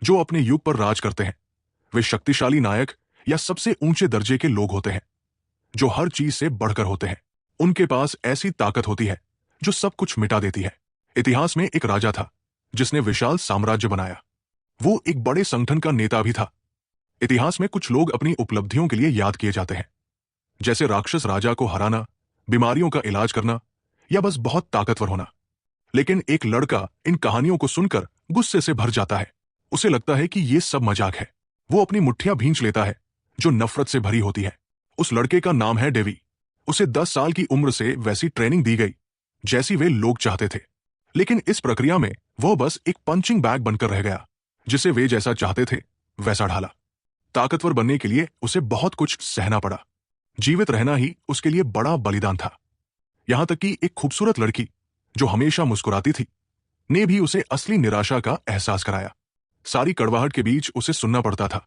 जो अपने युग पर राज करते हैं वे शक्तिशाली नायक या सबसे ऊंचे दर्जे के लोग होते हैं, जो हर चीज से बढ़कर होते हैं। उनके पास ऐसी ताकत होती है जो सब कुछ मिटा देती है। इतिहास में एक राजा था जिसने विशाल साम्राज्य बनाया। वो एक बड़े संगठन का नेता भी था। इतिहास में कुछ लोग अपनी उपलब्धियों के लिए याद किए जाते हैं, जैसे राक्षस राजा को हराना, बीमारियों का इलाज करना या बस बहुत ताकतवर होना। लेकिन एक लड़का इन कहानियों को सुनकर गुस्से से भर जाता है। उसे लगता है कि ये सब मजाक है। वो अपनी मुट्ठियां भींच लेता है जो नफरत से भरी होती है। उस लड़के का नाम है डेवी। उसे 10 साल की उम्र से वैसी ट्रेनिंग दी गई जैसी वे लोग चाहते थे, लेकिन इस प्रक्रिया में वह बस एक पंचिंग बैग बनकर रह गया, जिसे वे जैसा चाहते थे वैसा ढाला। ताकतवर बनने के लिए उसे बहुत कुछ सहना पड़ा। जीवित रहना ही उसके लिए बड़ा बलिदान था। यहां तक कि एक खूबसूरत लड़की जो हमेशा मुस्कुराती थी ने भी उसे असली निराशा का एहसास कराया। सारी कड़वाहट के बीच उसे सुनना पड़ता था,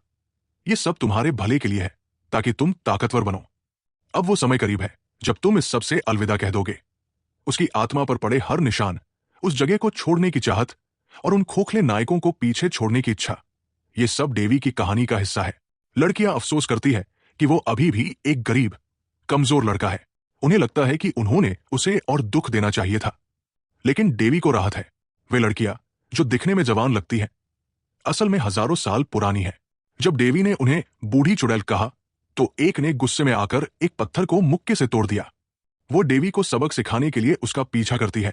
यह सब तुम्हारे भले के लिए है, ताकि तुम ताकतवर बनो। अब वो समय करीब है जब तुम इस सब से अलविदा कह दोगे। उसकी आत्मा पर पड़े हर निशान, उस जगह को छोड़ने की चाहत और उन खोखले नायकों को पीछे छोड़ने की इच्छा, ये सब डेवी की कहानी का हिस्सा है। लड़कियां अफसोस करती है कि वो अभी भी एक गरीब, कमजोर लड़का है। उन्हें लगता है कि उन्होंने उसे और दुख देना चाहिए था, लेकिन डेवी को राहत है। वे लड़कियां जो दिखने में जवान लगती हैं, असल में हजारों साल पुरानी है। जब डेवी ने उन्हें बूढ़ी चुड़ैल कहा तो एक ने गुस्से में आकर एक पत्थर को मुक्के से तोड़ दिया। वो डेवी को सबक सिखाने के लिए उसका पीछा करती है,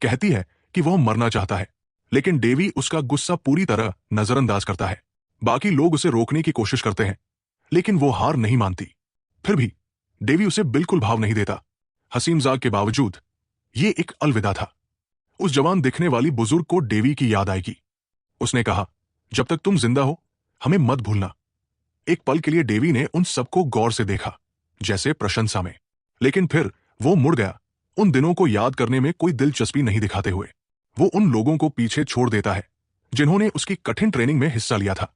कहती है कि वह मरना चाहता है, लेकिन डेवी उसका गुस्सा पूरी तरह नजरअंदाज करता है। बाकी लोग उसे रोकने की कोशिश करते हैं, लेकिन वो हार नहीं मानती। फिर भी डेवी उसे बिल्कुल भाव नहीं देता। हसी मजाक के बावजूद ये एक अलविदा था। उस जवान दिखने वाली बुजुर्ग को डेवी की याद आएगी। उसने कहा, जब तक तुम जिंदा हो हमें मत भूलना। एक पल के लिए डेवी ने उन सबको गौर से देखा, जैसे प्रशंसा में, लेकिन फिर वो मुड़ गया, उन दिनों को याद करने में कोई दिलचस्पी नहीं दिखाते हुए। वो उन लोगों को पीछे छोड़ देता है जिन्होंने उसकी कठिन ट्रेनिंग में हिस्सा लिया था।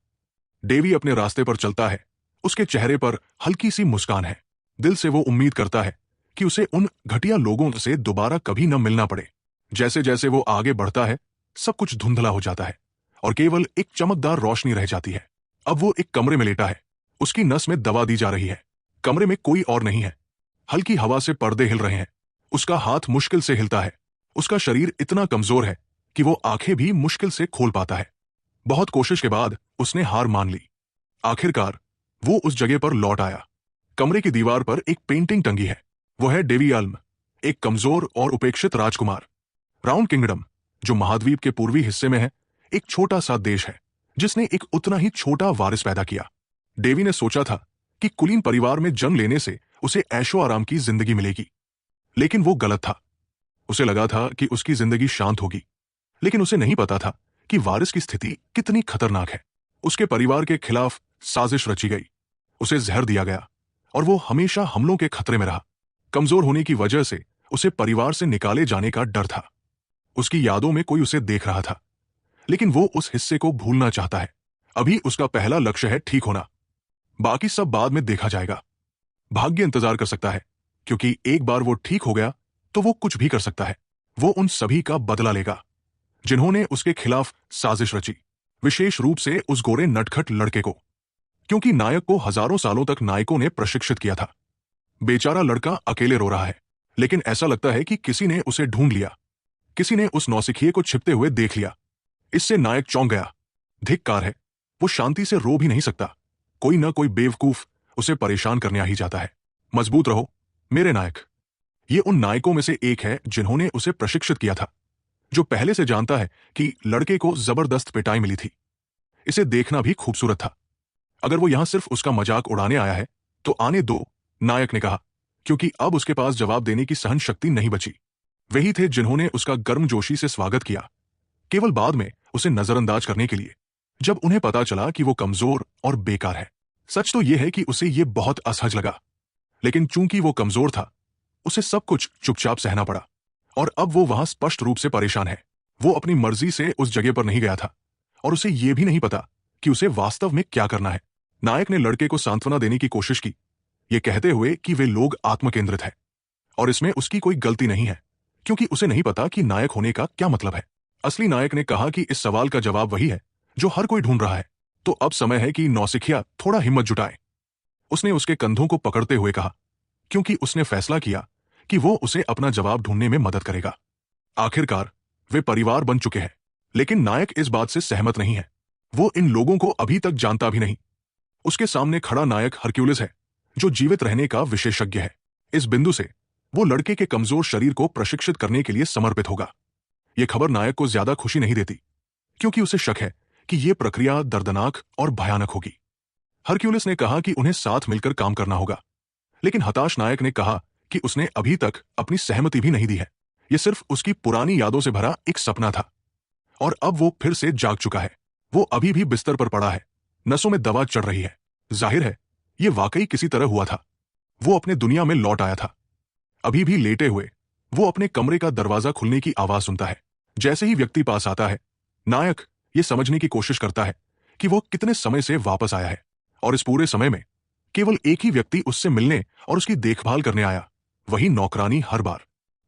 डेवी अपने रास्ते पर चलता है। उसके चेहरे पर हल्की सी मुस्कान है। दिल से वो उम्मीद करता है कि उसे उन घटिया लोगों से दोबारा कभी न मिलना पड़े। जैसे जैसे वो आगे बढ़ता है सब कुछ धुंधला हो जाता है और केवल एक चमकदार रोशनी रह जाती है। अब वो एक कमरे में लेटा है। उसकी नस में दवा दी जा रही है। कमरे में कोई और नहीं है। हल्की हवा से पर्दे हिल रहे हैं। उसका हाथ मुश्किल से हिलता है। उसका शरीर इतना कमजोर है कि वो आंखें भी मुश्किल से खोल पाता है। बहुत कोशिश के बाद उसने हार मान ली। आखिरकार वो उस जगह पर लौट आया। कमरे की दीवार पर एक पेंटिंग टंगी है। वो है डेवी आल्म, एक कमजोर और उपेक्षित राजकुमार। राउंड किंगडम, जो महाद्वीप के पूर्वी हिस्से में है, एक छोटा सा देश है जिसने एक उतना ही छोटा वारिस पैदा किया। डेवी ने सोचा था कि कुलीन परिवार में जन्म लेने से उसे ऐशो आराम की जिंदगी मिलेगी, लेकिन वो गलत था। उसे लगा था कि उसकी जिंदगी शांत होगी, लेकिन उसे नहीं पता था कि वारिस की स्थिति कितनी खतरनाक है। उसके परिवार के खिलाफ साजिश रची गई। उसे जहर दिया गया और वो हमेशा हमलों के खतरे में रहा। कमजोर होने की वजह से उसे परिवार से निकाले जाने का डर था। उसकी यादों में कोई उसे देख रहा था, लेकिन वो उस हिस्से को भूलना चाहता है। अभी उसका पहला लक्ष्य है ठीक होना। बाकी सब बाद में देखा जाएगा। भाग्य इंतजार कर सकता है, क्योंकि एक बार वो ठीक हो गया तो वो कुछ भी कर सकता है। वो उन सभी का बदला लेगा जिन्होंने उसके खिलाफ साजिश रची, विशेष रूप से उस गोरे नटखट लड़के को, क्योंकि नायक को हजारों सालों तक नायकों ने प्रशिक्षित किया था। बेचारा लड़का अकेले रो रहा है, लेकिन ऐसा लगता है कि किसी ने उसे ढूंढ लिया। किसी ने उस नौसिखिए को छिपते हुए देख लिया। इससे नायक चौंक गया। धिक्कार है, वो शांति से रो भी नहीं सकता। कोई ना कोई बेवकूफ उसे परेशान करने आ ही जाता है। मजबूत रहो मेरे नायक। ये उन नायकों में से एक है जिन्होंने उसे प्रशिक्षित किया था, जो पहले से जानता है कि लड़के को जबरदस्त पिटाई मिली थी। इसे देखना भी खूबसूरत था। अगर वो यहां सिर्फ उसका मजाक उड़ाने आया है तो आने दो, नायक ने कहा, क्योंकि अब उसके पास जवाब देने की सहन शक्ति नहीं बची। वही थे जिन्होंने उसका गर्मजोशी से स्वागत किया, केवल बाद में उसे नजरअंदाज करने के लिए, जब उन्हें पता चला कि वो कमजोर और बेकार है। सच तो यह है कि उसे यह बहुत असहज लगा, लेकिन चूंकि वो कमजोर था उसे सब कुछ चुपचाप सहना पड़ा। और अब वो वहां स्पष्ट रूप से परेशान है। वो अपनी मर्जी से उस जगह पर नहीं गया था और उसे यह भी नहीं पता कि उसे वास्तव में क्या करना है। नायक ने लड़के को सांत्वना देने की कोशिश की, ये कहते हुए कि वे लोग आत्मकेंद्रित है और इसमें उसकी कोई गलती नहीं है, क्योंकि उसे नहीं पता कि नायक होने का क्या मतलब है। असली नायक ने कहा कि इस सवाल का जवाब वही है जो हर कोई ढूंढ रहा है। तो अब समय है कि नौसिखिया थोड़ा हिम्मत जुटाए। उसने उसके कंधों को पकड़ते हुए कहा, क्योंकि उसने फैसला किया कि वो उसे अपना जवाब ढूंढने में मदद करेगा। आखिरकार वे परिवार बन चुके हैं, लेकिन नायक इस बात से सहमत नहीं है। वो इन लोगों को अभी तक जानता भी नहीं। उसके सामने खड़ा नायक हरक्यूलिस है, जो जीवित रहने का विशेषज्ञ है। इस बिंदु से वो लड़के के कमजोर शरीर को प्रशिक्षित करने के लिए समर्पित होगा। यह खबर नायक को ज्यादा खुशी नहीं देती, क्योंकि उसे शक है कि यह प्रक्रिया दर्दनाक और भयानक होगी। हरक्यूलिस ने कहा कि उन्हें साथ मिलकर काम करना होगा, लेकिन हताश नायक ने कहा कि उसने अभी तक अपनी सहमति भी नहीं दी है। यह सिर्फ उसकी पुरानी यादों से भरा एक सपना था, और अब वो फिर से जाग चुका है। वो अभी भी बिस्तर पर पड़ा है, नसों में दवा चढ़ रही है। जाहिर है ये वाकई किसी तरह हुआ था। वो अपने दुनिया में लौट आया था। अभी भी लेटे हुए वो अपने कमरे का दरवाजा खुलने की आवाज सुनता है। जैसे ही व्यक्ति पास आता है, नायक ये समझने की कोशिश करता है कि वो कितने समय से वापस आया है, और इस पूरे समय में केवल एक ही व्यक्ति उससे मिलने और उसकी देखभाल करने आया, वही नौकरानी हर बार।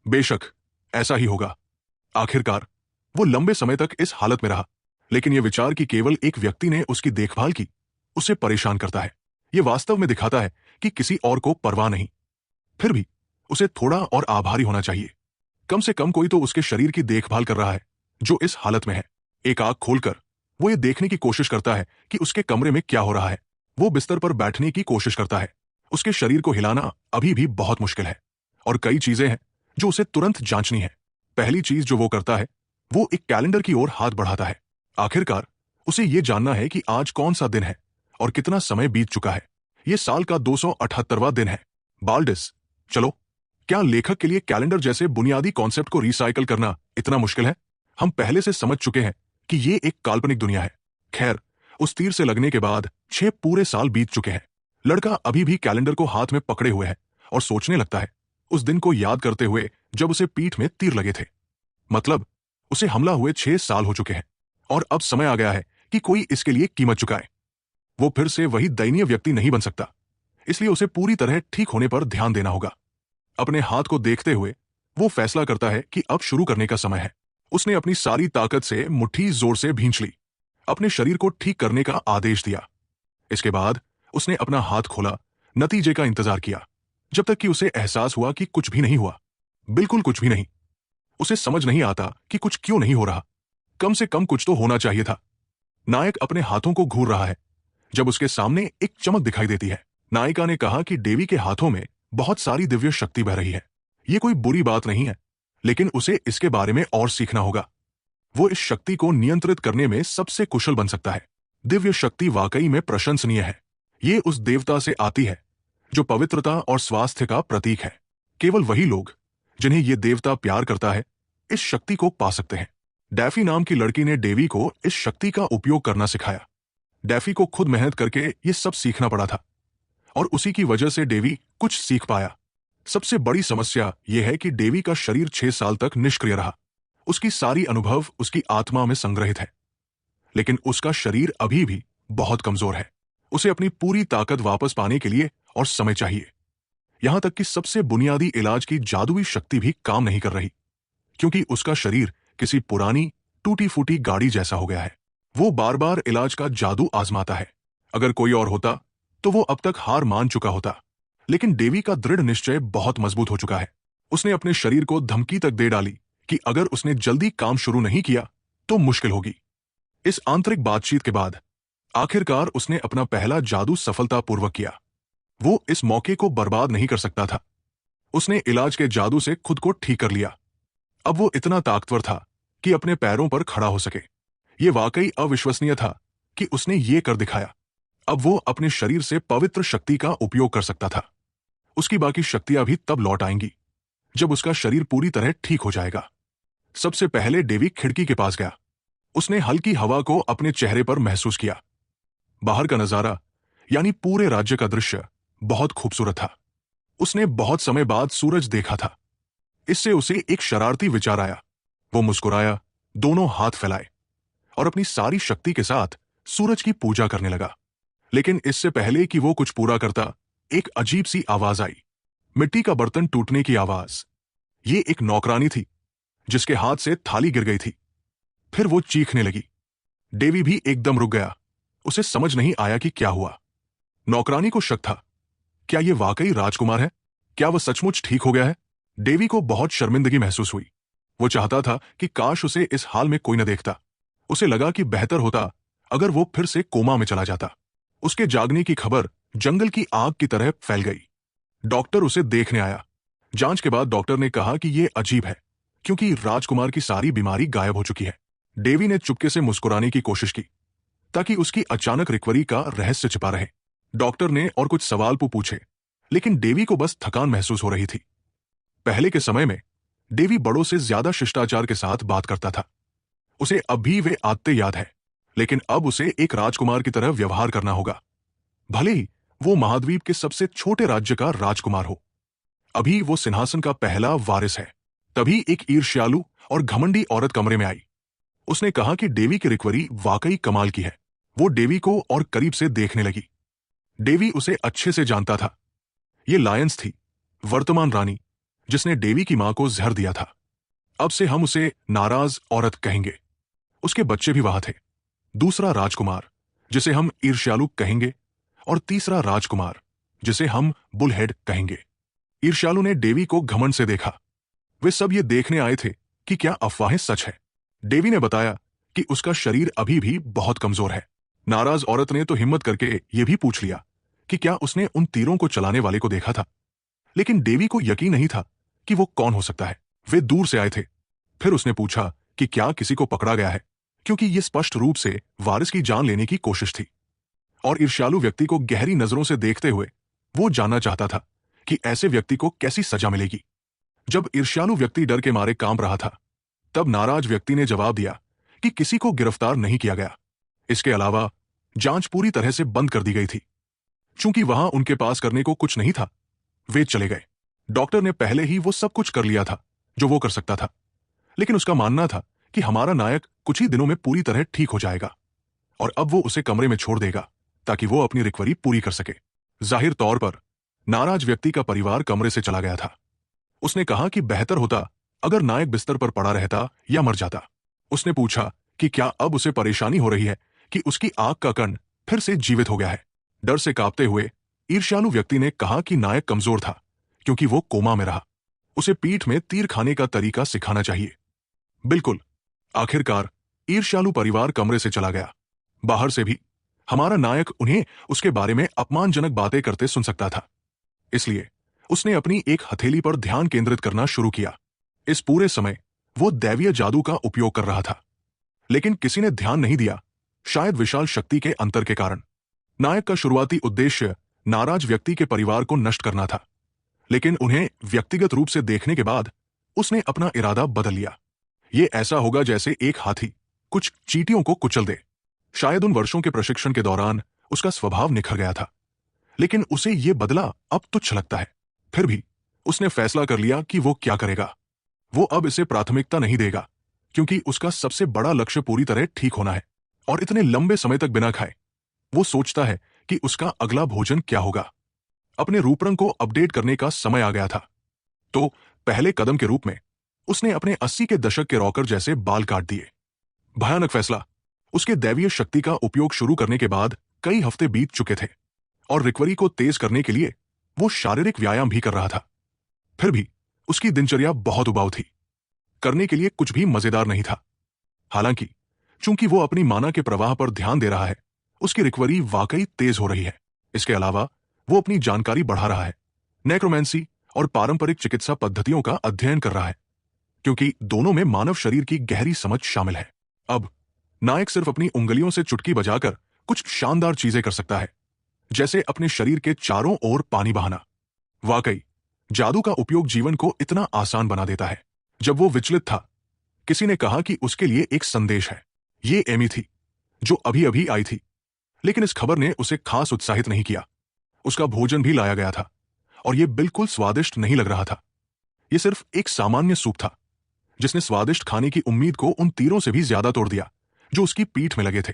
बेशक ऐसा ही होगा। आखिरकार वो लंबे समय तक इस हालत में रहा, लेकिन यह विचार कि केवल एक व्यक्ति ने उसकी देखभाल की उसे परेशान करता है। यह वास्तव में दिखाता है कि किसी और को परवाह नहीं। फिर भी उसे थोड़ा और आभारी होना चाहिए। कम से कम कोई तो उसके शरीर की देखभाल कर रहा है जो इस हालत में है। एक आंख खोलकर वो ये देखने की कोशिश करता है कि उसके कमरे में क्या हो रहा है। वो बिस्तर पर बैठने की कोशिश करता है। उसके शरीर को हिलाना अभी भी बहुत मुश्किल है, और कई चीजें हैं जो उसे तुरंत जांचनी है। पहली चीज जो वो करता है, वो एक कैलेंडर की ओर हाथ बढ़ाता है। आखिरकार उसे ये जानना है कि आज कौन सा दिन है और कितना समय बीत चुका है। यह साल का 278वां दिन है। बाल्डिस, चलो, क्या लेखक के लिए कैलेंडर जैसे बुनियादी कॉन्सेप्ट को रिसाइकल करना इतना मुश्किल है? हम पहले से समझ चुके हैं कि ये एक काल्पनिक दुनिया है। खैर, उस तीर से लगने के बाद 6 पूरे साल बीत चुके हैं। लड़का अभी भी कैलेंडर को हाथ में पकड़े हुए है और सोचने लगता है, उस दिन को याद करते हुए जब उसे पीठ में तीर लगे थे। मतलब उसे हमला हुए 6 साल हो चुके हैं, और अब समय आ गया है कि कोई इसके लिए कीमत चुकाए। वो फिर से वही दयनीय व्यक्ति नहीं बन सकता, इसलिए उसे पूरी तरह ठीक होने पर ध्यान देना होगा। अपने हाथ को देखते हुए वो फैसला करता है कि अब शुरू करने का समय है। उसने अपनी सारी ताकत से मुट्ठी जोर से भींच ली, अपने शरीर को ठीक करने का आदेश दिया। इसके बाद उसने अपना हाथ खोला, नतीजे का इंतजार किया, जब तक कि उसे एहसास हुआ कि कुछ भी नहीं हुआ। बिल्कुल कुछ भी नहीं। उसे समझ नहीं आता कि कुछ क्यों नहीं हो रहा। कम से कम कुछ तो होना चाहिए था। नायक अपने हाथों को घूर रहा है जब उसके सामने एक चमक दिखाई देती है। नायिका ने कहा कि डेवी के हाथों में बहुत सारी दिव्य शक्ति बह रही है। यह कोई बुरी बात नहीं है, लेकिन उसे इसके बारे में और सीखना होगा। वो इस शक्ति को नियंत्रित करने में सबसे कुशल बन सकता है। दिव्य शक्ति वाकई में प्रशंसनीय है। ये उस देवता से आती है जो पवित्रता और स्वास्थ्य का प्रतीक है। केवल वही लोग जिन्हें ये देवता प्यार करता है इस शक्ति को पा सकते हैं। डैफी नाम की लड़की ने डेवी को इस शक्ति का उपयोग करना सिखाया। डैफी को खुद मेहनत करके ये सब सीखना पड़ा था, और उसी की वजह से डेवी कुछ सीख पाया। सबसे बड़ी समस्या यह है कि डेवी का शरीर 6 साल तक निष्क्रिय रहा। उसकी सारी अनुभव उसकी आत्मा में संग्रहित है, लेकिन उसका शरीर अभी भी बहुत कमजोर है। उसे अपनी पूरी ताकत वापस पाने के लिए और समय चाहिए। यहां तक कि सबसे बुनियादी इलाज की जादुई शक्ति भी काम नहीं कर रही, क्योंकि उसका शरीर किसी पुरानी टूटी फूटी गाड़ी जैसा हो गया है। वो बार बार इलाज का जादू आजमाता है। अगर कोई और होता तो वो अब तक हार मान चुका होता, लेकिन डेवी का दृढ़ निश्चय बहुत मजबूत हो चुका है। उसने अपने शरीर को धमकी तक दे डाली कि अगर उसने जल्दी काम शुरू नहीं किया तो मुश्किल होगी। इस आंतरिक बातचीत के बाद आखिरकार उसने अपना पहला जादू सफलतापूर्वक किया। वो इस मौके को बर्बाद नहीं कर सकता था। उसने इलाज के जादू से खुद को ठीक कर लिया। अब वो इतना ताकतवर था कि अपने पैरों पर खड़ा हो सके। ये वाकई अविश्वसनीय था कि उसने ये कर दिखाया। अब वो अपने शरीर से पवित्र शक्ति का उपयोग कर सकता था। उसकी बाकी शक्तियां भी तब लौट आएंगी जब उसका शरीर पूरी तरह ठीक हो जाएगा। सबसे पहले डेवी खिड़की के पास गया। उसने हल्की हवा को अपने चेहरे पर महसूस किया। बाहर का नजारा, यानी पूरे राज्य का दृश्य, बहुत खूबसूरत था। उसने बहुत समय बाद सूरज देखा था। इससे उसे एक शरारती विचार आया। वो मुस्कुराया, दोनों हाथ फैलाए और अपनी सारी शक्ति के साथ सूरज की पूजा करने लगा। लेकिन इससे पहले कि वो कुछ पूरा करता, एक अजीब सी आवाज आई। मिट्टी का बर्तन टूटने की आवाज। ये एक नौकरानी थी जिसके हाथ से थाली गिर गई थी। फिर वो चीखने लगी। डेवी भी एकदम रुक गया। उसे समझ नहीं आया कि क्या हुआ। नौकरानी को शक था, क्या ये वाकई राजकुमार है? क्या वह सचमुच ठीक हो गया है? डेवी को बहुत शर्मिंदगी महसूस हुई। वो चाहता था कि काश उसे इस हाल में कोई न देखता। उसे लगा कि बेहतर होता अगर वो फिर से कोमा में चला जाता। उसके जागने की खबर जंगल की आग की तरह फैल गई। डॉक्टर उसे देखने आया। जांच के बाद डॉक्टर ने कहा कि यह अजीब है, क्योंकि राजकुमार की सारी बीमारी गायब हो चुकी है। डेवी ने चुपके से मुस्कुराने की कोशिश की, ताकि उसकी अचानक रिकवरी का रहस्य छिपा रहे। डॉक्टर ने और कुछ सवाल पूछे, लेकिन डेवी को बस थकान महसूस हो रही थी। पहले के समय में डेवी बड़ों से ज्यादा शिष्टाचार के साथ बात करता था। उसे अब भी वे आदतें याद है, लेकिन अब उसे एक राजकुमार की तरह व्यवहार करना होगा, भले ही वो महाद्वीप के सबसे छोटे राज्य का राजकुमार हो। अभी वो सिंहासन का पहला वारिस है। तभी एक ईर्ष्यालु और घमंडी औरत कमरे में आई। उसने कहा कि डेवी की रिकवरी वाकई कमाल की है। वो डेवी को और करीब से देखने लगी। डेवी उसे अच्छे से जानता था। ये लायंस थी, वर्तमान रानी, जिसने डेवी की मां को जहर दिया था। अब से हम उसे नाराज औरत कहेंगे। उसके बच्चे भी वहां थे। दूसरा राजकुमार, जिसे हम ईर्ष्यालु कहेंगे, और तीसरा राजकुमार, जिसे हम बुलहेड कहेंगे। ईर्ष्यालु ने डेवी को घमंड से देखा। वे सब ये देखने आए थे कि क्या अफवाहें सच है। डेवी ने बताया कि उसका शरीर अभी भी बहुत कमजोर है। नाराज औरत ने तो हिम्मत करके यह भी पूछ लिया कि क्या उसने उन तीरों को चलाने वाले को देखा था। लेकिन डेवी को यकीन नहीं था कि वो कौन हो सकता है। वे दूर से आए थे। फिर उसने पूछा कि क्या किसी को पकड़ा गया है, क्योंकि यह स्पष्ट रूप से वारिस की जान लेने की कोशिश थी। और ईर्ष्यालु व्यक्ति को गहरी नजरों से देखते हुए वो जानना चाहता था कि ऐसे व्यक्ति को कैसी सजा मिलेगी। जब ईर्ष्यालु व्यक्ति डर के मारे कांप रहा था, तब नाराज व्यक्ति ने जवाब दिया कि किसी को गिरफ्तार नहीं किया गया। इसके अलावा जांच पूरी तरह से बंद कर दी गई थी। चूंकि वहां उनके पास करने को कुछ नहीं था, वे चले गए। डॉक्टर ने पहले ही वो सब कुछ कर लिया था जो वो कर सकता था, लेकिन उसका मानना था कि हमारा नायक कुछ ही दिनों में पूरी तरह ठीक हो जाएगा, और अब वो उसे कमरे में छोड़ देगा ताकि वो अपनी रिकवरी पूरी कर सके। जाहिर तौर पर नाराज व्यक्ति का परिवार कमरे से चला गया था। उसने कहा कि बेहतर होता अगर नायक बिस्तर पर पड़ा रहता या मर जाता। उसने पूछा कि क्या अब उसे परेशानी हो रही है कि उसकी आंख का कण फिर से जीवित हो गया है। डर से कांपते हुए ईर्ष्यालु व्यक्ति ने कहा कि नायक कमजोर था क्योंकि वो कोमा में रहा। उसे पीठ में तीर खाने का तरीका सिखाना चाहिए। बिल्कुल। आखिरकार ईर्ष्यालु परिवार कमरे से चला गया। बाहर से भी हमारा नायक उन्हें उसके बारे में अपमानजनक बातें करते सुन सकता था। इसलिए उसने अपनी एक हथेली पर ध्यान केंद्रित करना शुरू किया। इस पूरे समय वो दैवीय जादू का उपयोग कर रहा था, लेकिन किसी ने ध्यान नहीं दिया, शायद विशाल शक्ति के अंतर के कारण। नायक का शुरुआती उद्देश्य नाराज व्यक्ति के परिवार को नष्ट करना था, लेकिन उन्हें व्यक्तिगत रूप से देखने के बाद उसने अपना इरादा बदल लिया। ये ऐसा होगा जैसे एक हाथी कुछ चींटियों को कुचल दे। शायद उन वर्षों के प्रशिक्षण के दौरान उसका स्वभाव निखर गया था, लेकिन उसे यह बदला अब तुच्छ लगता है। फिर भी उसने फैसला कर लिया कि वो क्या करेगा। वो अब इसे प्राथमिकता नहीं देगा, क्योंकि उसका सबसे बड़ा लक्ष्य पूरी तरह ठीक होना है। और इतने लंबे समय तक बिना खाए वो सोचता है कि उसका अगला भोजन क्या होगा। अपने रूपरंग को अपडेट करने का समय आ गया था। तो पहले कदम के रूप में उसने अपने 80 के दशक के रॉकर जैसे बाल काट दिए। भयानक फैसला। उसके दैवीय शक्ति का उपयोग शुरू करने के बाद कई हफ्ते बीत चुके थे, और रिकवरी को तेज करने के लिए वो शारीरिक व्यायाम भी कर रहा था। फिर भी उसकी दिनचर्या बहुत उबाऊ थी। करने के लिए कुछ भी मजेदार नहीं था। हालांकि चूंकि वो अपनी माना के प्रवाह पर ध्यान दे रहा है, उसकी रिकवरी वाकई तेज हो रही है। इसके अलावा वो अपनी जानकारी बढ़ा रहा है, नेक्रोमेंसी और पारंपरिक चिकित्सा पद्धतियों का अध्ययन कर रहा है, क्योंकि दोनों में मानव शरीर की गहरी समझ शामिल है। अब नायक सिर्फ अपनी उंगलियों से चुटकी बजाकर कुछ शानदार चीजें कर सकता है, जैसे अपने शरीर के चारों ओर पानी बहाना। वाकई जादू का उपयोग जीवन को इतना आसान बना देता है। जब वो विचलित था, किसी ने कहा कि उसके लिए एक संदेश है। ये एमी थी, जो अभी अभी आई थी, लेकिन इस खबर ने उसे खास उत्साहित नहीं किया। उसका भोजन भी लाया गया था, और यह बिल्कुल स्वादिष्ट नहीं लग रहा था। यह सिर्फ एक सामान्य सूप था, जिसने स्वादिष्ट खाने की उम्मीद को उन तीरों से भी ज्यादा तोड़ दिया जो उसकी पीठ में लगे थे।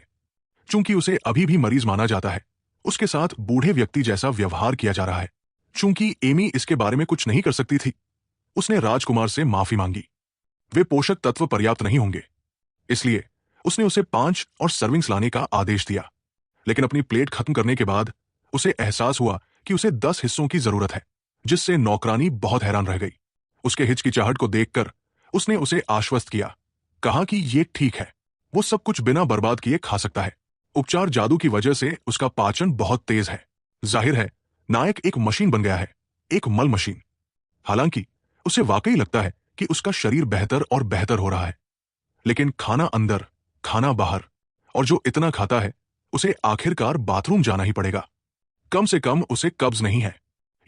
चूंकि उसे अभी भी मरीज माना जाता है, उसके साथ बूढ़े व्यक्ति जैसा व्यवहार किया जा रहा है। चूंकि एमी इसके बारे में कुछ नहीं कर सकती थी, उसने राजकुमार से माफी मांगी। वे पोषक तत्व पर्याप्त नहीं होंगे, इसलिए उसने उसे 5 और सर्विंग्स लाने का आदेश दिया, लेकिन अपनी प्लेट खत्म करने के बाद उसे एहसास हुआ कि उसे 10 हिस्सों की जरूरत है, जिससे नौकरानी बहुत हैरान रह गई। उसके हिचकिचाहट को देखकर उसने उसे आश्वस्त किया, कहा कि ये ठीक है, वो सब कुछ बिना बर्बाद किए खा सकता है। उपचार जादू की वजह से उसका पाचन बहुत तेज है। जाहिर है नायक एक मशीन बन गया है, एक मल मशीन। हालांकि उसे वाकई लगता है कि उसका शरीर बेहतर और बेहतर हो रहा है, लेकिन खाना अंदर, खाना बाहर, और जो इतना खाता है उसे आखिरकार बाथरूम जाना ही पड़ेगा। कम से कम उसे कब्ज नहीं है,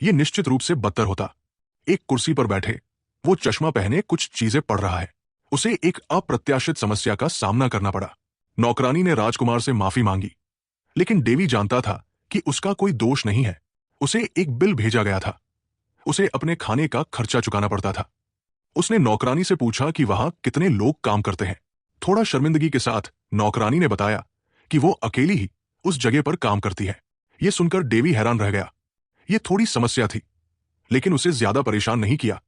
यह निश्चित रूप से बदतर होता। एक कुर्सी पर बैठे वो चश्मा पहने कुछ चीजें पढ़ रहा है। उसे एक अप्रत्याशित समस्या का सामना करना पड़ा। नौकरानी ने राजकुमार से माफी मांगी, लेकिन डेवी जानता था कि उसका कोई दोष नहीं है। उसे एक बिल भेजा गया था, उसे अपने खाने का खर्चा चुकाना पड़ता था। उसने नौकरानी से पूछा कि वहां कितने लोग काम करते हैं। थोड़ा शर्मिंदगी के साथ नौकरानी ने बताया कि वो अकेली ही उस जगह पर काम करती है। यह सुनकर डेवी हैरान रह गया। यह थोड़ी समस्या थी, लेकिन उसे ज्यादा परेशान नहीं किया।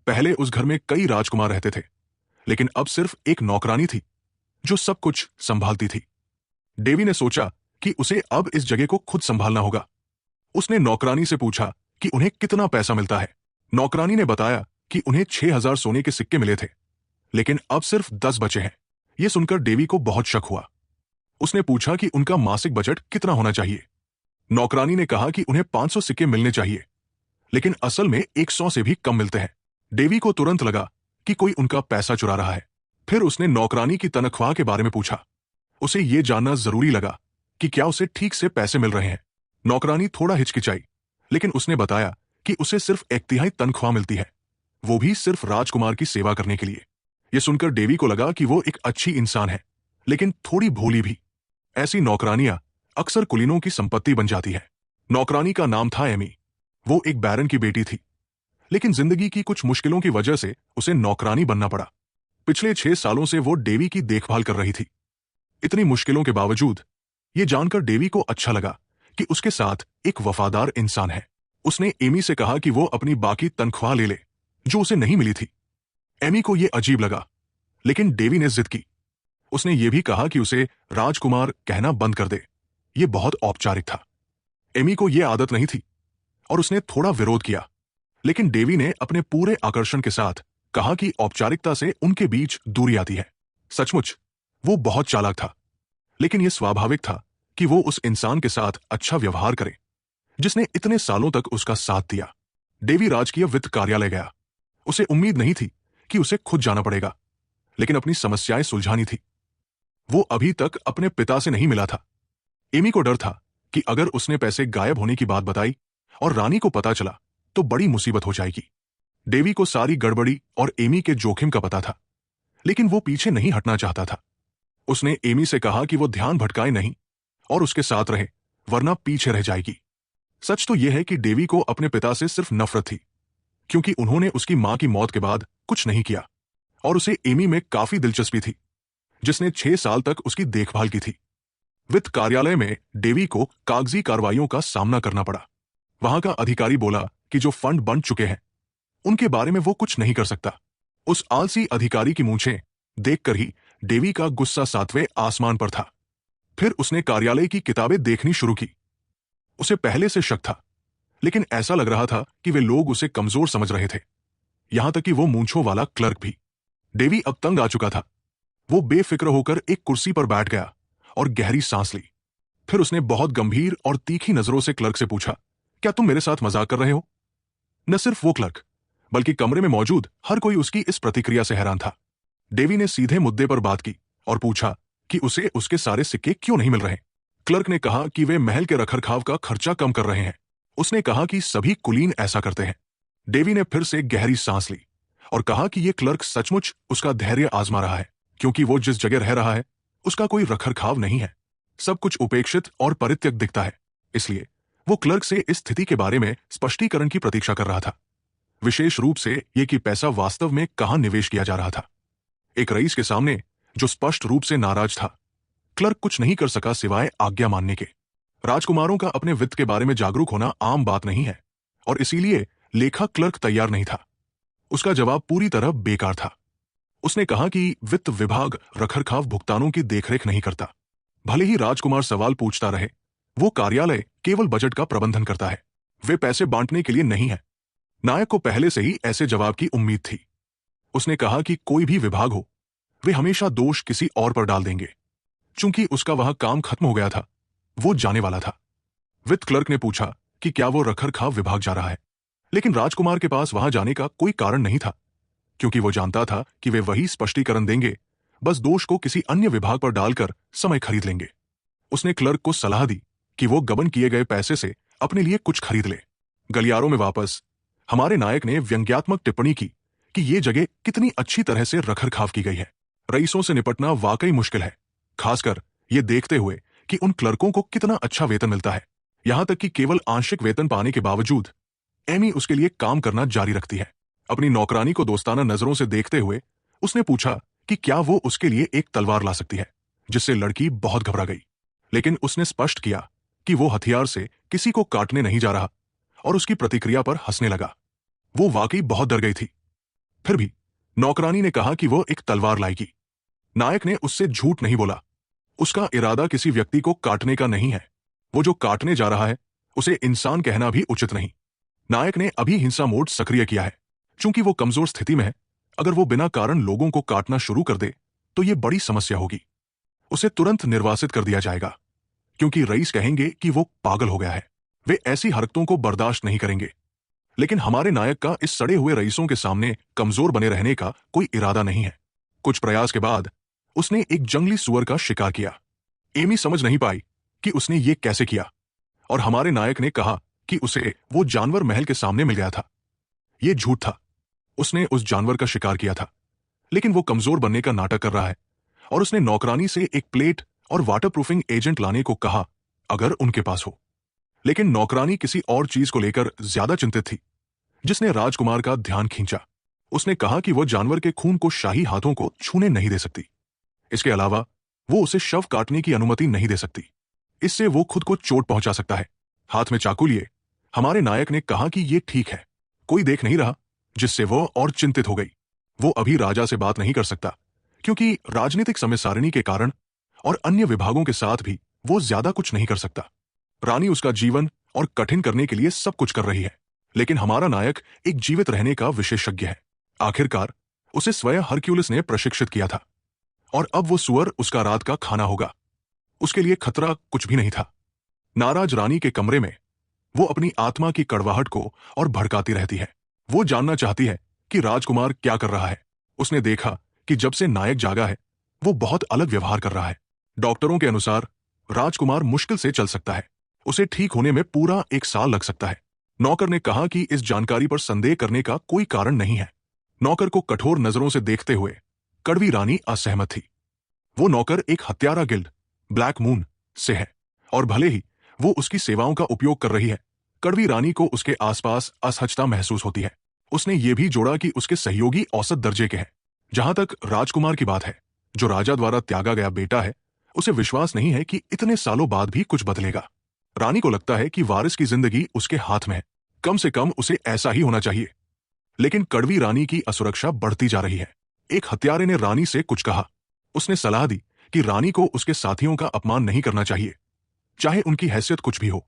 पहले उस घर में कई राजकुमार रहते थे, लेकिन अब सिर्फ एक नौकरानी थी जो सब कुछ संभालती थी। डेवी ने सोचा कि उसे अब इस जगह को खुद संभालना होगा। उसने नौकरानी से पूछा कि उन्हें कितना पैसा मिलता है। नौकरानी ने बताया कि उन्हें 6,000 सोने के सिक्के मिले थे, लेकिन अब सिर्फ 10 बचे हैं। यह सुनकर डेवी को बहुत शक हुआ। उसने पूछा कि उनका मासिक बजट कितना होना चाहिए। नौकरानी ने कहा कि उन्हें 500 सिक्के मिलने चाहिए, लेकिन असल में 100 से भी कम मिलते हैं। डेवी को तुरंत लगा कि कोई उनका पैसा चुरा रहा है। फिर उसने नौकरानी की तनख्वाह के बारे में पूछा। उसे यह जानना जरूरी लगा कि क्या उसे ठीक से पैसे मिल रहे हैं। नौकरानी थोड़ा हिचकिचाई, लेकिन उसने बताया कि उसे सिर्फ 1/3 तनख्वाह मिलती है, वो भी सिर्फ राजकुमार की सेवा करने के लिए। यह सुनकर डेवी को लगा कि वो एक अच्छी इंसान है, लेकिन थोड़ी भोली भी। ऐसी नौकरानियां अक्सर कुलीनों की संपत्ति बन जाती है। नौकरानी का नाम था एमी। वो एक बैरन की बेटी थी, लेकिन जिंदगी की कुछ मुश्किलों की वजह से उसे नौकरानी बनना पड़ा। पिछले 6 सालों से वो डेवी की देखभाल कर रही थी। इतनी मुश्किलों के बावजूद यह जानकर डेवी को अच्छा लगा कि उसके साथ एक वफादार इंसान है। उसने एमी से कहा कि वो अपनी बाकी तनख्वाह ले ले जो उसे नहीं मिली थी। एमी को यह अजीब लगा, लेकिन डेवी ने जिद की। उसने ये भी कहा कि उसे राजकुमार कहना बंद कर दे। यह बहुत औपचारिक था। एमी को यह आदत नहीं थी और उसने थोड़ा विरोध किया, लेकिन डेवी ने अपने पूरे आकर्षण के साथ कहा कि औपचारिकता से उनके बीच दूरी आती है। सचमुच वो बहुत चालाक था, लेकिन यह स्वाभाविक था कि वो उस इंसान के साथ अच्छा व्यवहार करे जिसने इतने सालों तक उसका साथ दिया। डेवी राजकीय वित्त कार्यालय गया। उसे उम्मीद नहीं थी कि उसे खुद जाना पड़ेगा, लेकिन अपनी समस्याएं सुलझानी थी। वो अभी तक अपने पिता से नहीं मिला था। एमी को डर था कि अगर उसने पैसे गायब होने की बात बताई और रानी को पता चला तो बड़ी मुसीबत हो जाएगी। डेवी को सारी गड़बड़ी और एमी के जोखिम का पता था, लेकिन वो पीछे नहीं हटना चाहता था। उसने एमी से कहा कि वो ध्यान भटकाए नहीं और उसके साथ रहे, वरना पीछे रह जाएगी। सच तो यह है कि डेवी को अपने पिता से सिर्फ नफरत थी, क्योंकि उन्होंने उसकी मां की मौत के बाद कुछ नहीं किया, और उसे एमी में काफी दिलचस्पी थी, जिसने 6 साल तक उसकी देखभाल की थी। वित्त कार्यालय में डेवी को कागजी कार्रवाइयों का सामना करना पड़ा। वहां का अधिकारी बोला कि जो फंड बन चुके हैं उनके बारे में वो कुछ नहीं कर सकता। उस आलसी अधिकारी की मूंछें देखकर ही डेवी का गुस्सा 7वें आसमान पर था। फिर उसने कार्यालय की किताबें देखनी शुरू की। उसे पहले से शक था, लेकिन ऐसा लग रहा था कि वे लोग उसे कमजोर समझ रहे थे, यहां तक कि वो मूंछों वाला क्लर्क भी। डेवी अब तंग आ चुका था। वो बेफिक्र होकर एक कुर्सी पर बैठ गया और गहरी सांस ली। फिर उसने बहुत गंभीर और तीखी नजरों से क्लर्क से पूछा, क्या तुम मेरे साथ मजाक कर रहे हो? न सिर्फ वो क्लर्क, बल्कि कमरे में मौजूद हर कोई उसकी इस प्रतिक्रिया से हैरान था। डेवी ने सीधे मुद्दे पर बात की और पूछा कि उसे उसके सारे सिक्के क्यों नहीं मिल रहे। क्लर्क ने कहा कि वे महल के रखरखाव का खर्चा कम कर रहे हैं। उसने कहा कि सभी कुलीन ऐसा करते हैं। डेवी ने फिर से गहरी सांस ली और कहा कि यह क्लर्क सचमुच उसका धैर्य आजमा रहा है, क्योंकि वो जिस जगह रह रहा है उसका कोई रखरखाव नहीं है। सब कुछ उपेक्षित और परित्यक्त दिखता है। इसलिए वो क्लर्क से इस स्थिति के बारे में स्पष्टीकरण की प्रतीक्षा कर रहा था, विशेष रूप से ये कि पैसा वास्तव में कहां निवेश किया जा रहा था। एक रईस के सामने जो स्पष्ट रूप से नाराज था, क्लर्क कुछ नहीं कर सका सिवाय आज्ञा मानने के। राजकुमारों का अपने वित्त के बारे में जागरूक होना आम बात नहीं है, और इसीलिए लेखा क्लर्क तैयार नहीं था। उसका जवाब पूरी तरह बेकार था। उसने कहा कि वित्त विभाग रखरखाव भुगतानों की देखरेख नहीं करता। भले ही राजकुमार सवाल पूछता रहे, वो कार्यालय केवल बजट का प्रबंधन करता है, वे पैसे बांटने के लिए नहीं है। नायक को पहले से ही ऐसे जवाब की उम्मीद थी। उसने कहा कि कोई भी विभाग हो, वे हमेशा दोष किसी और पर डाल देंगे। चूंकि उसका वहां काम खत्म हो गया था, वो जाने वाला था। वित्त क्लर्क ने पूछा कि क्या वो रखरखाव विभाग जा रहा है, लेकिन राजकुमार के पास वहां जाने का कोई कारण नहीं था, क्योंकि वो जानता था कि वे वही स्पष्टीकरण देंगे, बस दोष को किसी अन्य विभाग पर डालकर समय खरीद लेंगे। उसने क्लर्क को सलाह दी कि वो गबन किए गए पैसे से अपने लिए कुछ खरीद ले। गलियारों में वापस हमारे नायक ने व्यंग्यात्मक टिप्पणी की कि ये जगह कितनी अच्छी तरह से रखरखाव की गई है। रईसों से निपटना वाकई मुश्किल है, खासकर ये देखते हुए कि उन क्लर्कों को कितना अच्छा वेतन मिलता है। यहां तक कि केवल आंशिक वेतन पाने के बावजूद एमी उसके लिए काम करना जारी रखती है। अपनी नौकरानी को दोस्ताना नजरों से देखते हुए उसने पूछा कि क्या वो उसके लिए एक तलवार ला सकती है, जिससे लड़की बहुत घबरा गई। लेकिन उसने स्पष्ट किया कि वो हथियार से किसी को काटने नहीं जा रहा, और उसकी प्रतिक्रिया पर हंसने लगा। वो वाकई बहुत डर गई थी। फिर भी नौकरानी ने कहा कि वो एक तलवार लाएगी। नायक ने उससे झूठ नहीं बोला। उसका इरादा किसी व्यक्ति को काटने का नहीं है। वो जो काटने जा रहा है उसे इंसान कहना भी उचित नहीं। नायक ने अभी हिंसा मोड सक्रिय किया है। चूंकि वो कमजोर स्थिति में है, अगर वो बिना कारण लोगों को काटना शुरू कर दे तो ये बड़ी समस्या होगी। उसे तुरंत निर्वासित कर दिया जाएगा, क्योंकि रईस कहेंगे कि वो पागल हो गया है। वे ऐसी हरकतों को बर्दाश्त नहीं करेंगे। लेकिन हमारे नायक का इस सड़े हुए रईसों के सामने कमजोर बने रहने का कोई इरादा नहीं है। कुछ प्रयास के बाद उसने एक जंगली सुअर का शिकार किया। एमी समझ नहीं पाई कि उसने ये कैसे किया, और हमारे नायक ने कहा कि उसे वो जानवर महल के सामने मिल गया था। ये झूठ था। उसने उस जानवर का शिकार किया था, लेकिन वो कमजोर बनने का नाटक कर रहा है, और उसने नौकरानी से एक प्लेट और वाटरप्रूफिंग एजेंट लाने को कहा, अगर उनके पास हो। लेकिन नौकरानी किसी और चीज को लेकर ज्यादा चिंतित थी, जिसने राजकुमार का ध्यान खींचा। उसने कहा कि वो जानवर के खून को शाही हाथों को छूने नहीं दे सकती। इसके अलावा वो उसे शव काटने की अनुमति नहीं दे सकती, इससे वो खुद को चोट पहुंचा सकता है। हाथ में चाकू लिए हमारे नायक ने कहा कि ये ठीक है, कोई देख नहीं रहा, जिससे वो और चिंतित हो गई। वो अभी राजा से बात नहीं कर सकता, क्योंकि राजनीतिक समय सारिणी के कारण और अन्य विभागों के साथ भी वो ज्यादा कुछ नहीं कर सकता। रानी उसका जीवन और कठिन करने के लिए सब कुछ कर रही है, लेकिन हमारा नायक एक जीवित रहने का विशेषज्ञ है। आखिरकार उसे स्वयं हरक्यूलिस ने प्रशिक्षित किया था, और अब वो सुअर उसका रात का खाना होगा। उसके लिए खतरा कुछ भी नहीं था। नाराज रानी के कमरे में वो अपनी आत्मा की कड़वाहट को और भड़काती रहती है। वो जानना चाहती है कि राजकुमार क्या कर रहा है। उसने देखा कि जब से नायक जागा है, वो बहुत अलग व्यवहार कर रहा है। डॉक्टरों के अनुसार राजकुमार मुश्किल से चल सकता है। उसे ठीक होने में पूरा 1 साल लग सकता है। नौकर ने कहा कि इस जानकारी पर संदेह करने का कोई कारण नहीं है। नौकर को कठोर नजरों से देखते हुए कड़वी रानी असहमत थी। वो नौकर एक हत्यारा गिल्ड ब्लैक मून से है, और भले ही वो उसकी सेवाओं का उपयोग कर रही है, कड़वी रानी को उसके आसपास असहजता महसूस होती है। उसने ये भी जोड़ा कि उसके सहयोगी औसत दर्जे के हैं। जहां तक राजकुमार की बात है, जो राजा द्वारा त्यागा गया बेटा है, उसे विश्वास नहीं है कि इतने सालों बाद भी कुछ बदलेगा। रानी को लगता है कि वारिस की जिंदगी उसके हाथ में है। कम से कम उसे ऐसा ही होना चाहिए। लेकिन कड़वी रानी की असुरक्षा बढ़ती जा रही है। एक हत्यारे ने रानी से कुछ कहा। उसने सलाह दी कि रानी को उसके साथियों का अपमान नहीं करना चाहिए, चाहे उनकी हैसियत कुछ भी हो।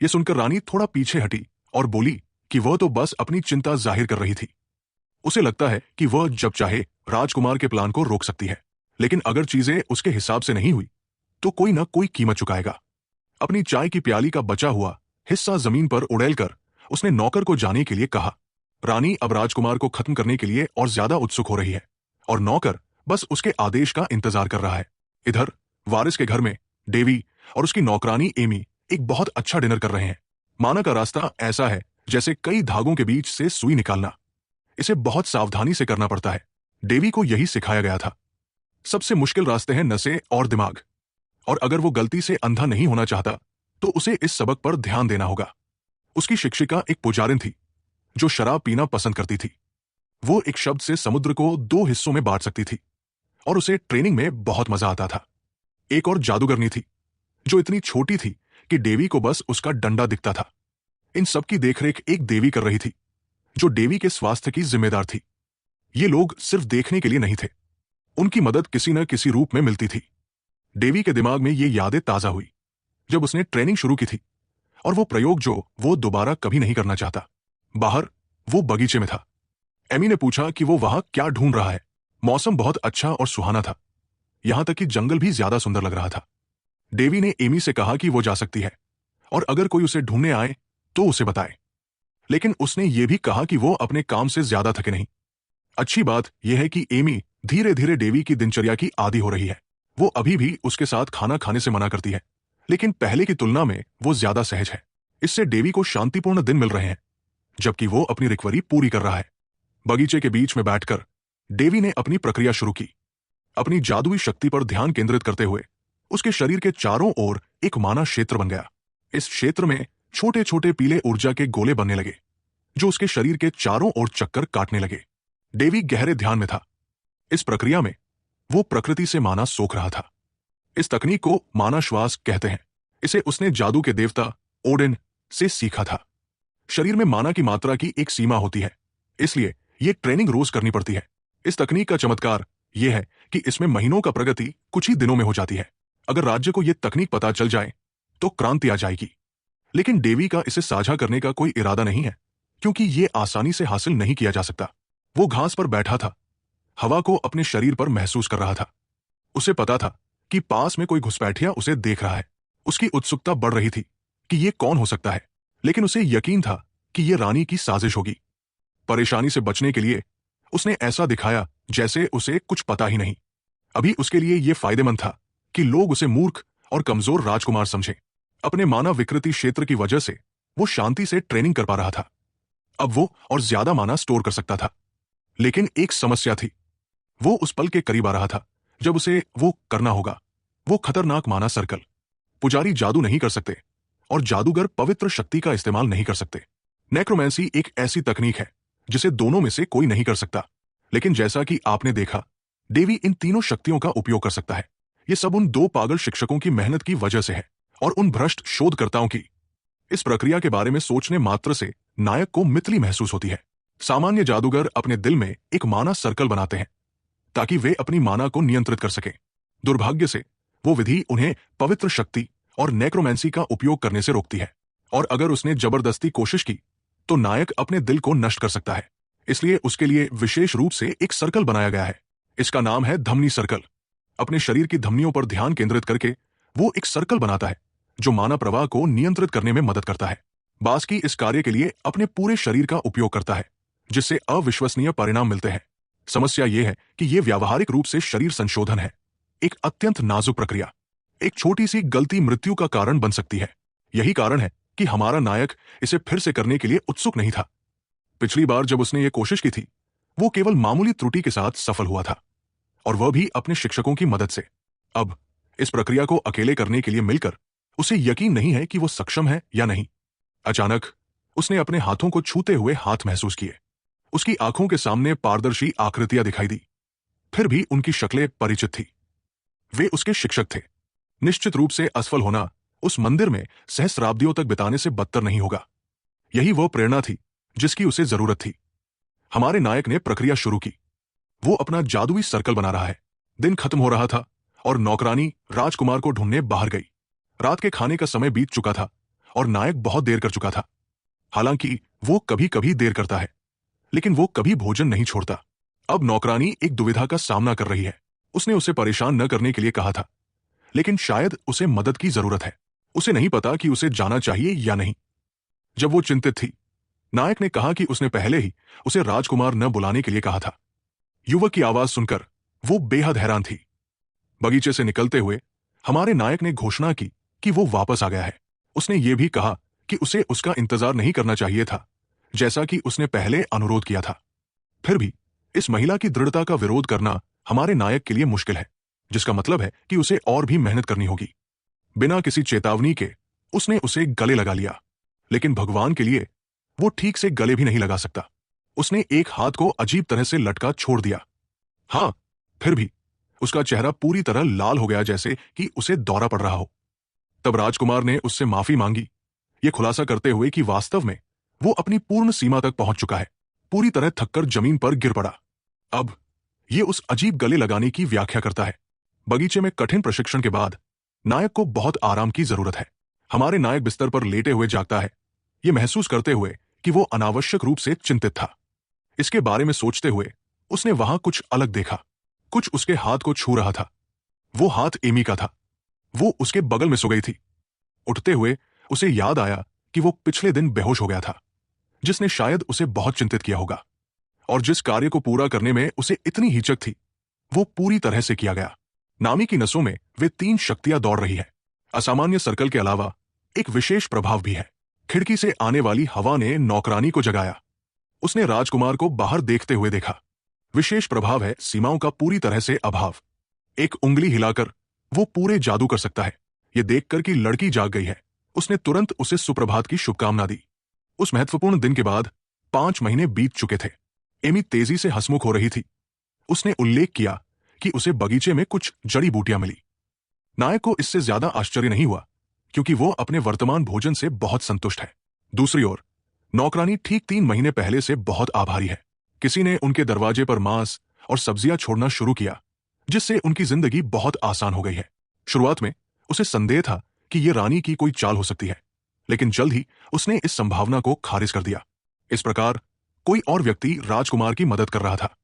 यह सुनकर रानी थोड़ा पीछे हटी और बोली कि वह तो बस अपनी चिंता जाहिर कर रही थी। उसे लगता है कि वह जब चाहे राजकुमार के प्लान को रोक सकती है, लेकिन अगर चीजें उसके हिसाब से नहीं हुई तो कोई ना कोई कीमत चुकाएगा। अपनी चाय की प्याली का बचा हुआ हिस्सा जमीन पर उड़ेलकर उसने नौकर को जाने के लिए कहा। रानी अब राजकुमार को खत्म करने के लिए और ज्यादा उत्सुक हो रही है, और नौकर बस उसके आदेश का इंतजार कर रहा है। इधर वारिस के घर में डेवी और उसकी नौकरानी एमी एक बहुत अच्छा डिनर कर रहे हैं। माना का रास्ता ऐसा है जैसे कई धागों के बीच से सुई निकालना। इसे बहुत सावधानी से करना पड़ता है। डेवी को यही सिखाया गया था। सबसे मुश्किल रास्ते हैं नसें और दिमाग, और अगर वो गलती से अंधा नहीं होना चाहता तो उसे इस सबक पर ध्यान देना होगा। उसकी शिक्षिका एक पुजारिन थी जो शराब पीना पसंद करती थी। वो एक शब्द से समुद्र को 2 हिस्सों में बांट सकती थी, और उसे ट्रेनिंग में बहुत मजा आता था। एक और जादूगरनी थी जो इतनी छोटी थी कि डेवी को बस उसका डंडा दिखता था। इन सब की देखरेख एक देवी कर रही थी जो डेवी के स्वास्थ्य की जिम्मेदार थी। ये लोग सिर्फ देखने के लिए नहीं थे, उनकी मदद किसी न किसी रूप में मिलती थी। डेवी के दिमाग में ये यादें ताजा हुई जब उसने ट्रेनिंग शुरू की थी, और वो प्रयोग जो वो दोबारा कभी नहीं करना चाहता। बाहर वो बगीचे में था। एमी ने पूछा कि वो वहां क्या ढूंढ रहा है। मौसम बहुत अच्छा और सुहाना था, यहां तक कि जंगल भी ज्यादा सुंदर लग रहा था। डेवी ने एमी से कहा कि वो जा सकती है, और अगर कोई उसे ढूंढने आए तो उसे बताए। लेकिन उसने ये भी कहा कि वो अपने काम से ज्यादा थके नहीं। अच्छी बात यह है कि एमी धीरे धीरे डेवी की दिनचर्या की आदी हो रही है। वो अभी भी उसके साथ खाना खाने से मना करती है, लेकिन पहले की तुलना में वो ज्यादा सहज है। इससे डेवी को शांतिपूर्ण दिन मिल रहे हैं, जबकि वो अपनी रिकवरी पूरी कर रहा है। बगीचे के बीच में बैठकर डेवी ने अपनी प्रक्रिया शुरू की। अपनी जादुई शक्ति पर ध्यान केंद्रित करते हुए उसके शरीर के चारों ओर एक माना क्षेत्र बन गया। इस क्षेत्र में छोटे छोटे पीले ऊर्जा के गोले बनने लगे, जो उसके शरीर के चारों ओर चक्कर काटने लगे। डेवी गहरे ध्यान में था। इस प्रक्रिया में वो प्रकृति से माना सोख रहा था। इस तकनीक को माना श्वास कहते हैं। इसे उसने जादू के देवता ओडिन से सीखा था। शरीर में माना की मात्रा की एक सीमा होती है, इसलिए ये ट्रेनिंग रोज करनी पड़ती है। इस तकनीक का चमत्कार यह है कि इसमें महीनों का प्रगति कुछ ही दिनों में हो जाती है। अगर राज्य को यह तकनीक पता चल जाए तो क्रांति आ जाएगी। लेकिन डेवी का इसे साझा करने का कोई इरादा नहीं है, क्योंकि यह आसानी से हासिल नहीं किया जा सकता। वो घास पर बैठा था, हवा को अपने शरीर पर महसूस कर रहा था। उसे पता था कि पास में कोई घुसपैठिया उसे देख रहा है। उसकी उत्सुकता बढ़ रही थी कि यह कौन हो सकता है, लेकिन उसे यकीन था कि यह रानी की साजिश होगी। परेशानी से बचने के लिए उसने ऐसा दिखाया जैसे उसे कुछ पता ही नहीं। अभी उसके लिए यह फायदेमंद था कि लोग उसे मूर्ख और कमजोर राजकुमार समझें। अपने मानव विकृति क्षेत्र की वजह से वो शांति से ट्रेनिंग कर पा रहा था। अब वो और ज्यादा माना स्टोर कर सकता था। लेकिन एक समस्या थी। वो उस पल के करीब आ रहा था जब उसे वो करना होगा। वो खतरनाक माना सर्कल। पुजारी जादू नहीं कर सकते और जादूगर पवित्र शक्ति का इस्तेमाल नहीं कर सकते। नेक्रोमेंसी एक ऐसी तकनीक है जिसे दोनों में से कोई नहीं कर सकता। लेकिन जैसा कि आपने देखा, डेवी इन तीनों शक्तियों का उपयोग कर सकता है। ये सब उन दो पागल शिक्षकों की मेहनत की वजह से है, और उन भ्रष्ट शोधकर्ताओं की। इस प्रक्रिया के बारे में सोचने मात्र से नायक को मितली महसूस होती है। सामान्य जादूगर अपने दिल में एक माना सर्कल बनाते हैं ताकि वे अपनी माना को नियंत्रित कर सकें। दुर्भाग्य से वो विधि उन्हें पवित्र शक्ति और नेक्रोमेंसी का उपयोग करने से रोकती है, और अगर उसने जबरदस्ती कोशिश की तो नायक अपने दिल को नष्ट कर सकता है। इसलिए उसके लिए विशेष रूप से एक सर्कल बनाया गया है। इसका नाम है धमनी सर्कल। अपने शरीर की धमनियों पर ध्यान केंद्रित करके वो एक सर्कल बनाता है जो माना प्रवाह को नियंत्रित करने में मदद करता है। बास्की इस कार्य के लिए अपने पूरे शरीर का उपयोग करता है, जिससे अविश्वसनीय परिणाम मिलते हैं। समस्या यह है कि यह व्यावहारिक रूप से शरीर संशोधन है, एक अत्यंत नाजुक प्रक्रिया। एक छोटी सी गलती मृत्यु का कारण बन सकती है। यही कारण है कि हमारा नायक इसे फिर से करने के लिए उत्सुक नहीं था। पिछली बार जब उसने ये कोशिश की थी, वो केवल मामूली त्रुटि के साथ सफल हुआ था, और वह भी अपने शिक्षकों की मदद से। अब इस प्रक्रिया को अकेले करने के लिए मिलकर उसे यकीन नहीं है कि वो सक्षम है या नहीं। अचानक उसने अपने हाथों को छूते हुए हाथ महसूस किए। उसकी आंखों के सामने पारदर्शी आकृतियां दिखाई दी। फिर भी उनकी शक्लें परिचित थी। वे उसके शिक्षक थे। निश्चित रूप से असफल होना उस मंदिर में सहस्राब्दियों तक बिताने से बदतर नहीं होगा। यही वह प्रेरणा थी जिसकी उसे जरूरत थी। हमारे नायक ने प्रक्रिया शुरू की। वो अपना जादुई सर्कल बना रहा है। दिन खत्म हो रहा था और नौकरानी राजकुमार को ढूंढने बाहर गई। रात के खाने का समय बीत चुका था और नायक बहुत देर कर चुका था। हालांकि वो कभी कभी देर करता है, लेकिन वो कभी भोजन नहीं छोड़ता। अब नौकरानी एक दुविधा का सामना कर रही है। उसने उसे परेशान न करने के लिए कहा था, लेकिन शायद उसे मदद की जरूरत है। उसे नहीं पता कि उसे जाना चाहिए या नहीं। जब वो चिंतित थी, नायक ने कहा कि उसने पहले ही उसे राजकुमार न बुलाने के लिए कहा था। युवक की आवाज सुनकर वो बेहद हैरान थी। बगीचे से निकलते हुए हमारे नायक ने घोषणा की कि वो वापस आ गया है। उसने ये भी कहा कि उसे उसका इंतजार नहीं करना चाहिए था, जैसा कि उसने पहले अनुरोध किया था। फिर भी इस महिला की दृढ़ता का विरोध करना हमारे नायक के लिए मुश्किल है, जिसका मतलब है कि उसे और भी मेहनत करनी होगी। बिना किसी चेतावनी के उसने उसे गले लगा लिया, लेकिन भगवान के लिए वो ठीक से गले भी नहीं लगा सकता। उसने एक हाथ को अजीब तरह से लटका छोड़ दिया। हाँ, फिर भी उसका चेहरा पूरी तरह लाल हो गया, जैसे कि उसे दौरा पड़ रहा हो। तब राजकुमार ने उससे माफी मांगी, ये खुलासा करते हुए कि वास्तव में वो अपनी पूर्ण सीमा तक पहुंच चुका है। पूरी तरह थककर जमीन पर गिर पड़ा। अब ये उस अजीब गले लगाने की व्याख्या करता है। बगीचे में कठिन प्रशिक्षण के बाद नायक को बहुत आराम की जरूरत है। हमारे नायक बिस्तर पर लेटे हुए जागता है, ये महसूस करते हुए कि वो अनावश्यक रूप से चिंतित था। इसके बारे में सोचते हुए उसने वहां कुछ अलग देखा। कुछ उसके हाथ को छू रहा था। वो हाथ एमी का था। वो उसके बगल में सो गई थी। उठते हुए उसे याद आया कि वो पिछले दिन बेहोश हो गया था, जिसने शायद उसे बहुत चिंतित किया होगा। और जिस कार्य को पूरा करने में उसे इतनी हिचक थी, वो पूरी तरह से किया गया। नामी की नसों में वे 3 शक्तियां दौड़ रही है। असामान्य सर्कल के अलावा एक विशेष प्रभाव भी है। खिड़की से आने वाली हवा ने नौकरानी को जगाया। उसने राजकुमार को बाहर देखते हुए देखा। विशेष प्रभाव है सीमाओं का पूरी तरह से अभाव। एक उंगली हिलाकर वो पूरे जादू कर सकता है। ये देखकर कि लड़की जाग गई है, उसने तुरंत उसे सुप्रभात की शुभकामना दी। उस महत्वपूर्ण दिन के बाद 5 महीने बीत चुके थे। एमी तेजी से हंसमुख हो रही थी। उसने उल्लेख किया कि उसे बगीचे में कुछ जड़ी बूटियां मिली। नायक को इससे ज्यादा आश्चर्य नहीं हुआ, क्योंकि वो अपने वर्तमान भोजन से बहुत संतुष्ट है। दूसरी ओर नौकरानी ठीक 3 महीने पहले से बहुत आभारी है। किसी ने उनके दरवाजे पर मांस और सब्जियां छोड़ना शुरू किया, जिससे उनकी जिंदगी बहुत आसान हो गई है। शुरुआत में उसे संदेह था कि यह रानी की कोई चाल हो सकती है, लेकिन जल्द ही उसने इस संभावना को खारिज कर दिया। इस प्रकार कोई और व्यक्ति राजकुमार की मदद कर रहा था।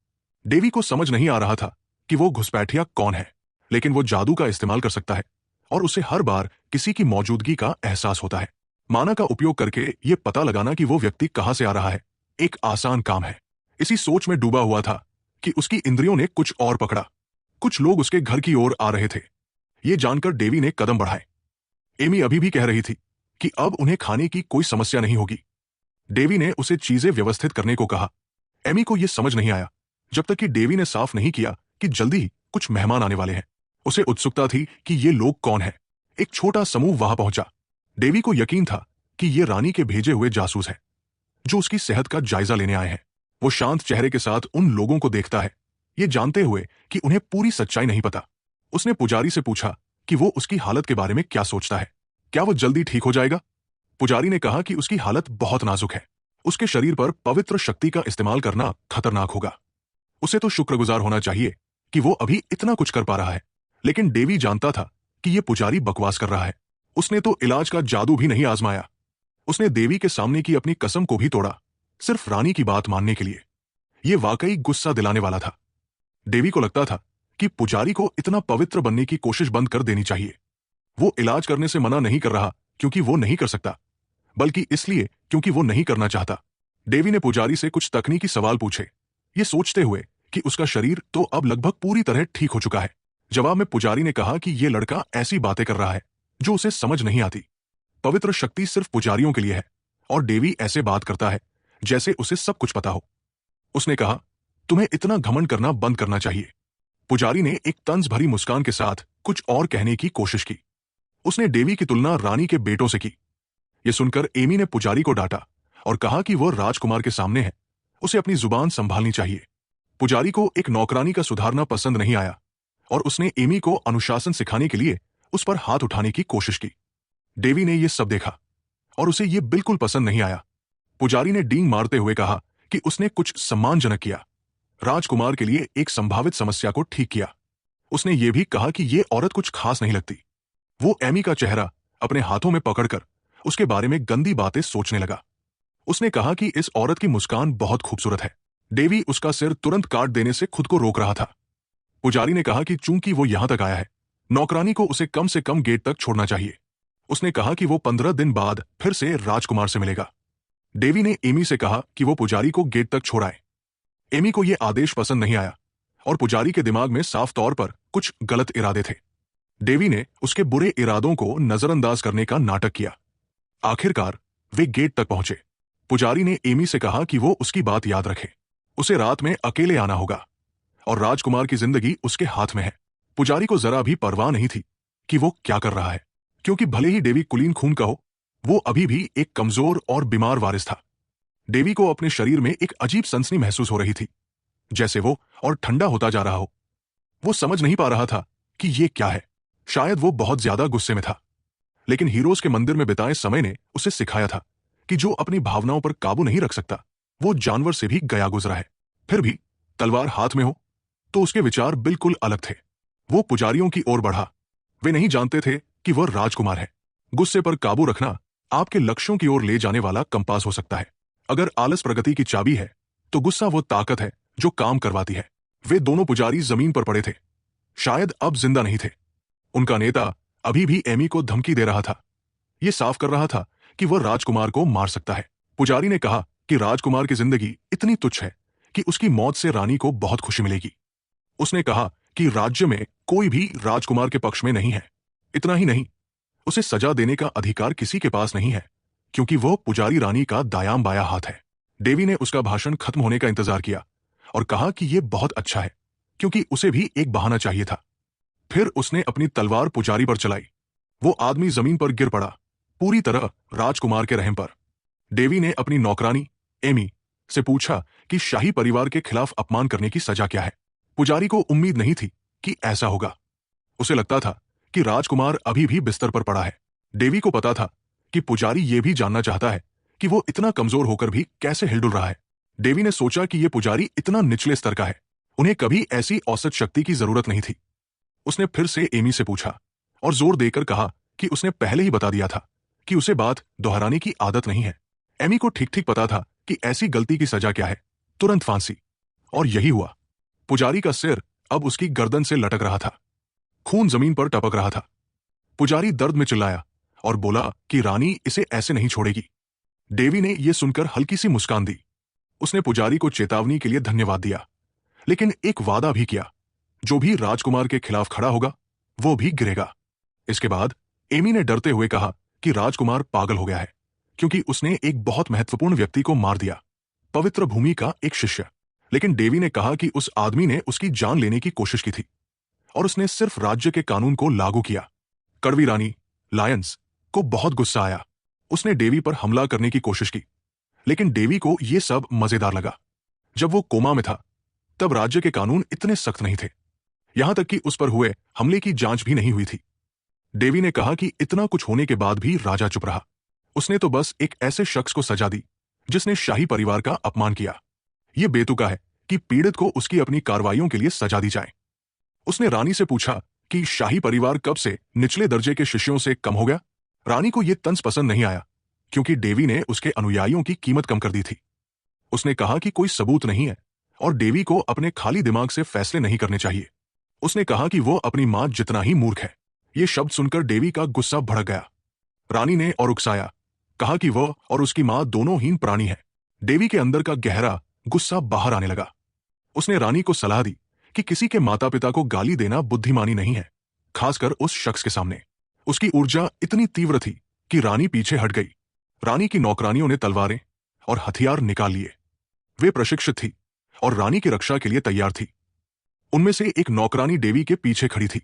देवी को समझ नहीं आ रहा था कि वो घुसपैठिया कौन है, लेकिन वो जादू का इस्तेमाल कर सकता है और उसे हर बार किसी की मौजूदगी का एहसास होता है। माना का उपयोग करके ये पता लगाना कि वो व्यक्ति कहां से आ रहा है एक आसान काम है। इसी सोच में डूबा हुआ था कि उसकी इंद्रियों ने कुछ और पकड़ा। कुछ लोग उसके घर की ओर आ रहे थे। ये जानकर देवी ने कदम बढ़ाए। एमी अभी भी कह रही थी कि अब उन्हें खाने की कोई समस्या नहीं होगी। देवी ने उसे चीजें व्यवस्थित करने को कहा। एमी को यह समझ नहीं आया जब तक कि देवी ने साफ नहीं किया कि जल्दी ही कुछ मेहमान आने वाले हैं। उसे उत्सुकता थी कि ये लोग कौन हैं। एक छोटा समूह वहां पहुंचा। देवी को यकीन था कि ये रानी के भेजे हुए जासूस हैं, जो उसकी सेहत का जायजा लेने आए हैं। वो शांत चेहरे के साथ उन लोगों को देखता है, ये जानते हुए कि उन्हें पूरी सच्चाई नहीं पता। उसने पुजारी से पूछा कि वो उसकी हालत के बारे में क्या सोचता है। क्या वो जल्दी ठीक हो जाएगा? पुजारी ने कहा कि उसकी हालत बहुत नाजुक है। उसके शरीर पर पवित्र शक्ति का इस्तेमाल करना खतरनाक होगा। उसे तो शुक्रगुजार होना चाहिए कि वो अभी इतना कुछ कर पा रहा है। लेकिन देवी जानता था कि ये पुजारी बकवास कर रहा है। उसने तो इलाज का जादू भी नहीं आजमाया। उसने देवी के सामने की अपनी कसम को भी तोड़ा, सिर्फ रानी की बात मानने के लिए। यह वाकई गुस्सा दिलाने वाला था। देवी को लगता था कि पुजारी को इतना पवित्र बनने की कोशिश बंद कर देनी चाहिए। वो इलाज करने से मना नहीं कर रहा क्योंकि वो नहीं कर सकता, बल्कि इसलिए क्योंकि वो नहीं करना चाहता। देवी ने पुजारी से कुछ तकनीकी सवाल पूछे, ये सोचते हुए कि उसका शरीर तो अब लगभग पूरी तरह ठीक हो चुका है। जवाब में पुजारी ने कहा कि यह लड़का ऐसी बातें कर रहा है जो उसे समझ नहीं आती। पवित्र शक्ति सिर्फ पुजारियों के लिए है और देवी ऐसे बात करता है जैसे उसे सब कुछ पता हो। उसने कहा, तुम्हें इतना घमंड करना बंद करना चाहिए। पुजारी ने एक तंज भरी मुस्कान के साथ कुछ और कहने की कोशिश की। उसने देवी की तुलना रानी के बेटों से की। यह सुनकर एमी ने पुजारी को डांटा और कहा कि वह राजकुमार के सामने है, उसे अपनी जुबान संभालनी चाहिए। पुजारी को एक नौकरानी का सुधारना पसंद नहीं आया और उसने एमी को अनुशासन सिखाने के लिए उस पर हाथ उठाने की कोशिश की। देवी ने यह सब देखा और उसे यह बिल्कुल पसंद नहीं आया। पुजारी ने डींग मारते हुए कहा कि उसने कुछ सम्मानजनक किया, राजकुमार के लिए एक संभावित समस्या को ठीक किया। उसने यह भी कहा कि यह औरत कुछ खास नहीं लगती। वो एमी का चेहरा अपने हाथों में पकड़कर उसके बारे में गंदी बातें सोचने लगा। उसने कहा कि इस औरत की मुस्कान बहुत खूबसूरत है। देवी उसका सिर तुरंत काट देने से खुद को रोक रहा था। पुजारी ने कहा कि चूंकि वो यहां तक आया है, नौकरानी को उसे कम से कम गेट तक छोड़ना चाहिए। उसने कहा कि वो 15 दिन बाद फिर से राजकुमार से मिलेगा। देवी ने एमी से कहा कि वो पुजारी को गेट तक छोड़ाए। एमी को यह आदेश पसंद नहीं आया और पुजारी के दिमाग में साफ तौर पर कुछ गलत इरादे थे। देवी ने उसके बुरे इरादों को नजरअंदाज करने का नाटक किया। आखिरकार वे गेट तक पहुंचे। पुजारी ने एमी से कहा कि वो उसकी बात याद रखे। उसे रात में अकेले आना होगा और राजकुमार की जिंदगी उसके हाथ में है। पुजारी को जरा भी परवाह नहीं थी कि वो क्या कर रहा है, क्योंकि भले ही देवी कुलीन खून का हो, वो अभी भी एक कमजोर और बीमार वारिस था। देवी को अपने शरीर में एक अजीब सनसनी महसूस हो रही थी, जैसे वो और ठंडा होता जा रहा हो। वो समझ नहीं पा रहा था कि ये क्या है। शायद वो बहुत ज्यादा गुस्से में था, लेकिन हीरोज के मंदिर में बिताए समय ने उसे सिखाया था कि जो अपनी भावनाओं पर काबू नहीं रख सकता, वो जानवर से भी गया गुजरा है। फिर भी तलवार हाथ में हो तो उसके विचार बिल्कुल अलग थे। वो पुजारियों की ओर बढ़ा। वे नहीं जानते थे कि वह राजकुमार है। गुस्से पर काबू रखना आपके लक्ष्यों की ओर ले जाने वाला कंपास हो सकता है। अगर आलस प्रगति की चाबी है तो गुस्सा वो ताकत है जो काम करवाती है। वे दोनों पुजारी जमीन पर पड़े थे, शायद अब जिंदा नहीं थे। उनका नेता अभी भी एमी को धमकी दे रहा था। ये साफ कर रहा था कि वह राजकुमार को मार सकता है। पुजारी ने कहा कि राजकुमार की जिंदगी इतनी तुच्छ है कि उसकी मौत से रानी को बहुत खुशी मिलेगी। उसने कहा कि राज्य में कोई भी राजकुमार के पक्ष में नहीं है। इतना ही नहीं, उसे सजा देने का अधिकार किसी के पास नहीं है, क्योंकि वह पुजारी रानी का दायां बायां हाथ है। देवी ने उसका भाषण खत्म होने का इंतजार किया और कहा कि यह बहुत अच्छा है, क्योंकि उसे भी एक बहाना चाहिए था। फिर उसने अपनी तलवार पुजारी पर चलाई। वो आदमी जमीन पर गिर पड़ा, पूरी तरह राजकुमार के रहम पर। देवी ने अपनी नौकरानी एमी से पूछा कि शाही परिवार के खिलाफ अपमान करने की सजा क्या है। पुजारी को उम्मीद नहीं थी कि ऐसा होगा। उसे लगता था कि राजकुमार अभी भी बिस्तर पर पड़ा है। देवी को पता था कि पुजारी यह भी जानना चाहता है कि वो इतना कमजोर होकर भी कैसे हिलडुल रहा है। देवी ने सोचा कि यह पुजारी इतना निचले स्तर का है, उन्हें कभी ऐसी औसत शक्ति की जरूरत नहीं थी। उसने फिर से एमी से पूछा और जोर देकर कहा कि उसने पहले ही बता दिया था कि उसे बात दोहराने की आदत नहीं है। एमी को ठीक ठीक पता था कि ऐसी गलती की सजा क्या है, तुरंत फांसी। और यही हुआ। पुजारी का सिर अब उसकी गर्दन से लटक रहा था, खून जमीन पर टपक रहा था। पुजारी दर्द में चिल्लाया और बोला कि रानी इसे ऐसे नहीं छोड़ेगी। देवी ने यह सुनकर हल्की सी मुस्कान दी। उसने पुजारी को चेतावनी के लिए धन्यवाद दिया, लेकिन एक वादा भी किया, जो भी राजकुमार के खिलाफ खड़ा होगा वो भी गिरेगा। इसके बाद एमी ने डरते हुए कहा कि राजकुमार पागल हो गया है, क्योंकि उसने एक बहुत महत्वपूर्ण व्यक्ति को मार दिया, पवित्र भूमि का एक शिष्य। लेकिन देवी ने कहा कि उस आदमी ने उसकी जान लेने की कोशिश की थी और उसने सिर्फ राज्य के कानून को लागू किया। कड़वी रानी लायंस को बहुत गुस्सा आया। उसने देवी पर हमला करने की कोशिश की, लेकिन देवी को यह सब मजेदार लगा। जब वो कोमा में था तब राज्य के कानून इतने सख्त नहीं थे, यहां तक कि उस पर हुए हमले की जांच भी नहीं हुई थी। देवी ने कहा कि इतना कुछ होने के बाद भी राजा चुप रहा। उसने तो बस एक ऐसे शख्स को सजा दी जिसने शाही परिवार का अपमान किया। यह बेतुका है कि पीड़ित को उसकी अपनी कार्रवाइयों के लिए सजा दी जाए। उसने रानी से पूछा कि शाही परिवार कब से निचले दर्जे के शिष्यों से कम हो गया। रानी को यह तंज पसंद नहीं आया, क्योंकि देवी ने उसके अनुयायियों की कीमत कम कर दी थी। उसने कहा कि कोई सबूत नहीं है और देवी को अपने खाली दिमाग से फैसले नहीं करने चाहिए। उसने कहा कि वो अपनी मां जितना ही मूर्ख है। ये शब्द सुनकर देवी का गुस्सा भड़क गया। रानी ने और उकसाया, कहा कि वह और उसकी मां दोनों हीन प्राणी है। देवी के अंदर का गहरा गुस्सा बाहर आने लगा। उसने रानी को सलाह दी कि किसी के माता पिता को गाली देना बुद्धिमानी नहीं है, खासकर उस शख्स के सामने। उसकी ऊर्जा इतनी तीव्र थी कि रानी पीछे हट गई। रानी की नौकरानियों ने तलवारें और हथियार निकाल लिए। वे प्रशिक्षित थी और रानी की रक्षा के लिए तैयार थी। उनमें से एक नौकरानी देवी के पीछे खड़ी थी।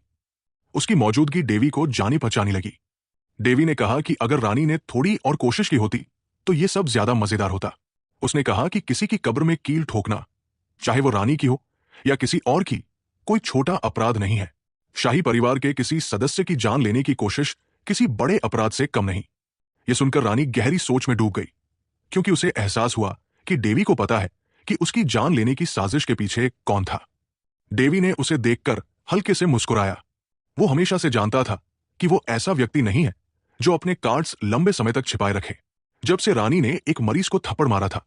उसकी मौजूदगी देवी को जानी पहचानी लगी। देवी ने कहा कि अगर रानी ने थोड़ी और कोशिश की होती तो यह सब ज्यादा मजेदार होता। उसने कहा कि किसी की कब्र में कील ठोकना, चाहे वो रानी की हो या किसी और की, कोई छोटा अपराध नहीं है। शाही परिवार के किसी सदस्य की जान लेने की कोशिश किसी बड़े अपराध से कम नहीं। यह सुनकर रानी गहरी सोच में डूब गई, क्योंकि उसे एहसास हुआ कि देवी को पता है कि उसकी जान लेने की साजिश के पीछे कौन था। देवी ने उसे देखकर हल्के से मुस्कुराया। वो हमेशा से जानता था कि वो ऐसा व्यक्ति नहीं है जो अपने कार्ड्स लंबे समय तक छिपाए रखे। जब से रानी ने एक मरीज को थप्पड़ मारा था,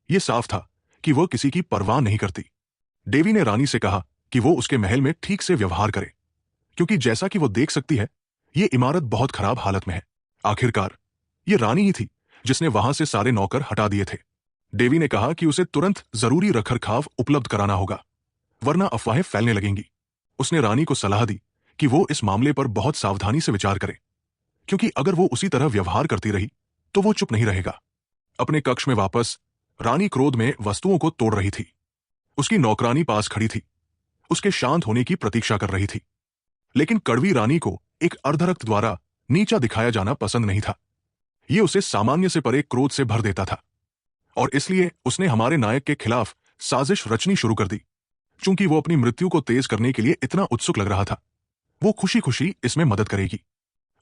यह साफ था कि वह किसी की परवाह नहीं करती। देवी ने रानी से कहा कि वो उसके महल में ठीक से व्यवहार करे, क्योंकि जैसा कि वो देख सकती है, यह इमारत बहुत खराब हालत में है। आखिरकार यह रानी ही थी जिसने वहां से सारे नौकर हटा दिए थे। देवी ने कहा कि उसे तुरंत जरूरी रखरखाव उपलब्ध कराना होगा, वरना अफवाहें फैलने लगेंगी। उसने रानी को सलाह दी कि वो इस मामले पर बहुत सावधानी से विचार करे, क्योंकि अगर वो उसी तरह व्यवहार करती रही तो वो चुप नहीं रहेगा। अपने कक्ष में वापस रानी क्रोध में वस्तुओं को तोड़ रही थी। उसकी नौकरानी पास खड़ी थी, उसके शांत होने की प्रतीक्षा कर रही थी। लेकिन कड़वी रानी को एक अर्धरक्त द्वारा नीचा दिखाया जाना पसंद नहीं था। यह उसे सामान्य से परे क्रोध से भर देता था, और इसलिए उसने हमारे नायक के खिलाफ साजिश रचनी शुरू कर दी। चूंकि वो अपनी मृत्यु को तेज करने के लिए इतना उत्सुक लग रहा था, वो खुशी खुशी इसमें मदद करेगी।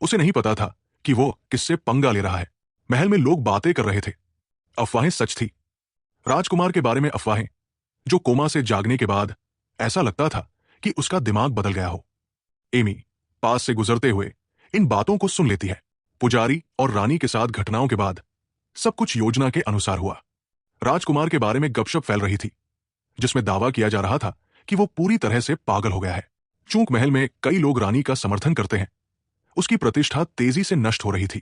उसे नहीं पता था कि वो किससे पंगा ले रहा है। महल में लोग बातें कर रहे थे। अफवाहें सच थी। राजकुमार के बारे में अफवाहें, जो कोमा से जागने के बाद ऐसा लगता था कि उसका दिमाग बदल गया हो। एमी पास से गुजरते हुए इन बातों को सुन लेती है। पुजारी और रानी के साथ घटनाओं के बाद सब कुछ योजना के अनुसार हुआ। राजकुमार के बारे में गपशप फैल रही थी, जिसमें दावा किया जा रहा था कि वो पूरी तरह से पागल हो गया है। चूंक महल में कई लोग रानी का समर्थन करते हैं, उसकी प्रतिष्ठा तेजी से नष्ट हो रही थी।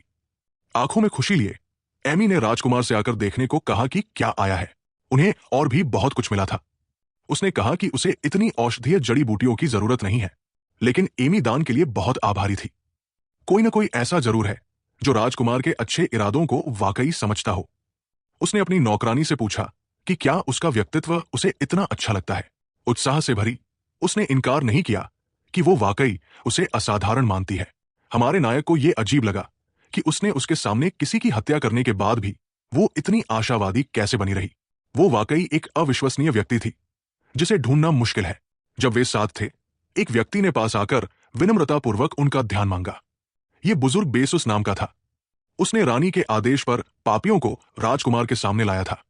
आंखों में खुशी लिए एमी ने राजकुमार से आकर देखने को कहा कि क्या आया है। उन्हें और भी बहुत कुछ मिला था। उसने कहा कि उसे इतनी औषधीय जड़ी बूटियों की जरूरत नहीं है, लेकिन एमी दान के लिए बहुत आभारी थी। कोई ना कोई ऐसा जरूर है जो राजकुमार के अच्छे इरादों को वाकई समझता हो। उसने अपनी नौकरानी से पूछा कि क्या उसका व्यक्तित्व उसे इतना अच्छा लगता है। उत्साह से भरी उसने इनकार नहीं किया कि वो वाकई उसे असाधारण मानती है। हमारे नायक को यह अजीब लगा कि उसने उसके सामने किसी की हत्या करने के बाद भी वो इतनी आशावादी कैसे बनी रही। वो वाकई एक अविश्वसनीय व्यक्ति थी जिसे ढूंढना मुश्किल है। जब वे साथ थे, एक व्यक्ति ने पास आकर विनम्रतापूर्वक उनका ध्यान मांगा। ये बुजुर्ग बेसुस नाम का था। उसने रानी के आदेश पर पापियों को राजकुमार के सामने लाया था।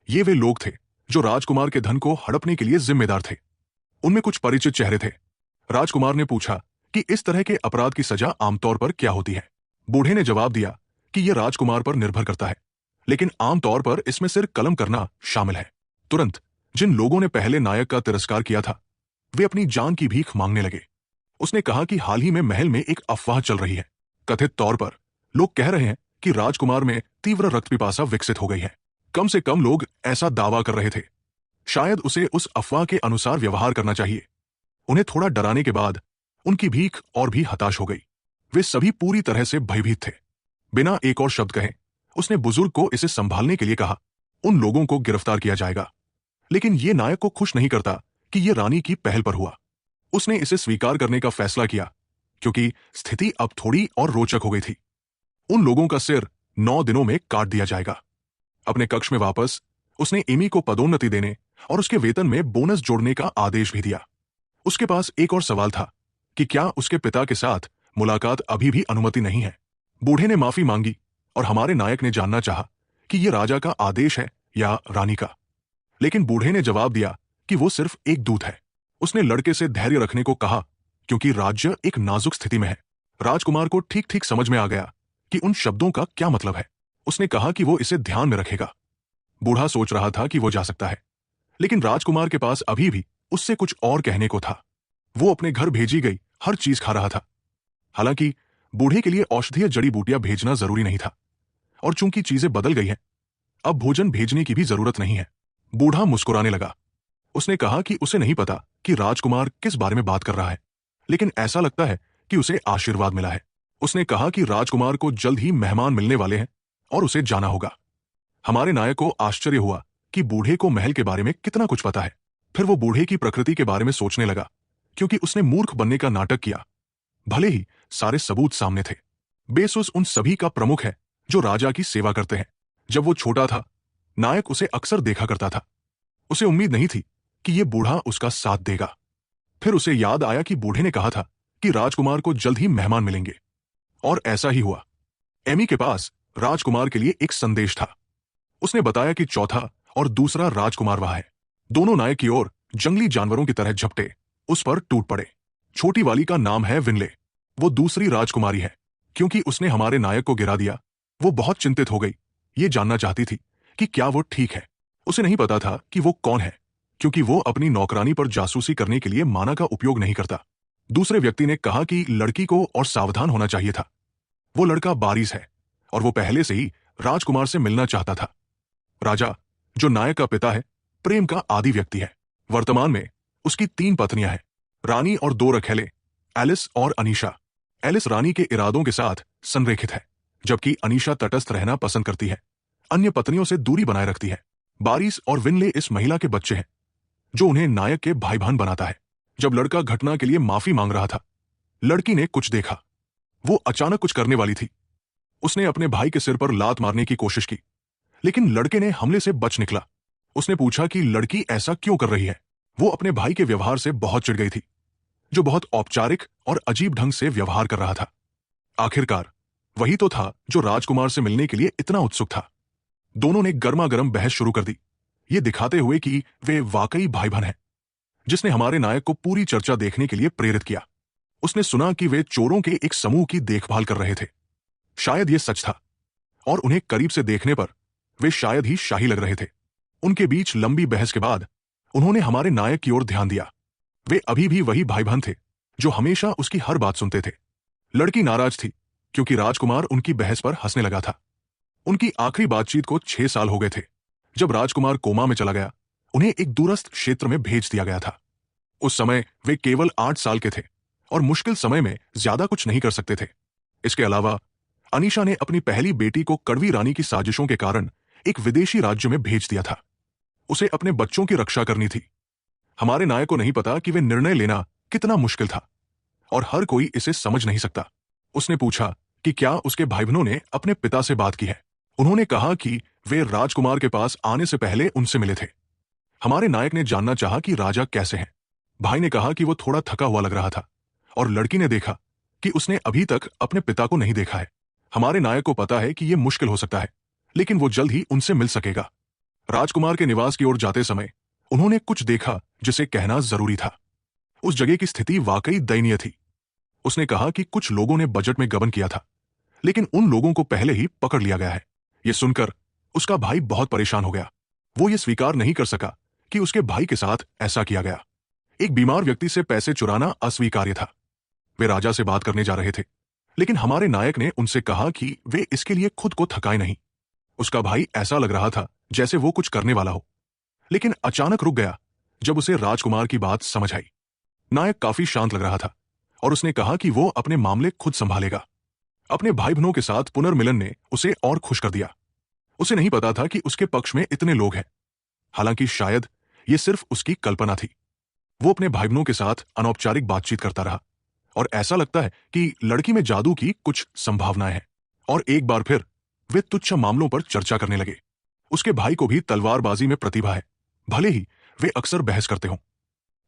ये वे लोग थे जो राजकुमार के धन को हड़पने के लिए जिम्मेदार थे। उनमें कुछ परिचित चेहरे थे। राजकुमार ने पूछा कि इस तरह के अपराध की सजा आमतौर पर क्या होती है। बूढ़े ने जवाब दिया कि यह राजकुमार पर निर्भर करता है, लेकिन आमतौर पर इसमें सिर कलम करना शामिल है। तुरंत जिन लोगों ने पहले नायक का तिरस्कार किया था, वे अपनी जान की भीख मांगने लगे। उसने कहा कि हाल ही में महल में एक अफवाह चल रही है। कथित तौर पर लोग कह रहे हैं कि राजकुमार में तीव्र रक्त पिपासा विकसित हो गई है। कम से कम लोग ऐसा दावा कर रहे थे। शायद उसे उस अफवाह के अनुसार व्यवहार करना चाहिए। उन्हें थोड़ा डराने के बाद उनकी भीख और भी हताश हो गई। वे सभी पूरी तरह से भयभीत थे। बिना एक और शब्द कहे उसने बुजुर्ग को इसे संभालने के लिए कहा। उन लोगों को गिरफ्तार किया जाएगा, लेकिन यह नायक को खुश नहीं करता कि यह रानी की पहल पर हुआ। उसने इसे स्वीकार करने का फैसला किया क्योंकि स्थिति अब थोड़ी और रोचक हो गई थी। उन लोगों का सिर 9 दिनों में काट दिया जाएगा। अपने कक्ष में वापस उसने एमी को पदोन्नति देने और उसके वेतन में बोनस जोड़ने का आदेश भी दिया। उसके पास एक और सवाल था कि क्या उसके पिता के साथ मुलाकात अभी भी अनुमति नहीं है। बूढ़े ने माफी मांगी और हमारे नायक ने जानना चाहा कि यह राजा का आदेश है या रानी का, लेकिन बूढ़े ने जवाब दिया कि वो सिर्फ एक दूत है। उसने लड़के से धैर्य रखने को कहा क्योंकि राज्य एक नाजुक स्थिति में है। राजकुमार को ठीक ठीक समझ में आ गया कि उन शब्दों का क्या मतलब है। उसने कहा कि वो इसे ध्यान में रखेगा। बूढ़ा सोच रहा था कि वो जा सकता है, लेकिन राजकुमार के पास अभी भी उससे कुछ और कहने को था। वो अपने घर भेजी गई हर चीज खा रहा था। हालांकि बूढ़े के लिए औषधीय जड़ी बूटियां भेजना जरूरी नहीं था, और चूंकि चीजें बदल गई हैं, अब भोजन भेजने की भी जरूरत नहीं है। बूढ़ा मुस्कुराने लगा। उसने कहा कि उसे नहीं पता कि राजकुमार किस बारे में बात कर रहा है, लेकिन ऐसा लगता है कि उसे आशीर्वाद मिला है। उसने कहा कि राजकुमार को जल्द ही मेहमान मिलने वाले हैं और उसे जाना होगा। हमारे नायक को आश्चर्य हुआ कि बूढ़े को महल के बारे में कितना कुछ पता है। फिर वो बूढ़े की प्रकृति के बारे में सोचने लगा, क्योंकि उसने मूर्ख बनने का नाटक किया, भले ही सारे सबूत सामने थे। बेसुस उन सभी का प्रमुख है जो राजा की सेवा करते हैं। जब वो छोटा था, नायक उसे अक्सर देखा करता था। उसे उम्मीद नहीं थी कि ये बूढ़ा उसका साथ देगा। फिर उसे याद आया कि बूढ़े ने कहा था कि राजकुमार को जल्द ही मेहमान मिलेंगे, और ऐसा ही हुआ। एमी के पास राजकुमार के लिए एक संदेश था। उसने बताया कि चौथा और दूसरा राजकुमार वहां है। दोनों नायक की ओर जंगली जानवरों की तरह झपटे उस पर टूट पड़े। छोटी वाली का नाम है विनले। वो दूसरी राजकुमारी है। क्योंकि उसने हमारे नायक को गिरा दिया, वो बहुत चिंतित हो गई। ये जानना चाहती थी कि क्या वो ठीक है। उसे नहीं पता था कि वो कौन है, क्योंकि वो अपनी नौकरानी पर जासूसी करने के लिए माना का उपयोग नहीं करता। दूसरे व्यक्ति ने कहा कि लड़की को और सावधान होना चाहिए था। वो लड़का बारिश है और वो पहले से ही राजकुमार से मिलना चाहता था। राजा, जो नायक का पिता है, प्रेम का आदि व्यक्ति है। वर्तमान में उसकी 3 पत्नियां हैं, रानी और 2 रखैले, एलिस और अनीशा। एलिस रानी के इरादों के साथ संरेखित है, जबकि अनीशा तटस्थ रहना पसंद करती है, अन्य पत्नियों से दूरी बनाए रखती है। बारिश और विनले इस महिला के बच्चे हैं, जो उन्हें नायक के भाई बहन बनाता है। जब लड़का घटना के लिए माफी मांग रहा था, लड़की ने कुछ देखा। वो अचानक कुछ करने वाली थी। उसने अपने भाई के सिर पर लात मारने की कोशिश की, लेकिन लड़के ने हमले से बच निकला। उसने पूछा कि लड़की ऐसा क्यों कर रही है। वो अपने भाई के व्यवहार से बहुत चिढ़ गई थी, जो बहुत औपचारिक और अजीब ढंग से व्यवहार कर रहा था। आखिरकार वही तो था जो राजकुमार से मिलने के लिए इतना उत्सुक था। दोनों ने गर्मा गर्म बहस शुरू कर दी, ये दिखाते हुए कि वे वाकई भाई बहन हैं, जिसने हमारे नायक को पूरी चर्चा देखने के लिए प्रेरित किया। उसने सुना कि वे चोरों के एक समूह की देखभाल कर रहे थे। शायद ये सच था, और उन्हें करीब से देखने पर वे शायद ही शाही लग रहे थे। उनके बीच लंबी बहस के बाद उन्होंने हमारे नायक की ओर ध्यान दिया। वे अभी भी वही भाई बहन थे जो हमेशा उसकी हर बात सुनते थे। लड़की नाराज थी क्योंकि राजकुमार उनकी बहस पर हंसने लगा था। उनकी आखिरी बातचीत को 6 साल हो गए थे। जब राजकुमार कोमा में चला गया, उन्हें एक दूरस्थ क्षेत्र में भेज दिया गया था। उस समय वे केवल 8 साल के थे और मुश्किल समय में ज्यादा कुछ नहीं कर सकते थे। इसके अलावा अनीशा ने अपनी पहली बेटी को कड़वी रानी की साजिशों के कारण एक विदेशी राज्य में भेज दिया था। उसे अपने बच्चों की रक्षा करनी थी। हमारे नायक को नहीं पता कि वे निर्णय लेना कितना मुश्किल था, और हर कोई इसे समझ नहीं सकता। उसने पूछा कि क्या उसके भाई बहनों ने अपने पिता से बात की है। उन्होंने कहा कि वे राजकुमार के पास आने से पहले उनसे मिले थे। हमारे नायक ने जानना चाहा कि राजा कैसे हैं। भाई ने कहा कि वो थोड़ा थका हुआ लग रहा था, और लड़की ने देखा कि उसने अभी तक अपने पिता को नहीं देखा है। हमारे नायक को पता है कि यह मुश्किल हो सकता है, लेकिन वो जल्द ही उनसे मिल सकेगा। राजकुमार के निवास की ओर जाते समय उन्होंने कुछ देखा जिसे कहना जरूरी था। उस जगह की स्थिति वाकई दयनीय थी। उसने कहा कि कुछ लोगों ने बजट में गबन किया था, लेकिन उन लोगों को पहले ही पकड़ लिया गया है। यह सुनकर उसका भाई बहुत परेशान हो गया। वो ये स्वीकार नहीं कर सका कि उसके भाई के साथ ऐसा किया गया। एक बीमार व्यक्ति से पैसे चुराना अस्वीकार्य था। वे राजा से बात करने जा रहे थे, लेकिन हमारे नायक ने उनसे कहा कि वे इसके लिए खुद को थकाए नहीं। उसका भाई ऐसा लग रहा था जैसे वो कुछ करने वाला हो, लेकिन अचानक रुक गया जब उसे राजकुमार की बात समझ आई। नायक काफी शांत लग रहा था, और उसने कहा कि वो अपने मामले खुद संभालेगा। अपने भाई बहनों के साथ पुनर्मिलन ने उसे और खुश कर दिया। उसे नहीं पता था कि उसके पक्ष में इतने लोग हैं। हालांकि शायद ये सिर्फ उसकी कल्पना थी। वो अपने भाई बहनों के साथ अनौपचारिक बातचीत करता रहा, और ऐसा लगता है कि लड़की में जादू की कुछ संभावनाएं हैं। और एक बार फिर वे तुच्छ मामलों पर चर्चा करने लगे। उसके भाई को भी तलवारबाजी में प्रतिभा है, भले ही वे अक्सर बहस करते हों।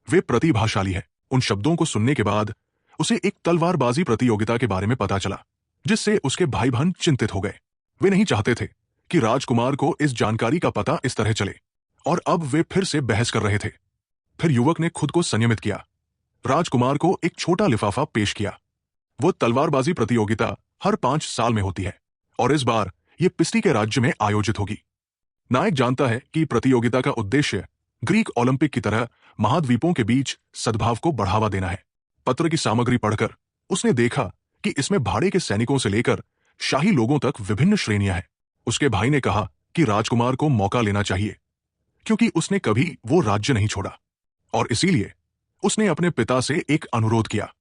वे प्रतिभाशाली है। उन शब्दों को सुनने के बाद उसे एक तलवारबाजी प्रतियोगिता के बारे में पता चला, जिससे उसके भाई बहन चिंतित हो गए। वे नहीं चाहते थे कि राजकुमार को इस जानकारी का पता इस तरह चले, और अब वे फिर से बहस कर रहे थे। फिर युवक ने खुद को संयमित किया। राजकुमार को एक छोटा लिफाफा पेश किया। वो तलवारबाजी प्रतियोगिता हर 5 साल में होती है, और इस बार ये पिस्टी के राज्य में आयोजित होगी। नायक जानता है कि प्रतियोगिता का उद्देश्य ग्रीक ओलंपिक की तरह महाद्वीपों के बीच सद्भाव को बढ़ावा देना है। पत्र की सामग्री पढ़कर उसने देखा कि इसमें भाड़े के सैनिकों से लेकर शाही लोगों तक विभिन्न श्रेणियां हैं। उसके भाई ने कहा कि राजकुमार को मौका लेना चाहिए, क्योंकि उसने कभी वो राज्य नहीं छोड़ा, और इसीलिए उसने अपने पिता से एक अनुरोध किया।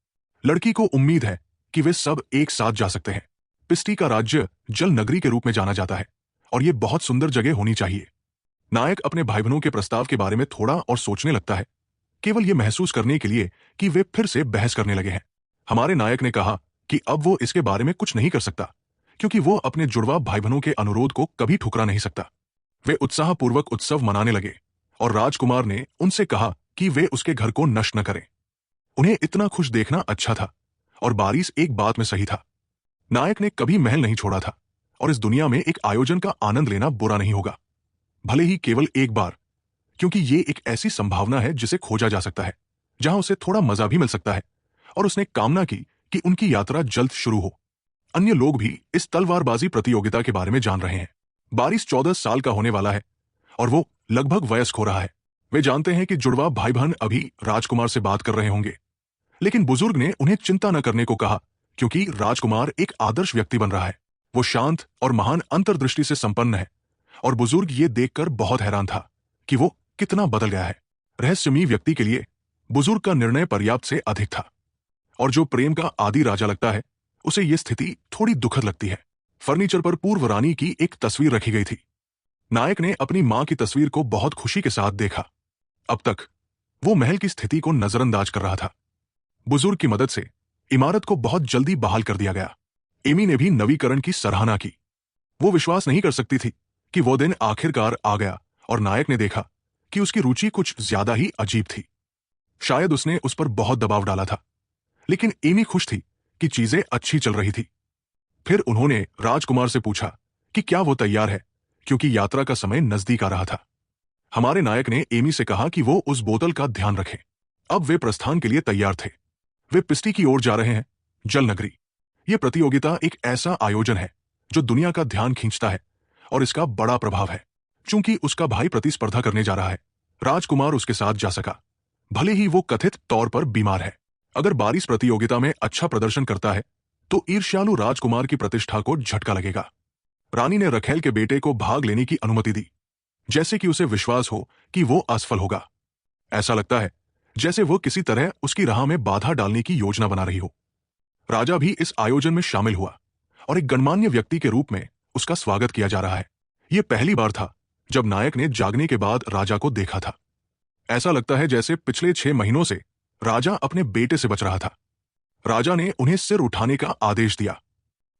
लड़की को उम्मीद है कि वे सब एक साथ जा सकते हैं। पिस्टी का राज्य जल नगरी के रूप में जाना जाता है, और यह बहुत सुंदर जगह होनी चाहिए। नायक अपने भाई बहनों के प्रस्ताव के बारे में थोड़ा और सोचने लगता है, केवल यह महसूस करने के लिए कि वे फिर से बहस करने लगे हैं। हमारे नायक ने कहा कि अब वो इसके बारे में कुछ नहीं कर सकता, क्योंकि वो अपने जुड़वा भाई बहनों के अनुरोध को कभी ठुकरा नहीं सकता। वे उत्साहपूर्वक उत्सव मनाने लगे, और राजकुमार ने उनसे कहा कि वे उसके घर को नष्ट न करें। उन्हें इतना खुश देखना अच्छा था, और बारिश एक बात में सही था। नायक ने कभी महल नहीं छोड़ा था, और इस दुनिया में एक आयोजन का आनंद लेना बुरा नहीं होगा, भले ही केवल एक बार, क्योंकि ये एक ऐसी संभावना है जिसे खोजा जा सकता है, जहां उसे थोड़ा मजा भी मिल सकता है। और उसने कामना की कि उनकी यात्रा जल्द शुरू हो। अन्य लोग भी इस तलवारबाजी प्रतियोगिता के बारे में जान रहे हैं। बारिश 14 साल का होने वाला है, और वो लगभग वयस्क हो रहा है। वे जानते हैं कि जुड़वा भाई बहन अभी राजकुमार से बात कर रहे होंगे, लेकिन बुजुर्ग ने उन्हें चिंता न करने को कहा, क्योंकि राजकुमार एक आदर्श व्यक्ति बन रहा है। वो शांत और महान अंतर्दृष्टि से संपन्न है, और बुजुर्ग ये देखकर बहुत हैरान था कि वो कितना बदल गया है। रहस्यमयी व्यक्ति के लिए बुजुर्ग का निर्णय पर्याप्त से अधिक था, और जो प्रेम का आदि राजा लगता है, उसे ये स्थिति थोड़ी दुखद लगती है। फर्नीचर पर पूर्व रानी की एक तस्वीर रखी गई थी। नायक ने अपनी मां की तस्वीर को बहुत खुशी के साथ देखा। अब तक वो महल की स्थिति को नजरअंदाज कर रहा था। बुजुर्ग की मदद से इमारत को बहुत जल्दी बहाल कर दिया गया। एमी ने भी नवीकरण की सराहना की। वो विश्वास नहीं कर सकती थी कि वो दिन आखिरकार आ गया, और नायक ने देखा कि उसकी रुचि कुछ ज्यादा ही अजीब थी। शायद उसने उस पर बहुत दबाव डाला था, लेकिन एमी खुश थी कि चीजें अच्छी चल रही थी। फिर उन्होंने राजकुमार से पूछा कि क्या वो तैयार है, क्योंकि यात्रा का समय नजदीक आ रहा था। हमारे नायक ने एमी से कहा कि वो उस बोतल का ध्यान रखे। अब वे प्रस्थान के लिए तैयार थे। वे पिस्टी की ओर जा रहे हैं, जल नगरी। यह प्रतियोगिता एक ऐसा आयोजन है जो दुनिया का ध्यान खींचता है और इसका बड़ा प्रभाव है। चूंकि उसका भाई प्रतिस्पर्धा करने जा रहा है, राजकुमार उसके साथ जा सका, भले ही वो कथित तौर पर बीमार है। अगर बारिश प्रतियोगिता में अच्छा प्रदर्शन करता है तो ईर्ष्यालु राजकुमार की प्रतिष्ठा को झटका लगेगा। रानी ने रखेल के बेटे को भाग लेने की अनुमति दी, जैसे कि उसे विश्वास हो कि वो असफल होगा। ऐसा लगता है जैसे वो किसी तरह उसकी राह में बाधा डालने की योजना बना रही हो। राजा भी इस आयोजन में शामिल हुआ और एक गणमान्य व्यक्ति के रूप में उसका स्वागत किया जा रहा है। यह पहली बार था जब नायक ने जागने के बाद राजा को देखा था। ऐसा लगता है जैसे पिछले 6 महीनों से राजा अपने बेटे से बच रहा था। राजा ने उन्हें सिर उठाने का आदेश दिया।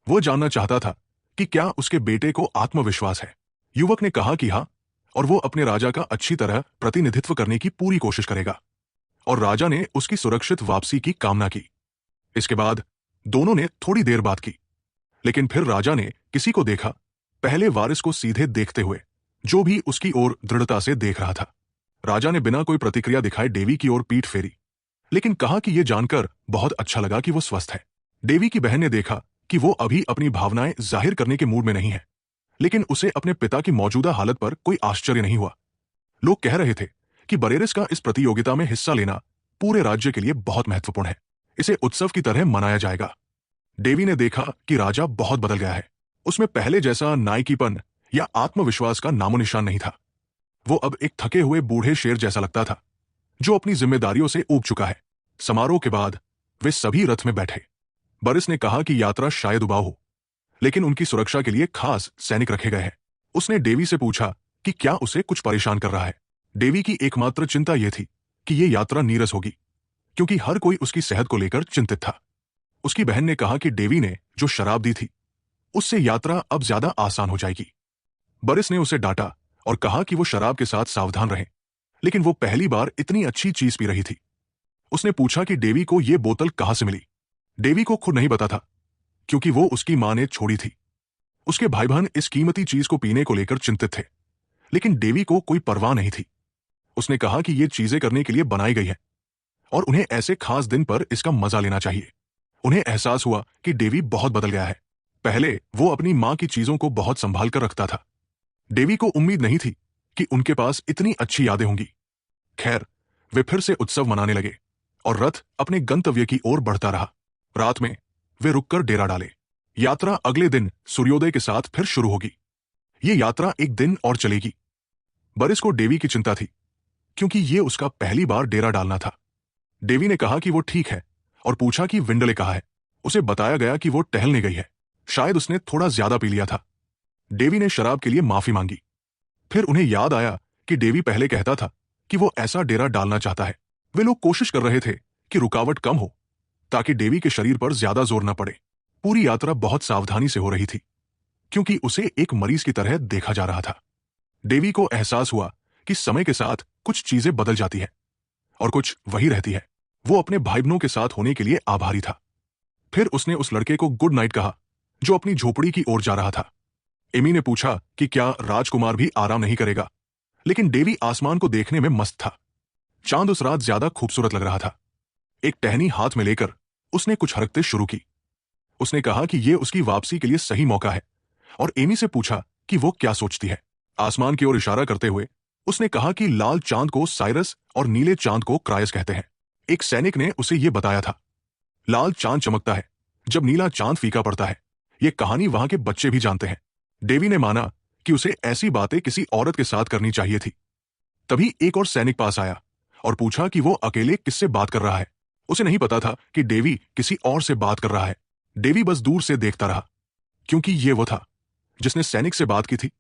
वो जानना चाहता था कि क्या उसके बेटे को आत्मविश्वास है। युवक ने कहा कि हाँ, और वो अपने राजा का अच्छी तरह प्रतिनिधित्व करने की पूरी कोशिश करेगा। और राजा ने उसकी सुरक्षित वापसी की कामना की। इसके बाद दोनों ने थोड़ी देर बात की, लेकिन फिर राजा ने किसी को देखा, पहले वारिस को सीधे देखते हुए, जो भी उसकी ओर दृढ़ता से देख रहा था। राजा ने बिना कोई प्रतिक्रिया दिखाए डेवी की ओर पीठ फेरी, लेकिन कहा कि यह जानकर बहुत अच्छा लगा कि वो स्वस्थ है। डेवी की बहन ने देखा कि वो अभी अपनी भावनाएं जाहिर करने के मूड में नहीं है, लेकिन उसे अपने पिता की मौजूदा हालत पर कोई आश्चर्य नहीं हुआ। लोग कह रहे थे कि बरेरिस का इस प्रतियोगिता में हिस्सा लेना पूरे राज्य के लिए बहुत महत्वपूर्ण है। इसे उत्सव की तरह मनाया जाएगा। डेवी ने देखा कि राजा बहुत बदल गया है। उसमें पहले जैसा नायकीपन या आत्मविश्वास का नामोनिशान नहीं था। वो अब एक थके हुए बूढ़े शेर जैसा लगता था, जो अपनी जिम्मेदारियों से ऊब चुका है। समारोह के बाद वे सभी रथ में बैठे। बरिस ने कहा कि यात्रा शायद उबाऊ हो, लेकिन उनकी सुरक्षा के लिए खास सैनिक रखे गए हैं। उसने डेवी से पूछा कि क्या उसे कुछ परेशान कर रहा है। डेवी की एकमात्र चिंता यह थी कि यह यात्रा नीरस होगी, क्योंकि हर कोई उसकी सेहत को लेकर चिंतित था। उसकी बहन ने कहा कि डेवी ने जो शराब दी थी, उससे यात्रा अब ज्यादा आसान हो जाएगी। बरिस ने उसे डांटा और कहा कि वो शराब के साथ सावधान रहे, लेकिन वो पहली बार इतनी अच्छी चीज पी रही थी। उसने पूछा कि डेवी को यह बोतल कहां से मिली। डेवी को खुद नहीं पता था, क्योंकि वो उसकी मां ने छोड़ी थी। उसके भाई बहन इस कीमती चीज को पीने को लेकर चिंतित थे, लेकिन डेवी को कोई परवाह नहीं थी। उसने कहा कि ये चीजें करने के लिए बनाई गई है और उन्हें ऐसे खास दिन पर इसका मजा लेना चाहिए। उन्हें एहसास हुआ कि डेवी बहुत बदल गया है। पहले वो अपनी मां की चीजों को बहुत संभाल कर रखता था। डेवी को उम्मीद नहीं थी कि उनके पास इतनी अच्छी यादें होंगी। खैर, वे फिर से उत्सव मनाने लगे और रथ अपने गंतव्य की ओर बढ़ता रहा। रात में वे रुककर डेरा डाले। यात्रा अगले दिन सूर्योदय के साथ फिर शुरू होगी। ये यात्रा एक दिन और चलेगी। बरिस को डेवी की चिंता थी, क्योंकि ये उसका पहली बार डेरा डालना था। डेवी ने कहा कि वो ठीक है और पूछा कि विंडले कहाँ है। उसे बताया गया कि वो टहलने गई है। शायद उसने थोड़ा ज्यादा पी लिया था। डेवी ने शराब के लिए माफी मांगी। फिर उन्हें याद आया कि डेवी पहले कहता था कि वो ऐसा डेरा डालना चाहता है। वे लोग कोशिश कर रहे थे कि रुकावट कम हो, ताकि डेवी के शरीर पर ज्यादा जोर न पड़े। पूरी यात्रा बहुत सावधानी से हो रही थी, क्योंकि उसे एक मरीज की तरह देखा जा रहा था। डेवी को एहसास हुआ कि समय के साथ कुछ चीजें बदल जाती है और कुछ वही रहती है। वो अपने भाई बहनों के साथ होने के लिए आभारी था। फिर उसने उस लड़के को गुड नाइट कहा, जो अपनी झोपड़ी की ओर जा रहा था। एमी ने पूछा कि क्या राजकुमार भी आराम नहीं करेगा, लेकिन डेवी आसमान को देखने में मस्त था। चांद उस रात ज्यादा खूबसूरत लग रहा था। एक टहनी हाथ में लेकर उसने कुछ हरकतें शुरू की। उसने कहा कि यह उसकी वापसी के लिए सही मौका है, और एमी से पूछा कि वो क्या सोचती है। आसमान की ओर इशारा करते हुए उसने कहा कि लाल चांद को साइरस और नीले चांद को क्रायस कहते हैं। एक सैनिक ने उसे यह बताया था। लाल चांद चमकता है जब नीला चांद फीका पड़ता है। यह कहानी वहां के बच्चे भी जानते हैं। डेवी ने माना कि उसे ऐसी बातें किसी औरत के साथ करनी चाहिए थी। तभी एक और सैनिक पास आया और पूछा कि वो अकेले किससे बात कर रहा है। उसे नहीं पता था कि डेवी किसी और से बात कर रहा है। डेवी बस दूर से देखता रहा, क्योंकि ये वो था जिसने सैनिक से बात की थी,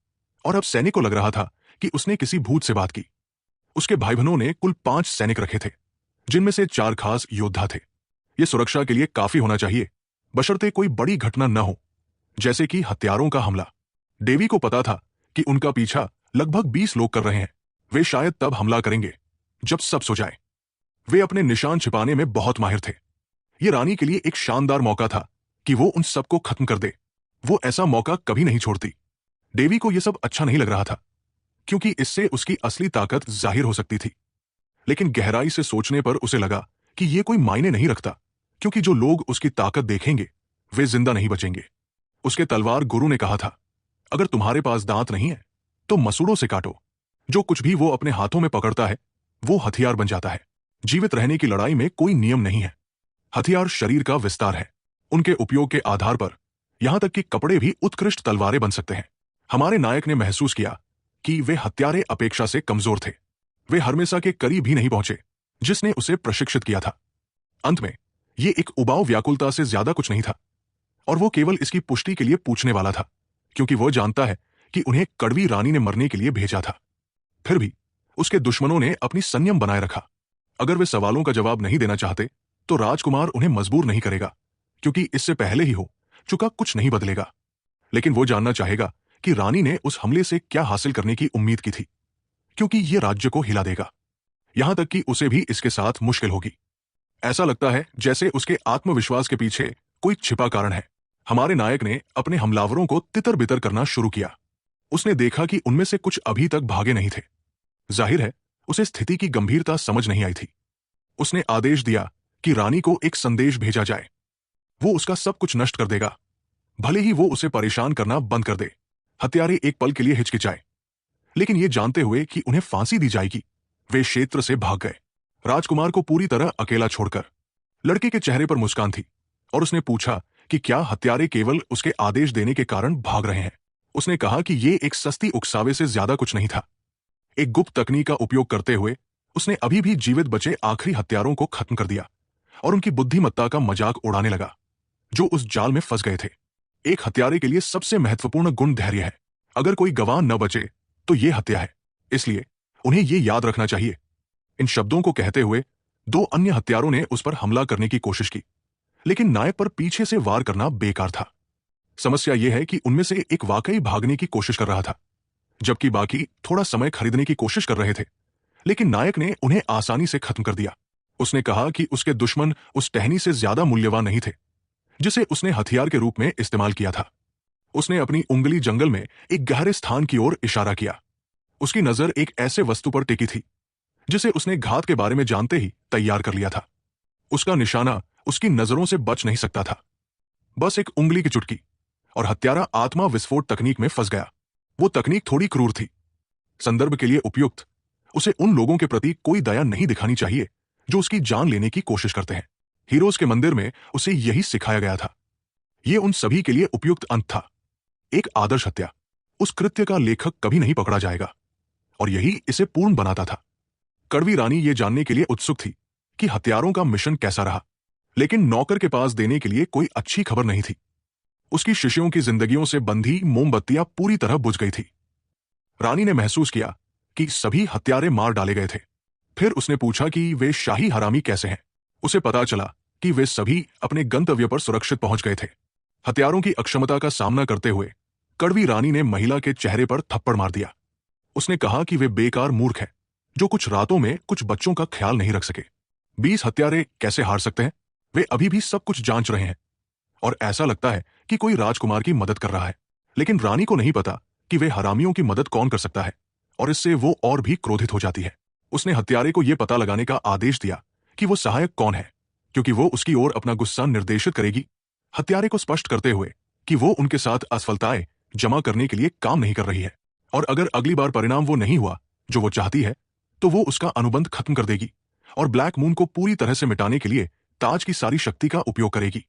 और अब सैनिक को लग रहा था कि उसने किसी भूत से बात की। उसके भाई बहनों ने कुल 5 सैनिक रखे थे, जिनमें से 4 खास योद्धा थे। ये सुरक्षा के लिए काफी होना चाहिए, बशर्ते कोई बड़ी घटना न हो, जैसे कि हत्यारों का हमला। डेवी को पता था कि उनका पीछा लगभग 20 लोग कर रहे हैं। वे शायद तब हमला करेंगे जब सब सो जाए। वे अपने निशान छिपाने में बहुत माहिर थे। ये रानी के लिए एक शानदार मौका था कि वो उन सबको खत्म कर दे। वो ऐसा मौका कभी नहीं छोड़ती। डेवी को यह सब अच्छा नहीं लग रहा था, क्योंकि इससे उसकी असली ताकत जाहिर हो सकती थी। लेकिन गहराई से सोचने पर उसे लगा कि यह कोई मायने नहीं रखता, क्योंकि जो लोग उसकी ताकत देखेंगे वे जिंदा नहीं बचेंगे। उसके तलवार गुरु ने कहा था, अगर तुम्हारे पास दांत नहीं है तो मसूड़ों से काटो। जो कुछ भी वो अपने हाथों में पकड़ता है वो हथियार बन जाता है। जीवित रहने की लड़ाई में कोई नियम नहीं है। हथियार शरीर का विस्तार है। उनके उपयोग के आधार पर यहां तक कि कपड़े भी उत्कृष्ट तलवारें बन सकते हैं। हमारे नायक ने महसूस किया कि वे हत्यारे अपेक्षा से कमजोर थे। वे हरमेसा के करीब ही नहीं पहुंचे जिसने उसे प्रशिक्षित किया था। अंत में यह एक उबाऊ व्याकुलता से ज्यादा कुछ नहीं था, और वो केवल इसकी पुष्टि के लिए पूछने वाला था, क्योंकि वो जानता है कि उन्हें कड़वी रानी ने मरने के लिए भेजा था। फिर भी उसके दुश्मनों ने अपनी संयम बनाए रखा। अगर वे सवालों का जवाब नहीं देना चाहते तो राजकुमार उन्हें मजबूर नहीं करेगा, क्योंकि इससे पहले ही हो चुका कुछ नहीं बदलेगा। लेकिन वो जानना चाहेगा कि रानी ने उस हमले से क्या हासिल करने की उम्मीद की थी, क्योंकि यह राज्य को हिला देगा। यहां तक कि उसे भी इसके साथ मुश्किल होगी। ऐसा लगता है जैसे उसके आत्मविश्वास के पीछे कोई छिपा कारण है। हमारे नायक ने अपने हमलावरों को तितर बितर करना शुरू किया। उसने देखा कि उनमें से कुछ अभी तक भागे नहीं थे। जाहिर है उसे स्थिति की गंभीरता समझ नहीं आई थी। उसने आदेश दिया कि रानी को एक संदेश भेजा जाए। वो उसका सब कुछ नष्ट कर देगा, भले ही वो उसे परेशान करना बंद कर दे। हत्यारे एक पल के लिए हिचकिचाए, लेकिन ये जानते हुए कि उन्हें फांसी दी जाएगी वे क्षेत्र से भाग गए, राजकुमार को पूरी तरह अकेला छोड़कर। लड़के के चेहरे पर मुस्कान थी और उसने पूछा कि क्या हत्यारे केवल उसके आदेश देने के कारण भाग रहे हैं। उसने कहा कि यह एक सस्ती उकसावे से ज्यादा कुछ नहीं था। एक गुप्त तकनीक का उपयोग करते हुए उसने अभी भी जीवित बचे आखिरी हत्यारों को खत्म कर दिया और उनकी बुद्धिमत्ता का मजाक उड़ाने लगा जो उस जाल में फंस गए थे। एक हत्यारे के लिए सबसे महत्वपूर्ण गुण धैर्य है। अगर कोई गवाह न बचे तो यह हत्या है, इसलिए उन्हें यह याद रखना चाहिए। इन शब्दों को कहते हुए दो अन्य हत्यारों ने उस पर हमला करने की कोशिश की, लेकिन नायक पर पीछे से वार करना बेकार था। समस्या यह है कि उनमें से एक वाकई भागने की कोशिश कर रहा था, जबकि बाकी थोड़ा समय खरीदने की कोशिश कर रहे थे। लेकिन नायक ने उन्हें आसानी से खत्म कर दिया। उसने कहा कि उसके दुश्मन उस टहनी से ज्यादा मूल्यवान नहीं थे जिसे उसने हथियार के रूप में इस्तेमाल किया था। उसने अपनी उंगली जंगल में एक गहरे स्थान की ओर इशारा किया। उसकी नजर एक ऐसे वस्तु पर टिकी थी जिसे उसने घात के बारे में जानते ही तैयार कर लिया था। उसका निशाना उसकी नजरों से बच नहीं सकता था। बस एक उंगली की चुटकी और हत्यारा आत्मा विस्फोट तकनीक में फंस गया। वो तकनीक थोड़ी क्रूर थी। संदर्भ के लिए उपयुक्त, उसे उन लोगों के प्रति कोई दया नहीं दिखानी चाहिए जो उसकी जान लेने की कोशिश करते हैं। हीरोज के मंदिर में उसे यही सिखाया गया था। यह उन सभी के लिए उपयुक्त अंत था। एक आदर्श हत्या। उस कृत्य का लेखक कभी नहीं पकड़ा जाएगा, और यही इसे पूर्ण बनाता था। कड़वी रानी यह जानने के लिए उत्सुक थी कि हत्यारों का मिशन कैसा रहा, लेकिन नौकर के पास देने के लिए कोई अच्छी खबर नहीं थी। उसकी शिष्यों की जिंदगियों से बंधी मोमबत्तियां पूरी तरह बुझ गई थी। रानी ने महसूस किया कि सभी हत्यारे मार डाले गए थे। फिर उसने पूछा कि वे शाही हरामी कैसे हैं। उसे पता चला कि वे सभी अपने गंतव्य पर सुरक्षित पहुंच गए थे। हत्यारों की अक्षमता का सामना करते हुए कड़वी रानी ने महिला के चेहरे पर थप्पड़ मार दिया। उसने कहा कि वे बेकार मूर्ख हैं जो कुछ रातों में कुछ बच्चों का ख्याल नहीं रख सके। 20 हत्यारे कैसे हार सकते हैं? वे अभी भी सब कुछ जांच रहे हैं, और ऐसा लगता है कि कोई राजकुमार की मदद कर रहा है। लेकिन रानी को नहीं पता कि वे हरामियों की मदद कौन कर सकता है, और इससे वो और भी क्रोधित हो जाती है। उसने हत्यारे को यह पता लगाने का आदेश दिया कि वो सहायक कौन है, क्योंकि वो उसकी ओर अपना गुस्सा निर्देशित करेगी। हत्यारे को स्पष्ट करते हुए कि वो उनके साथ असफलताएं जमा करने के लिए काम नहीं कर रही है, और अगर अगली बार परिणाम वो नहीं हुआ जो वो चाहती है तो वो उसका अनुबंध खत्म कर देगी और ब्लैक मून को पूरी तरह से मिटाने के लिए ताज की सारी शक्ति का उपयोग करेगी।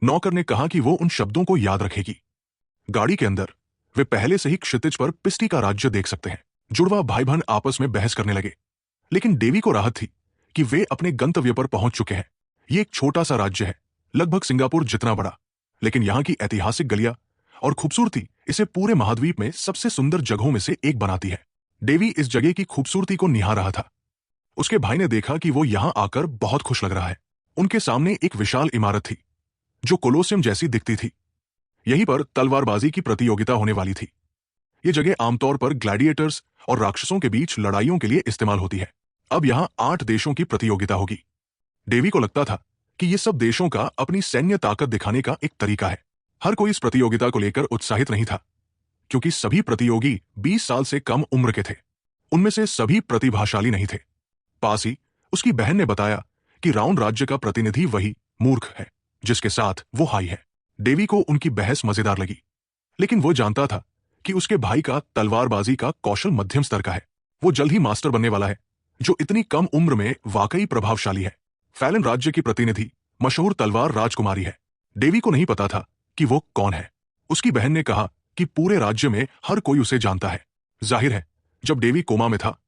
नौकर ने कहा कि वो उन शब्दों को याद रखेगी। गाड़ी के अंदर वे पहले से ही क्षितिज पर पिस्टी का राज्य देख सकते हैं। जुड़वा भाई बहन आपस में बहस करने लगे, लेकिन देवी को राहत थी कि वे अपने गंतव्य पर पहुंच चुके हैं। ये एक छोटा सा राज्य है, लगभग सिंगापुर जितना बड़ा, लेकिन यहाँ की ऐतिहासिक गलियां और खूबसूरती इसे पूरे महाद्वीप में सबसे सुंदर जगहों में से एक बनाती है। देवी इस जगह की खूबसूरती को निहार रहा था। उसके भाई ने देखा कि वो यहां आकर बहुत खुश लग रहा है। उनके सामने एक विशाल इमारत थी जो कोलोसियम जैसी दिखती थी। यहीं पर तलवारबाजी की प्रतियोगिता होने वाली थी। ये जगह आमतौर पर ग्लैडिएटर्स और राक्षसों के बीच लड़ाइयों के लिए इस्तेमाल होती है। अब यहां 8 देशों की प्रतियोगिता होगी। देवी को लगता था कि ये सब देशों का अपनी सैन्य ताकत दिखाने का एक तरीका है। हर कोई इस प्रतियोगिता को लेकर उत्साहित नहीं था, क्योंकि सभी प्रतियोगी 20 साल से कम उम्र के थे। उनमें से सभी प्रतिभाशाली नहीं थे। पास ही उसकी बहन ने बताया कि राउंड राज्य का प्रतिनिधि वही मूर्ख है जिसके साथ वो हाई है। डेवी को उनकी बहस मजेदार लगी, लेकिन वो जानता था कि उसके भाई का तलवारबाजी का कौशल मध्यम स्तर का है। वो जल्द ही मास्टर बनने वाला है, जो इतनी कम उम्र में वाकई प्रभावशाली है। फैलन राज्य की प्रतिनिधि मशहूर तलवार राजकुमारी है। डेवी को नहीं पता था कि वो कौन है। उसकी बहन ने कहा कि पूरे राज्य में हर कोई उसे जानता है। जाहिर है, जब डेवी कोमा में था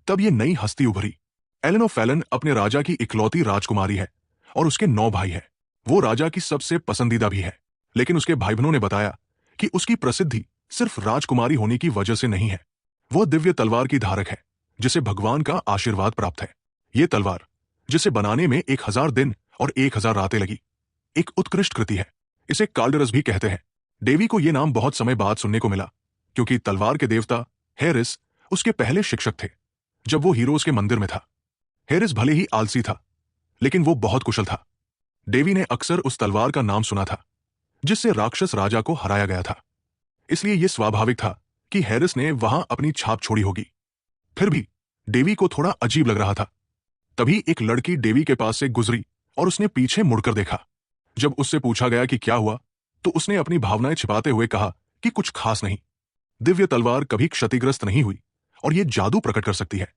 तब ये नई हस्ती उभरी। एलेनो फैलन अपने राजा की इकलौती राजकुमारी है और उसके 9 भाई हैं। वो राजा की सबसे पसंदीदा भी है, लेकिन उसके भाई बहनों ने बताया कि उसकी प्रसिद्धि सिर्फ राजकुमारी होने की वजह से नहीं है। वह दिव्य तलवार की धारक है जिसे भगवान का आशीर्वाद प्राप्त है। ये तलवार, जिसे बनाने में 1000 दिन और 1000 रातें लगी, एक उत्कृष्ट कृति है। इसे काल्डरस भी कहते हैं। डेवी को यह नाम बहुत समय बाद सुनने को मिला, क्योंकि तलवार के देवता हेरिस उसके पहले शिक्षक थे जब वो हीरोज के मंदिर में था। हेरिस भले ही आलसी था, लेकिन वो बहुत कुशल था। डेवी ने अक्सर उस तलवार का नाम सुना था जिससे राक्षस राजा को हराया गया था, इसलिए यह स्वाभाविक था कि हेरिस ने वहां अपनी छाप छोड़ी होगी। फिर भी डेवी को थोड़ा अजीब लग रहा था। तभी एक लड़की डेवी के पास से गुजरी और उसने पीछे मुड़कर देखा। जब उससे पूछा गया कि क्या हुआ, तो उसने अपनी भावनाएं छिपाते हुए कहा कि कुछ खास नहीं। दिव्य तलवार कभी क्षतिग्रस्त नहीं हुई और यह जादू प्रकट कर सकती है,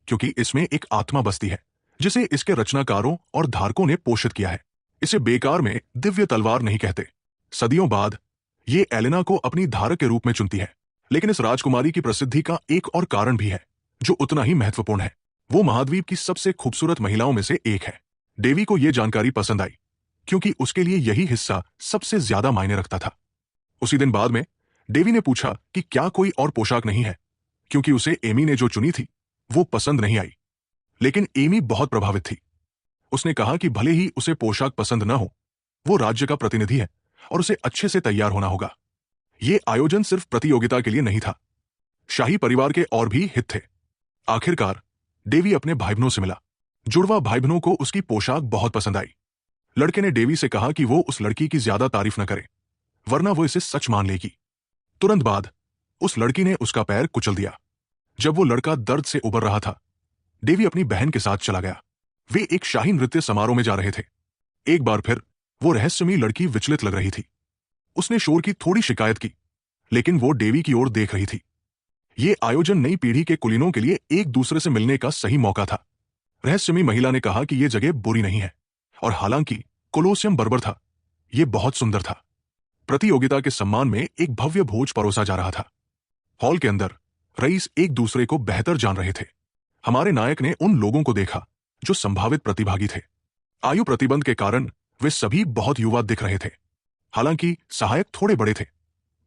क्योंकि इसमें एक आत्मा बसती है जिसे इसके रचनाकारों और धारकों ने पोषित किया है। इसे बेकार में दिव्य तलवार नहीं कहते। सदियों बाद ये एलेना को अपनी धारक के रूप में चुनती है। लेकिन इस राजकुमारी की प्रसिद्धि का एक और कारण भी है जो उतना ही महत्वपूर्ण है। वो महाद्वीप की सबसे खूबसूरत महिलाओं में से एक है। डेवी को यह जानकारी पसंद आई, क्योंकि उसके लिए यही हिस्सा सबसे ज्यादा मायने रखता था। उसी दिन बाद में डेवी ने पूछा कि क्या कोई और पोशाक नहीं है, क्योंकि उसे एमी ने जो चुनी थी वो पसंद नहीं आई। लेकिन एमी बहुत प्रभावित थी। उसने कहा कि भले ही उसे पोशाक पसंद न हो, वो राज्य का प्रतिनिधि है और उसे अच्छे से तैयार होना होगा। यह आयोजन सिर्फ प्रतियोगिता के लिए नहीं था, शाही परिवार के और भी हित थे। आखिरकार डेवी अपने भाई बहनों से मिला। जुड़वा भाई बहनों को उसकी पोशाक बहुत पसंद आई। लड़के ने डेवी से कहा कि वो उस लड़की की ज्यादा तारीफ न करे, वरना वो इसे सच मान लेगी। तुरंत बाद उस लड़की ने उसका पैर कुचल दिया। जब वो लड़का दर्द से उबर रहा था, डेवी अपनी बहन के साथ चला गया। वे एक शाही नृत्य समारोह में जा रहे थे। एक बार फिर वो रहस्यमयी लड़की विचलित लग रही थी। उसने शोर की थोड़ी शिकायत की, लेकिन वो डेवी की ओर देख रही थी। ये आयोजन नई पीढ़ी के कुलीनों के लिए एक दूसरे से मिलने का सही मौका था। रहस्यमयी महिला ने कहा कि यह जगह बुरी नहीं है, और हालांकि कोलोसियम बर्बर था, यह बहुत सुंदर था। प्रतियोगिता के सम्मान में एक भव्य भोज परोसा जा रहा था। हॉल के अंदर रईस एक दूसरे को बेहतर जान रहे थे। हमारे नायक ने उन लोगों को देखा जो संभावित प्रतिभागी थे। आयु प्रतिबंध के कारण वे सभी बहुत युवा दिख रहे थे। हालांकि सहायक थोड़े बड़े थे,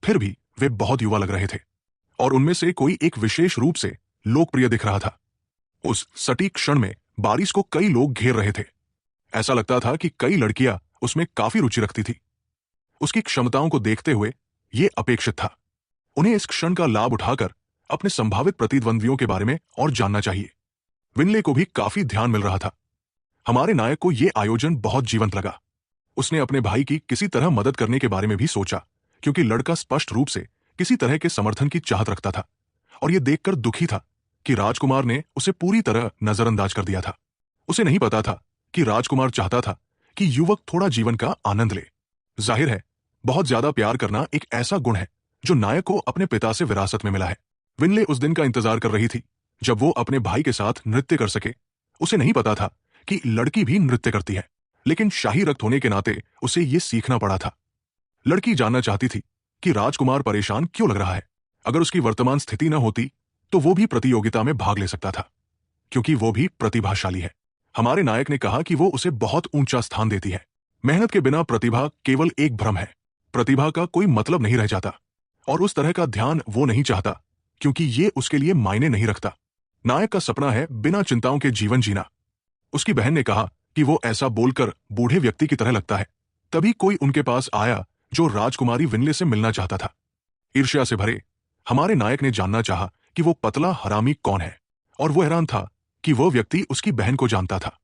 फिर भी वे बहुत युवा लग रहे थे, और उनमें से कोई एक विशेष रूप से लोकप्रिय दिख रहा था। उस सटीक क्षण में बारिश को कई लोग घेर रहे थे। ऐसा लगता था कि कई लड़कियां उसमें काफी रुचि रखती थी। उसकी क्षमताओं को देखते हुए यह अपेक्षित था। उन्हें इस क्षण का लाभ उठाकर अपने संभावित प्रतिद्वंद्वियों के बारे में और जानना चाहिए। विनले को भी काफी ध्यान मिल रहा था। हमारे नायक को यह आयोजन बहुत जीवंत लगा। उसने अपने भाई की किसी तरह मदद करने के बारे में भी सोचा, क्योंकि लड़का स्पष्ट रूप से किसी तरह के समर्थन की चाहत रखता था, और यह देखकर दुखी था कि राजकुमार ने उसे पूरी तरह नजरअंदाज कर दिया था। उसे नहीं पता था कि राजकुमार चाहता था कि युवक थोड़ा जीवन का आनंद ले। जाहिर है, बहुत ज्यादा प्यार करना एक ऐसा गुण है जो नायक को अपने पिता से विरासत में मिला है। विनले उस दिन का इंतजार कर रही थी जब वो अपने भाई के साथ नृत्य कर सके। उसे नहीं पता था कि लड़की भी नृत्य करती है, लेकिन शाही रक्त होने के नाते उसे यह सीखना पड़ा था। लड़की जानना चाहती थी कि राजकुमार परेशान क्यों लग रहा है। अगर उसकी वर्तमान स्थिति न होती तो वो भी प्रतियोगिता में भाग ले सकता था, क्योंकि वो भी प्रतिभाशाली है। हमारे नायक ने कहा कि वो उसे बहुत ऊंचा स्थान देती है। मेहनत के बिना प्रतिभा केवल एक भ्रम है। प्रतिभा का कोई मतलब नहीं रह जाता, और उस तरह का ध्यान वो नहीं चाहता, क्योंकि ये उसके लिए मायने नहीं रखता। नायक का सपना है बिना चिंताओं के जीवन जीना। उसकी बहन ने कहा कि वो ऐसा बोलकर बूढ़े व्यक्ति की तरह लगता है। तभी कोई उनके पास आया जो राजकुमारी विनले से मिलना चाहता था। ईर्ष्या से भरे हमारे नायक ने जानना चाहा कि वो पतला हरामी कौन है, और वो हैरान था कि वो व्यक्ति उसकी बहन को जानता था।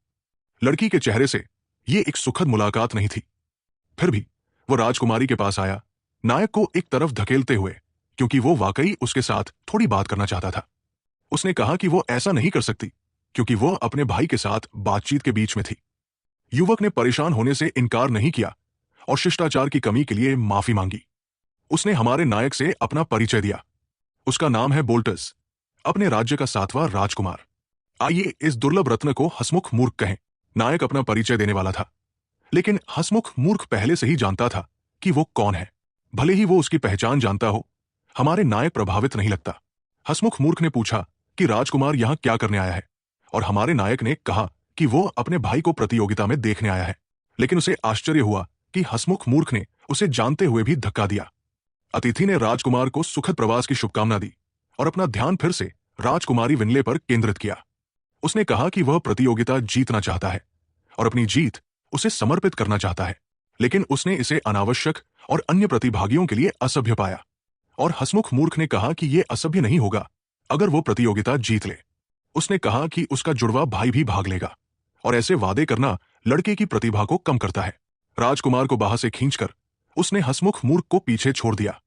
लड़की के चेहरे से ये एक सुखद मुलाकात नहीं थी। फिर भी वो राजकुमारी के पास आया, नायक को एक तरफ धकेलते हुए क्योंकि वो वाकई उसके साथ थोड़ी बात करना चाहता था। उसने कहा कि वो ऐसा नहीं कर सकती क्योंकि वो अपने भाई के साथ बातचीत के बीच में थी। युवक ने परेशान होने से इनकार नहीं किया और शिष्टाचार की कमी के लिए माफी मांगी। उसने हमारे नायक से अपना परिचय दिया। उसका नाम है बोल्टस, अपने राज्य का 7वां राजकुमार। आइए इस दुर्लभ रत्न को हसमुख मूर्ख कहें। नायक अपना परिचय देने वाला था, लेकिन हसमुख मूर्ख पहले से ही जानता था कि वो कौन है। भले ही वो उसकी पहचान जानता हो, हमारे नायक प्रभावित नहीं लगता। हसमुख मूर्ख ने पूछा कि राजकुमार यहां क्या करने आया है, और हमारे नायक ने कहा कि वो अपने भाई को प्रतियोगिता में देखने आया है। लेकिन उसे आश्चर्य हुआ कि हसमुख मूर्ख ने उसे जानते हुए भी धक्का दिया। अतिथि ने राजकुमार को सुखद प्रवास की शुभकामना दी और अपना ध्यान फिर से राजकुमारी विनले पर केंद्रित किया। उसने कहा कि वह प्रतियोगिता जीतना चाहता है और अपनी जीत उसे समर्पित करना चाहता है, लेकिन उसने इसे अनावश्यक और अन्य प्रतिभागियों के लिए असभ्य पाया। और हसमुख मूर्ख ने कहा कि यह असभ्य नहीं होगा अगर वो प्रतियोगिता जीत ले। उसने कहा कि उसका जुड़वा भाई भी भाग लेगा, और ऐसे वादे करना लड़के की प्रतिभा को कम करता है। राजकुमार को बाह से खींचकर उसने हसमुख मूर्ख को पीछे छोड़ दिया।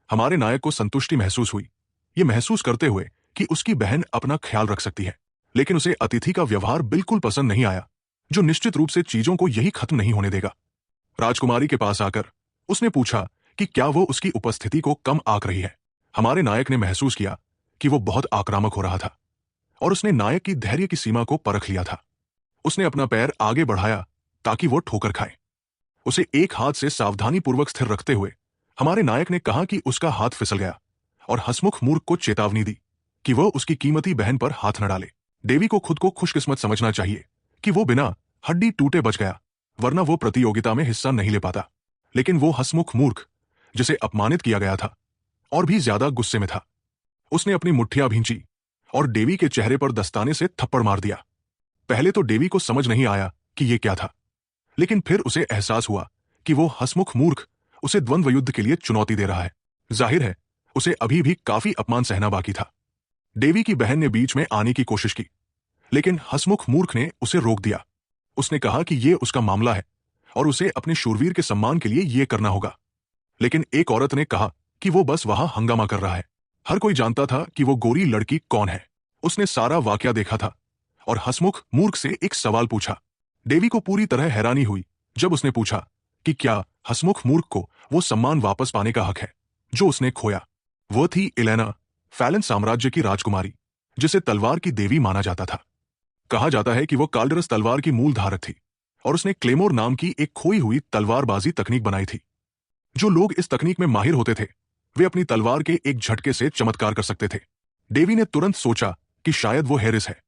हमारे नायक को संतुष्टि महसूस हुई, ये महसूस करते हुए कि उसकी बहन अपना ख्याल रख सकती है। लेकिन उसे अतिथि का व्यवहार बिल्कुल पसंद नहीं आया, जो निश्चित रूप से चीजों को यही खत्म नहीं होने देगा। राजकुमारी के पास आकर उसने पूछा कि क्या वो उसकी उपस्थिति को कम आंक रही है। हमारे नायक ने महसूस किया कि वो बहुत आक्रामक हो रहा था, और उसने नायक की धैर्य की सीमा को परख लिया था। उसने अपना पैर आगे बढ़ाया ताकि वो ठोकर खाए। उसे एक हाथ से सावधानीपूर्वक स्थिर रखते हुए हमारे नायक ने कहा कि उसका हाथ फिसल गया, और हसमुख मूर्ख को चेतावनी दी कि वह उसकी कीमती बहन पर हाथ न डाले। देवी को खुद को खुशकिस्मत समझना चाहिए कि वो बिना हड्डी टूटे बच गया, वरना वो प्रतियोगिता में हिस्सा नहीं ले पाता। लेकिन वो हसमुख मूर्ख, जिसे अपमानित किया गया था, और भी ज्यादा गुस्से में था। उसने अपनी मुट्ठियां भींची और देवी के चेहरे पर दस्ताने से थप्पड़ मार दिया। पहले तो देवी को समझ नहीं आया कि यह क्या था, लेकिन फिर उसे एहसास हुआ कि वो हसमुख मूर्ख उसे द्वंद्व युद्ध के लिए चुनौती दे रहा है। जाहिर है उसे अभी भी काफी अपमान सहना बाकी था। देवी की बहन ने बीच में आने की कोशिश की, लेकिन हसमुख मूर्ख ने उसे रोक दिया। उसने कहा कि यह उसका मामला है और उसे अपने शूरवीर के सम्मान के लिए यह करना होगा। लेकिन एक औरत ने कहा कि वो बस वहां हंगामा कर रहा है। हर कोई जानता था कि वो गोरी लड़की कौन है। उसने सारा वाकया देखा था और हसमुख मूर्ख से एक सवाल पूछा। देवी को पूरी तरह हैरानी हुई जब उसने पूछा कि क्या हसमुख मूर्ख को वो सम्मान वापस पाने का हक है जो उसने खोया। वो थी इलेना, फैलन साम्राज्य की राजकुमारी, जिसे तलवार की देवी माना जाता था। कहा जाता है कि वो काल्डरस तलवार की मूल धारक थी और उसने क्लेमोर नाम की एक खोई हुई तलवारबाजी तकनीक बनाई थी। जो लोग इस तकनीक में माहिर होते थे वे अपनी तलवार के एक झटके से चमत्कार कर सकते थे। देवी ने तुरंत सोचा कि शायद वो हैरिस है,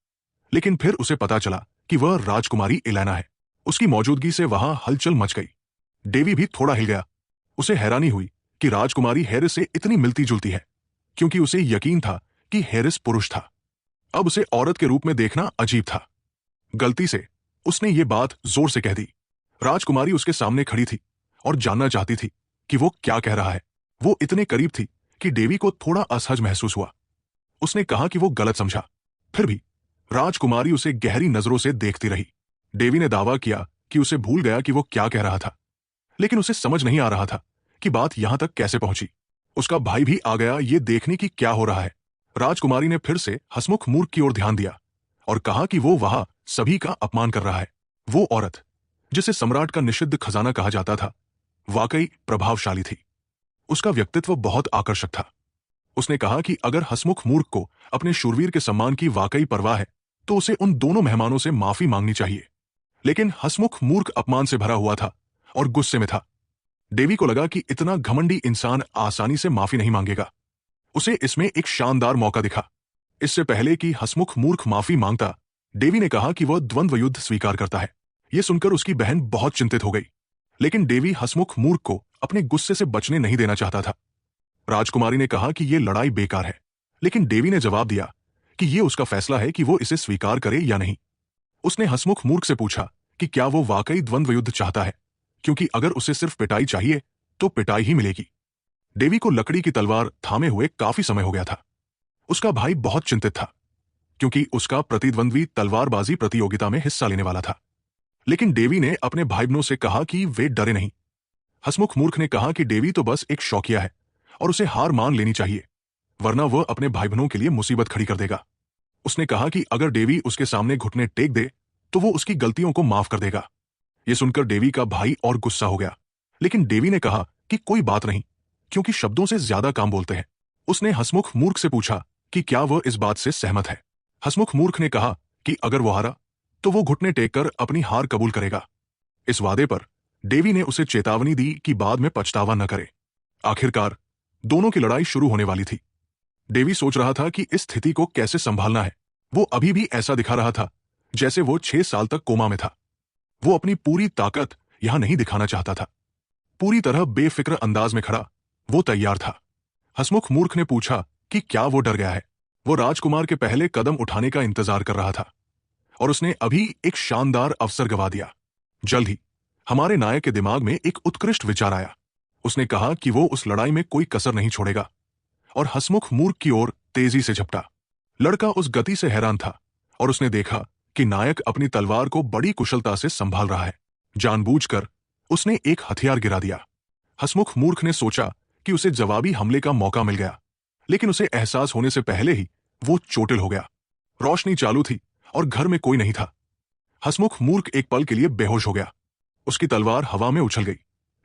लेकिन फिर उसे पता चला कि वह राजकुमारी इलेना है। उसकी मौजूदगी से वहां हलचल मच गई। देवी भी थोड़ा हिल गया। उसे हैरानी हुई कि राजकुमारी हैरिस से इतनी मिलती जुलती है, क्योंकि उसे यकीन था कि हैरिस पुरुष था। अब उसे औरत के रूप में देखना अजीब था। गलती से उसने ये बात जोर से कह दी। राजकुमारी उसके सामने खड़ी थी और जानना चाहती थी कि वो क्या कह रहा है। वो इतने करीब थी कि देवी को थोड़ा असहज महसूस हुआ। उसने कहा कि वो गलत समझा। फिर भी राजकुमारी उसे गहरी नजरों से देखती रही। देवी ने दावा किया कि उसे भूल गया कि वो क्या कह रहा था, लेकिन उसे समझ नहीं आ रहा था कि बात यहां तक कैसे पहुंची। उसका भाई भी आ गया ये देखने की क्या हो रहा है। राजकुमारी ने फिर से हसमुख मूर्ख की ओर ध्यान दिया और कहा कि वो वहां सभी का अपमान कर रहा है। वो औरत, जिसे सम्राट का निषिद्ध खजाना कहा जाता था, वाकई प्रभावशाली थी। उसका व्यक्तित्व बहुत आकर्षक था। उसने कहा कि अगर हसमुख मूर्ख को अपने शूरवीर के सम्मान की वाकई परवाह है तो उसे उन दोनों मेहमानों से माफी मांगनी चाहिए। लेकिन हसमुख मूर्ख अपमान से भरा हुआ था और गुस्से में था। देवी को लगा कि इतना घमंडी इंसान आसानी से माफी नहीं मांगेगा। उसे इसमें एक शानदार मौका दिखा। इससे पहले कि हसमुख मूर्ख माफी मांगता, देवी ने कहा कि वह द्वंद्व युद्ध स्वीकार करता है। यह सुनकर उसकी बहन बहुत चिंतित हो गई, लेकिन देवी हसमुख मूर्ख को अपने गुस्से से बचने नहीं देना चाहता था। राजकुमारी ने कहा कि यह लड़ाई बेकार है, लेकिन देवी ने जवाब दिया कि यह उसका फैसला है कि वो इसे स्वीकार करे या नहीं। उसने हसमुख मूर्ख से पूछा कि क्या वो वाकई द्वंद्व युद्ध चाहता है, क्योंकि अगर उसे सिर्फ पिटाई चाहिए तो पिटाई ही मिलेगी। देवी को लकड़ी की तलवार थामे हुए काफी समय हो गया था। उसका भाई बहुत चिंतित था, क्योंकि उसका प्रतिद्वंद्वी तलवारबाजी प्रतियोगिता में हिस्सा लेने वाला था। लेकिन देवी ने अपने भाई बहनों से कहा कि वे डरे नहीं। हसमुख मूर्ख ने कहा कि देवी तो बस एक शौकिया है और उसे हार मान लेनी चाहिए, वरना वह अपने भाई बहनों के लिए मुसीबत खड़ी कर देगा। उसने कहा कि अगर डेवी उसके सामने घुटने टेक दे तो वो उसकी गलतियों को माफ कर देगा। यह सुनकर डेवी का भाई और गुस्सा हो गया, लेकिन डेवी ने कहा कि कोई बात नहीं, क्योंकि शब्दों से ज्यादा काम बोलते हैं। उसने हंसमुख मूर्ख से पूछा कि क्या वह इस बात से सहमत है। हंसमुख मूर्ख ने कहा कि अगर वो हारा तो वो घुटने टेक कर अपनी हार कबूल करेगा। इस वादे पर डेवी ने उसे चेतावनी दी कि बाद में पछतावा न करे। आखिरकार दोनों की लड़ाई शुरू होने वाली थी। डेवी सोच रहा था कि इस स्थिति को कैसे संभालना है। वो अभी भी ऐसा दिखा रहा था जैसे वो 6 साल तक कोमा में था। वो अपनी पूरी ताकत यहां नहीं दिखाना चाहता था। पूरी तरह बेफिक्र अंदाज में खड़ा वो तैयार था। हंसमुख मूर्ख ने पूछा कि क्या वो डर गया है। वो राजकुमार के पहले कदम उठाने का इंतजार कर रहा था और उसने अभी एक शानदार अवसर गंवा दिया। जल्द ही हमारे नायक के दिमाग में एक उत्कृष्ट विचार आया। उसने कहा कि वो उस लड़ाई में कोई कसर नहीं छोड़ेगा और हंसमुख मूर्ख की ओर तेजी से झपटा। लड़का उस गति से हैरान था और उसने देखा कि नायक अपनी तलवार को बड़ी कुशलता से संभाल रहा है। जानबूझकर उसने एक हथियार गिरा दिया। हंसमुख मूर्ख ने सोचा कि उसे जवाबी हमले का मौका मिल गया, लेकिन उसे एहसास होने से पहले ही वो चोटिल हो गया। रोशनी चालू थी और घर में कोई नहीं था। हंसमुख मूर्ख एक पल के लिए बेहोश हो गया। उसकी तलवार हवा में उछल गई,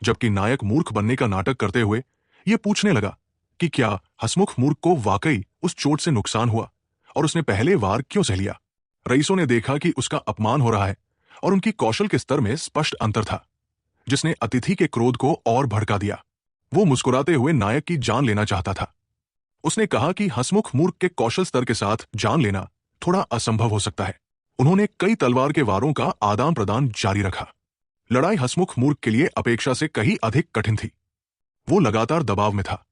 जबकि नायक मूर्ख बनने का नाटक करते हुए यह पूछने लगा कि क्या हंसमुख मूर्ख को वाकई उस चोट से नुकसान हुआ और उसने पहले वार क्यों सह लिया। रईसों ने देखा कि उसका अपमान हो रहा है और उनकी कौशल के स्तर में स्पष्ट अंतर था, जिसने अतिथि के क्रोध को और भड़का दिया। वो मुस्कुराते हुए नायक की जान लेना चाहता था। उसने कहा कि हंसमुख मूर्ख के कौशल स्तर के साथ जान लेना थोड़ा असंभव हो सकता है। उन्होंने कई तलवार के वारों का आदान प्रदान जारी रखा। लड़ाई हंसमुख मूर्ख के लिए अपेक्षा से कहीं अधिक कठिन थी। वो लगातार दबाव में था।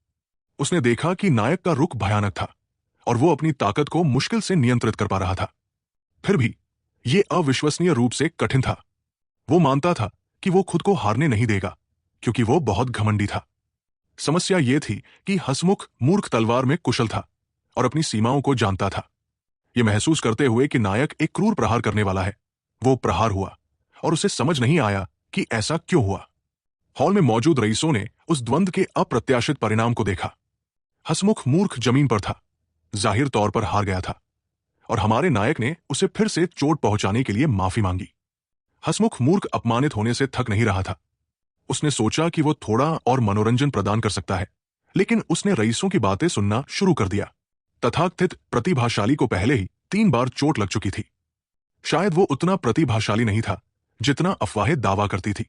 उसने देखा कि नायक का रुख भयानक था और वो अपनी ताकत को मुश्किल से नियंत्रित कर पा रहा था। फिर भी ये अविश्वसनीय रूप से कठिन था। वो मानता था कि वो खुद को हारने नहीं देगा, क्योंकि वो बहुत घमंडी था। समस्या ये थी कि हंसमुख मूर्ख तलवार में कुशल था और अपनी सीमाओं को जानता था। ये महसूस करते हुए कि नायक एक क्रूर प्रहार करने वाला है, वो प्रहार हुआ और उसे समझ नहीं आया कि ऐसा क्यों हुआ। हॉल में मौजूद रईसों ने उस द्वंद्व के अप्रत्याशित परिणाम को देखा। हंसमुख मूर्ख जमीन पर था, जाहिर तौर पर हार गया था, और हमारे नायक ने उसे फिर से चोट पहुंचाने के लिए माफी मांगी। हंसमुख मूर्ख अपमानित होने से थक नहीं रहा था। उसने सोचा कि वो थोड़ा और मनोरंजन प्रदान कर सकता है, लेकिन उसने रईसों की बातें सुनना शुरू कर दिया। तथाकथित प्रतिभाशाली को पहले ही 3 बार चोट लग चुकी थी। शायद वो उतना प्रतिभाशाली नहीं था जितना अफवाहें दावा करती थी।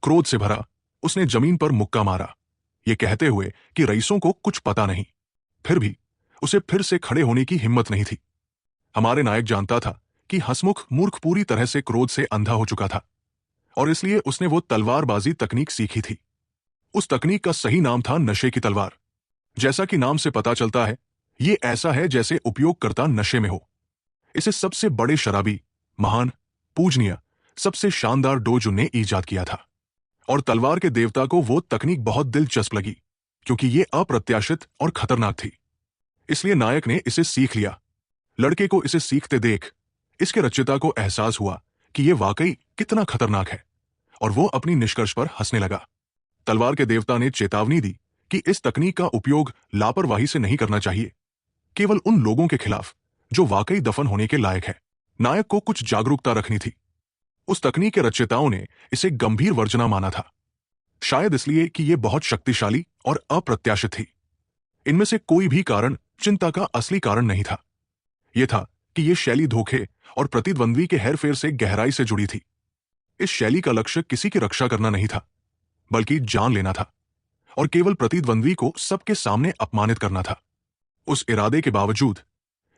क्रोध से भरा उसने जमीन पर मुक्का मारा, ये कहते हुए कि रईसों को कुछ पता नहीं। फिर भी उसे फिर से खड़े होने की हिम्मत नहीं थी। हमारे नायक जानता था कि हंसमुख मूर्ख पूरी तरह से क्रोध से अंधा हो चुका था और इसलिए उसने वो तलवारबाजी तकनीक सीखी थी। उस तकनीक का सही नाम था नशे की तलवार। जैसा कि नाम से पता चलता है, ये ऐसा है जैसे उपयोगकर्ता नशे में हो। इसे सबसे बड़े शराबी, महान, पूजनीय, सबसे शानदार डोजुन ने ईजाद किया था और तलवार के देवता को वो तकनीक बहुत दिलचस्प लगी, क्योंकि ये अप्रत्याशित और खतरनाक थी। इसलिए नायक ने इसे सीख लिया। लड़के को इसे सीखते देख इसके रचयिता को एहसास हुआ कि यह वाकई कितना खतरनाक है और वो अपनी निष्कर्ष पर हंसने लगा। तलवार के देवता ने चेतावनी दी कि इस तकनीक का उपयोग लापरवाही से नहीं करना चाहिए, केवल उन लोगों के खिलाफ जो वाकई दफन होने के लायक है। नायक को कुछ जागरूकता रखनी थी। उस तकनीक के रचयिताओं ने इसे गंभीर वर्जना माना था, शायद इसलिए कि यह बहुत शक्तिशाली और अप्रत्याशित थी। इनमें से कोई भी कारण चिंता का असली कारण नहीं था। यह था कि यह शैली धोखे और प्रतिद्वंद्वी के हेरफेर से गहराई से जुड़ी थी। इस शैली का लक्ष्य किसी की रक्षा करना नहीं था, बल्कि जान लेना था और केवल प्रतिद्वंद्वी को सबके सामने अपमानित करना था। उस इरादे के बावजूद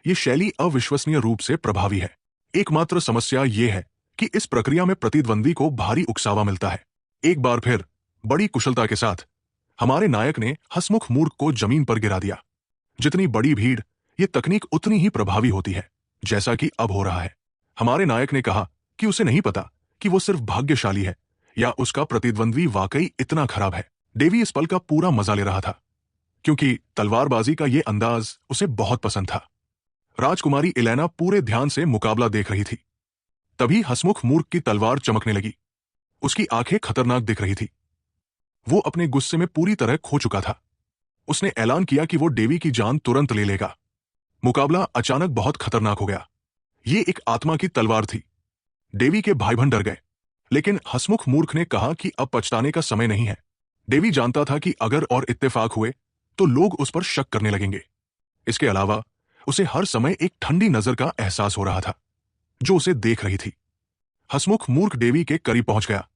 यह शैली अविश्वसनीय रूप से प्रभावी है। एकमात्र समस्या यह है कि इस प्रक्रिया में प्रतिद्वंद्वी को भारी उकसावा मिलता है। एक बार फिर बड़ी कुशलता के साथ हमारे नायक ने हंसमुख मूर्ख को जमीन पर गिरा दिया। जितनी बड़ी भीड़, यह तकनीक उतनी ही प्रभावी होती है, जैसा कि अब हो रहा है। हमारे नायक ने कहा कि उसे नहीं पता कि वो सिर्फ भाग्यशाली है या उसका प्रतिद्वंद्वी वाकई इतना खराब है। डेवी इस पल का पूरा मजा ले रहा था, क्योंकि तलवारबाजी का यह अंदाज उसे बहुत पसंद था। राजकुमारी इलेना पूरे ध्यान से मुकाबला देख रही थी। तभी हंसमुख मूर्ख की तलवार चमकने लगी। उसकी आंखें खतरनाक दिख रही थी। वो अपने गुस्से में पूरी तरह खो चुका था। उसने ऐलान किया कि वो देवी की जान तुरंत ले लेगा। मुकाबला अचानक बहुत खतरनाक हो गया। ये एक आत्मा की तलवार थी। देवी के भाई बहन डर गए, लेकिन हसमुख मूर्ख ने कहा कि अब पछताने का समय नहीं है। देवी जानता था कि अगर और इत्तेफाक हुए तो लोग उस पर शक करने लगेंगे। इसके अलावा उसे हर समय एक ठंडी नजर का एहसास हो रहा था जो उसे देख रही थी। हसमुख मूर्ख देवी के करीब पहुंच गया।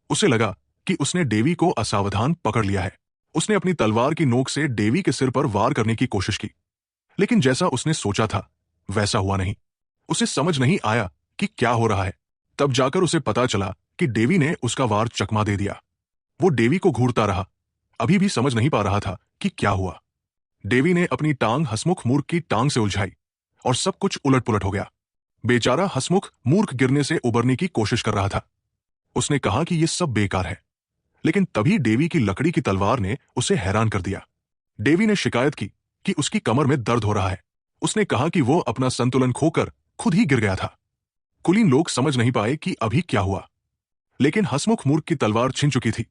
उसे लगा कि उसने देवी को असावधान पकड़ लिया है। उसने अपनी तलवार की नोक से देवी के सिर पर वार करने की कोशिश की, लेकिन जैसा उसने सोचा था वैसा हुआ नहीं। उसे समझ नहीं आया कि क्या हो रहा है। तब जाकर उसे पता चला कि देवी ने उसका वार चकमा दे दिया। वो देवी को घूरता रहा, अभी भी समझ नहीं पा रहा था कि क्या हुआ। देवी ने अपनी टांग हसमुख मूर्ख की टांग से उलझाई और सब कुछ उलट-पुलट हो गया। बेचारा हसमुख मूर्ख गिरने से उबरने की कोशिश कर रहा था। उसने कहा कि यह सब बेकार है, लेकिन तभी देवी की लकड़ी की तलवार ने उसे हैरान कर दिया। देवी ने शिकायत की कि उसकी कमर में दर्द हो रहा है। उसने कहा कि वो अपना संतुलन खोकर खुद ही गिर गया था। कुलीन लोग समझ नहीं पाए कि अभी क्या हुआ, लेकिन हसमुख मूर्ख की तलवार छिन चुकी थी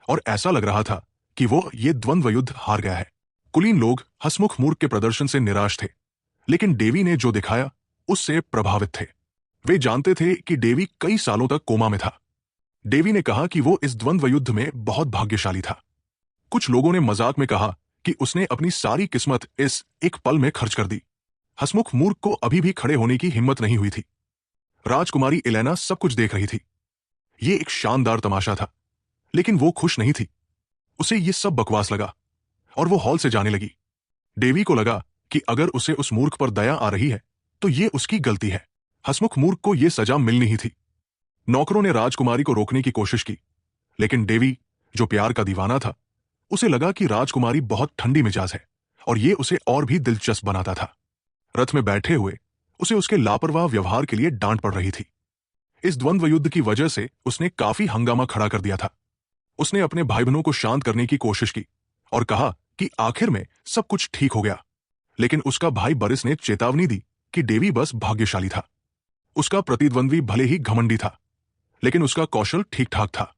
और ऐसा लग रहा था कि वो ये द्वंद्व युद्ध हार गया है। कुलीन लोग हसमुख मूर्ख के प्रदर्शन से निराश थे, लेकिन देवी ने जो दिखाया उससे प्रभावित थे। वे जानते थे कि देवी कई सालों तक कोमा में था। देवी ने कहा कि वो इस द्वंद्व युद्ध में बहुत भाग्यशाली था। कुछ लोगों ने मजाक में कहा कि उसने अपनी सारी किस्मत इस एक पल में खर्च कर दी। हसमुख मूर्ख को अभी भी खड़े होने की हिम्मत नहीं हुई थी। राजकुमारी इलेना सब कुछ देख रही थी। ये एक शानदार तमाशा था, लेकिन वो खुश नहीं थी। उसे ये सब बकवास लगा और वो हॉल से जाने लगी। देवी को लगा कि अगर उसे उस मूर्ख पर दया आ रही है तो ये उसकी गलती है। हसमुख मूर्ख को यह सजा मिलनी ही थी। नौकरों ने राजकुमारी को रोकने की कोशिश की, लेकिन देवी, जो प्यार का दीवाना था, उसे लगा कि राजकुमारी बहुत ठंडी मिजाज है और ये उसे और भी दिलचस्प बनाता था। रथ में बैठे हुए उसे उसके लापरवाह व्यवहार के लिए डांट पड़ रही थी। इस द्वंद्व युद्ध की वजह से उसने काफी हंगामा खड़ा कर दिया था। उसने अपने भाई बहनों को शांत करने की कोशिश की और कहा कि आखिर में सब कुछ ठीक हो गया, लेकिन उसका भाई बरिस ने चेतावनी दी कि देवी बस भाग्यशाली था। उसका प्रतिद्वंद्वी भले ही घमंडी था, लेकिन उसका कौशल ठीक ठाक था।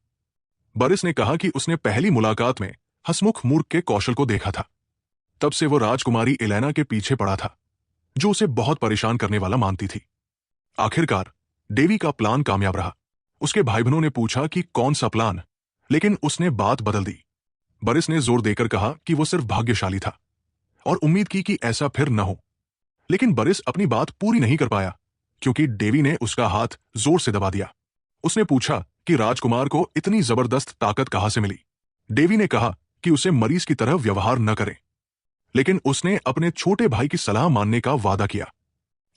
बरिस ने कहा कि उसने पहली मुलाकात में हसमुख मूर्ख के कौशल को देखा था। तब से वो राजकुमारी इलेना के पीछे पड़ा था, जो उसे बहुत परेशान करने वाला मानती थी। आखिरकार देवी का प्लान कामयाब रहा। उसके भाई बहनों ने पूछा कि कौन सा प्लान, लेकिन उसने बात बदल दी। बरिस ने जोर देकर कहा कि वो सिर्फ भाग्यशाली था और उम्मीद की कि ऐसा फिर न हो। लेकिन बरिस अपनी बात पूरी नहीं कर पाया क्योंकि देवी ने उसका हाथ जोर से दबा दिया। उसने पूछा कि राजकुमार को इतनी जबरदस्त ताकत कहां से मिली। देवी ने कहा कि उसे मरीज की तरह व्यवहार न करे, लेकिन उसने अपने छोटे भाई की सलाह मानने का वादा किया।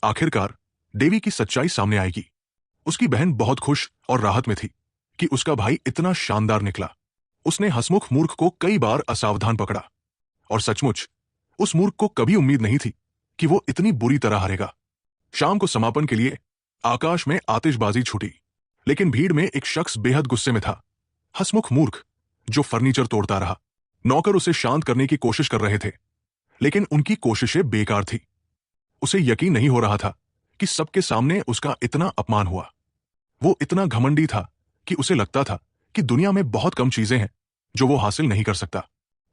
आखिरकार देवी की सच्चाई सामने आएगी। उसकी बहन बहुत खुश और राहत में थी कि उसका भाई इतना शानदार निकला। उसने हसमुख मूर्ख को कई बार असावधान पकड़ा और सचमुच उस मूर्ख को कभी उम्मीद नहीं थी कि वो इतनी बुरी तरह हारेगा। शाम को समापन के लिए आकाश में आतिशबाजी छूटी, लेकिन भीड़ में एक शख्स बेहद गुस्से में था, हसमुख मूर्ख, जो फर्नीचर तोड़ता रहा। नौकर उसे शांत करने की कोशिश कर रहे थे, लेकिन उनकी कोशिशें बेकार थी। उसे यकीन नहीं हो रहा था कि सबके सामने उसका इतना अपमान हुआ। वो इतना घमंडी था कि उसे लगता था कि दुनिया में बहुत कम चीजें हैं जो वो हासिल नहीं कर सकता,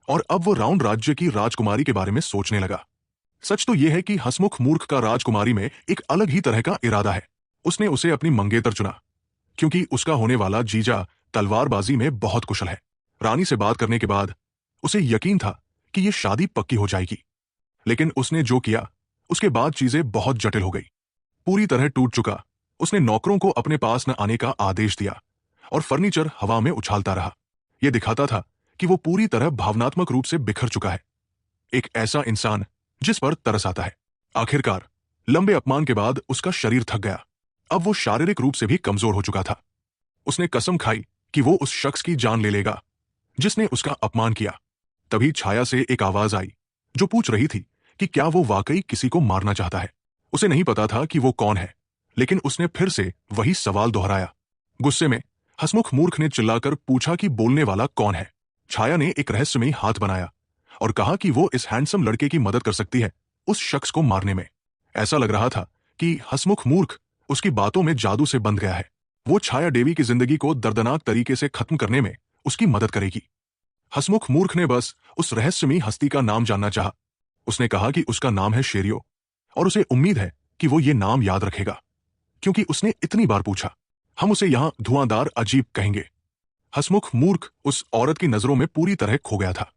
और अब वो राउंड राज्य की राजकुमारी के बारे में सोचने लगा। सच तो यह है कि हसमुख मूर्ख का राजकुमारी में एक अलग ही तरह का इरादा है। उसने उसे अपनी मंगेतर चुना क्योंकि उसका होने वाला जीजा तलवारबाजी में बहुत कुशल है। रानी से बात करने के बाद उसे यकीन था कि यह शादी पक्की हो जाएगी, लेकिन उसने जो किया उसके बाद चीजें बहुत जटिल हो गई। पूरी तरह टूट चुका, उसने नौकरों को अपने पास न आने का आदेश दिया और फर्नीचर हवा में उछालता रहा। यह दिखाता था कि वो पूरी तरह भावनात्मक रूप से बिखर चुका है, एक ऐसा इंसान जिस पर तरस आता है। आखिरकार लंबे अपमान के बाद उसका शरीर थक गया। अब वो शारीरिक रूप से भी कमजोर हो चुका था। उसने कसम खाई कि वो उस शख्स की जान ले लेगा जिसने उसका अपमान किया। तभी छाया से एक आवाज आई जो पूछ रही थी कि क्या वो वाकई किसी को मारना चाहता है। उसे नहीं पता था कि वो कौन है, लेकिन उसने फिर से वही सवाल दोहराया। गुस्से में हसमुख मूर्ख ने चिल्लाकर पूछा कि बोलने वाला कौन है। छाया ने एक रहस्यमयी हाथ बनाया और कहा कि वो इस हैंडसम लड़के की मदद कर सकती है उस शख्स को मारने में। ऐसा लग रहा था कि हसमुख मूर्ख उसकी बातों में जादू से बंध गया है। वो छाया देवी की जिंदगी को दर्दनाक तरीके से खत्म करने में उसकी मदद करेगी। हसमुख मूर्ख ने बस उस रहस्यमयी हस्ती का नाम जानना चाहा। उसने कहा कि उसका नाम है शेरियो, और उसे उम्मीद है कि वो ये नाम याद रखेगा, क्योंकि उसने इतनी बार पूछा। हम उसे यहां धुआंधार अजीब कहेंगे। हसमुख मूर्ख उस औरत की नजरों में पूरी तरह खो गया था।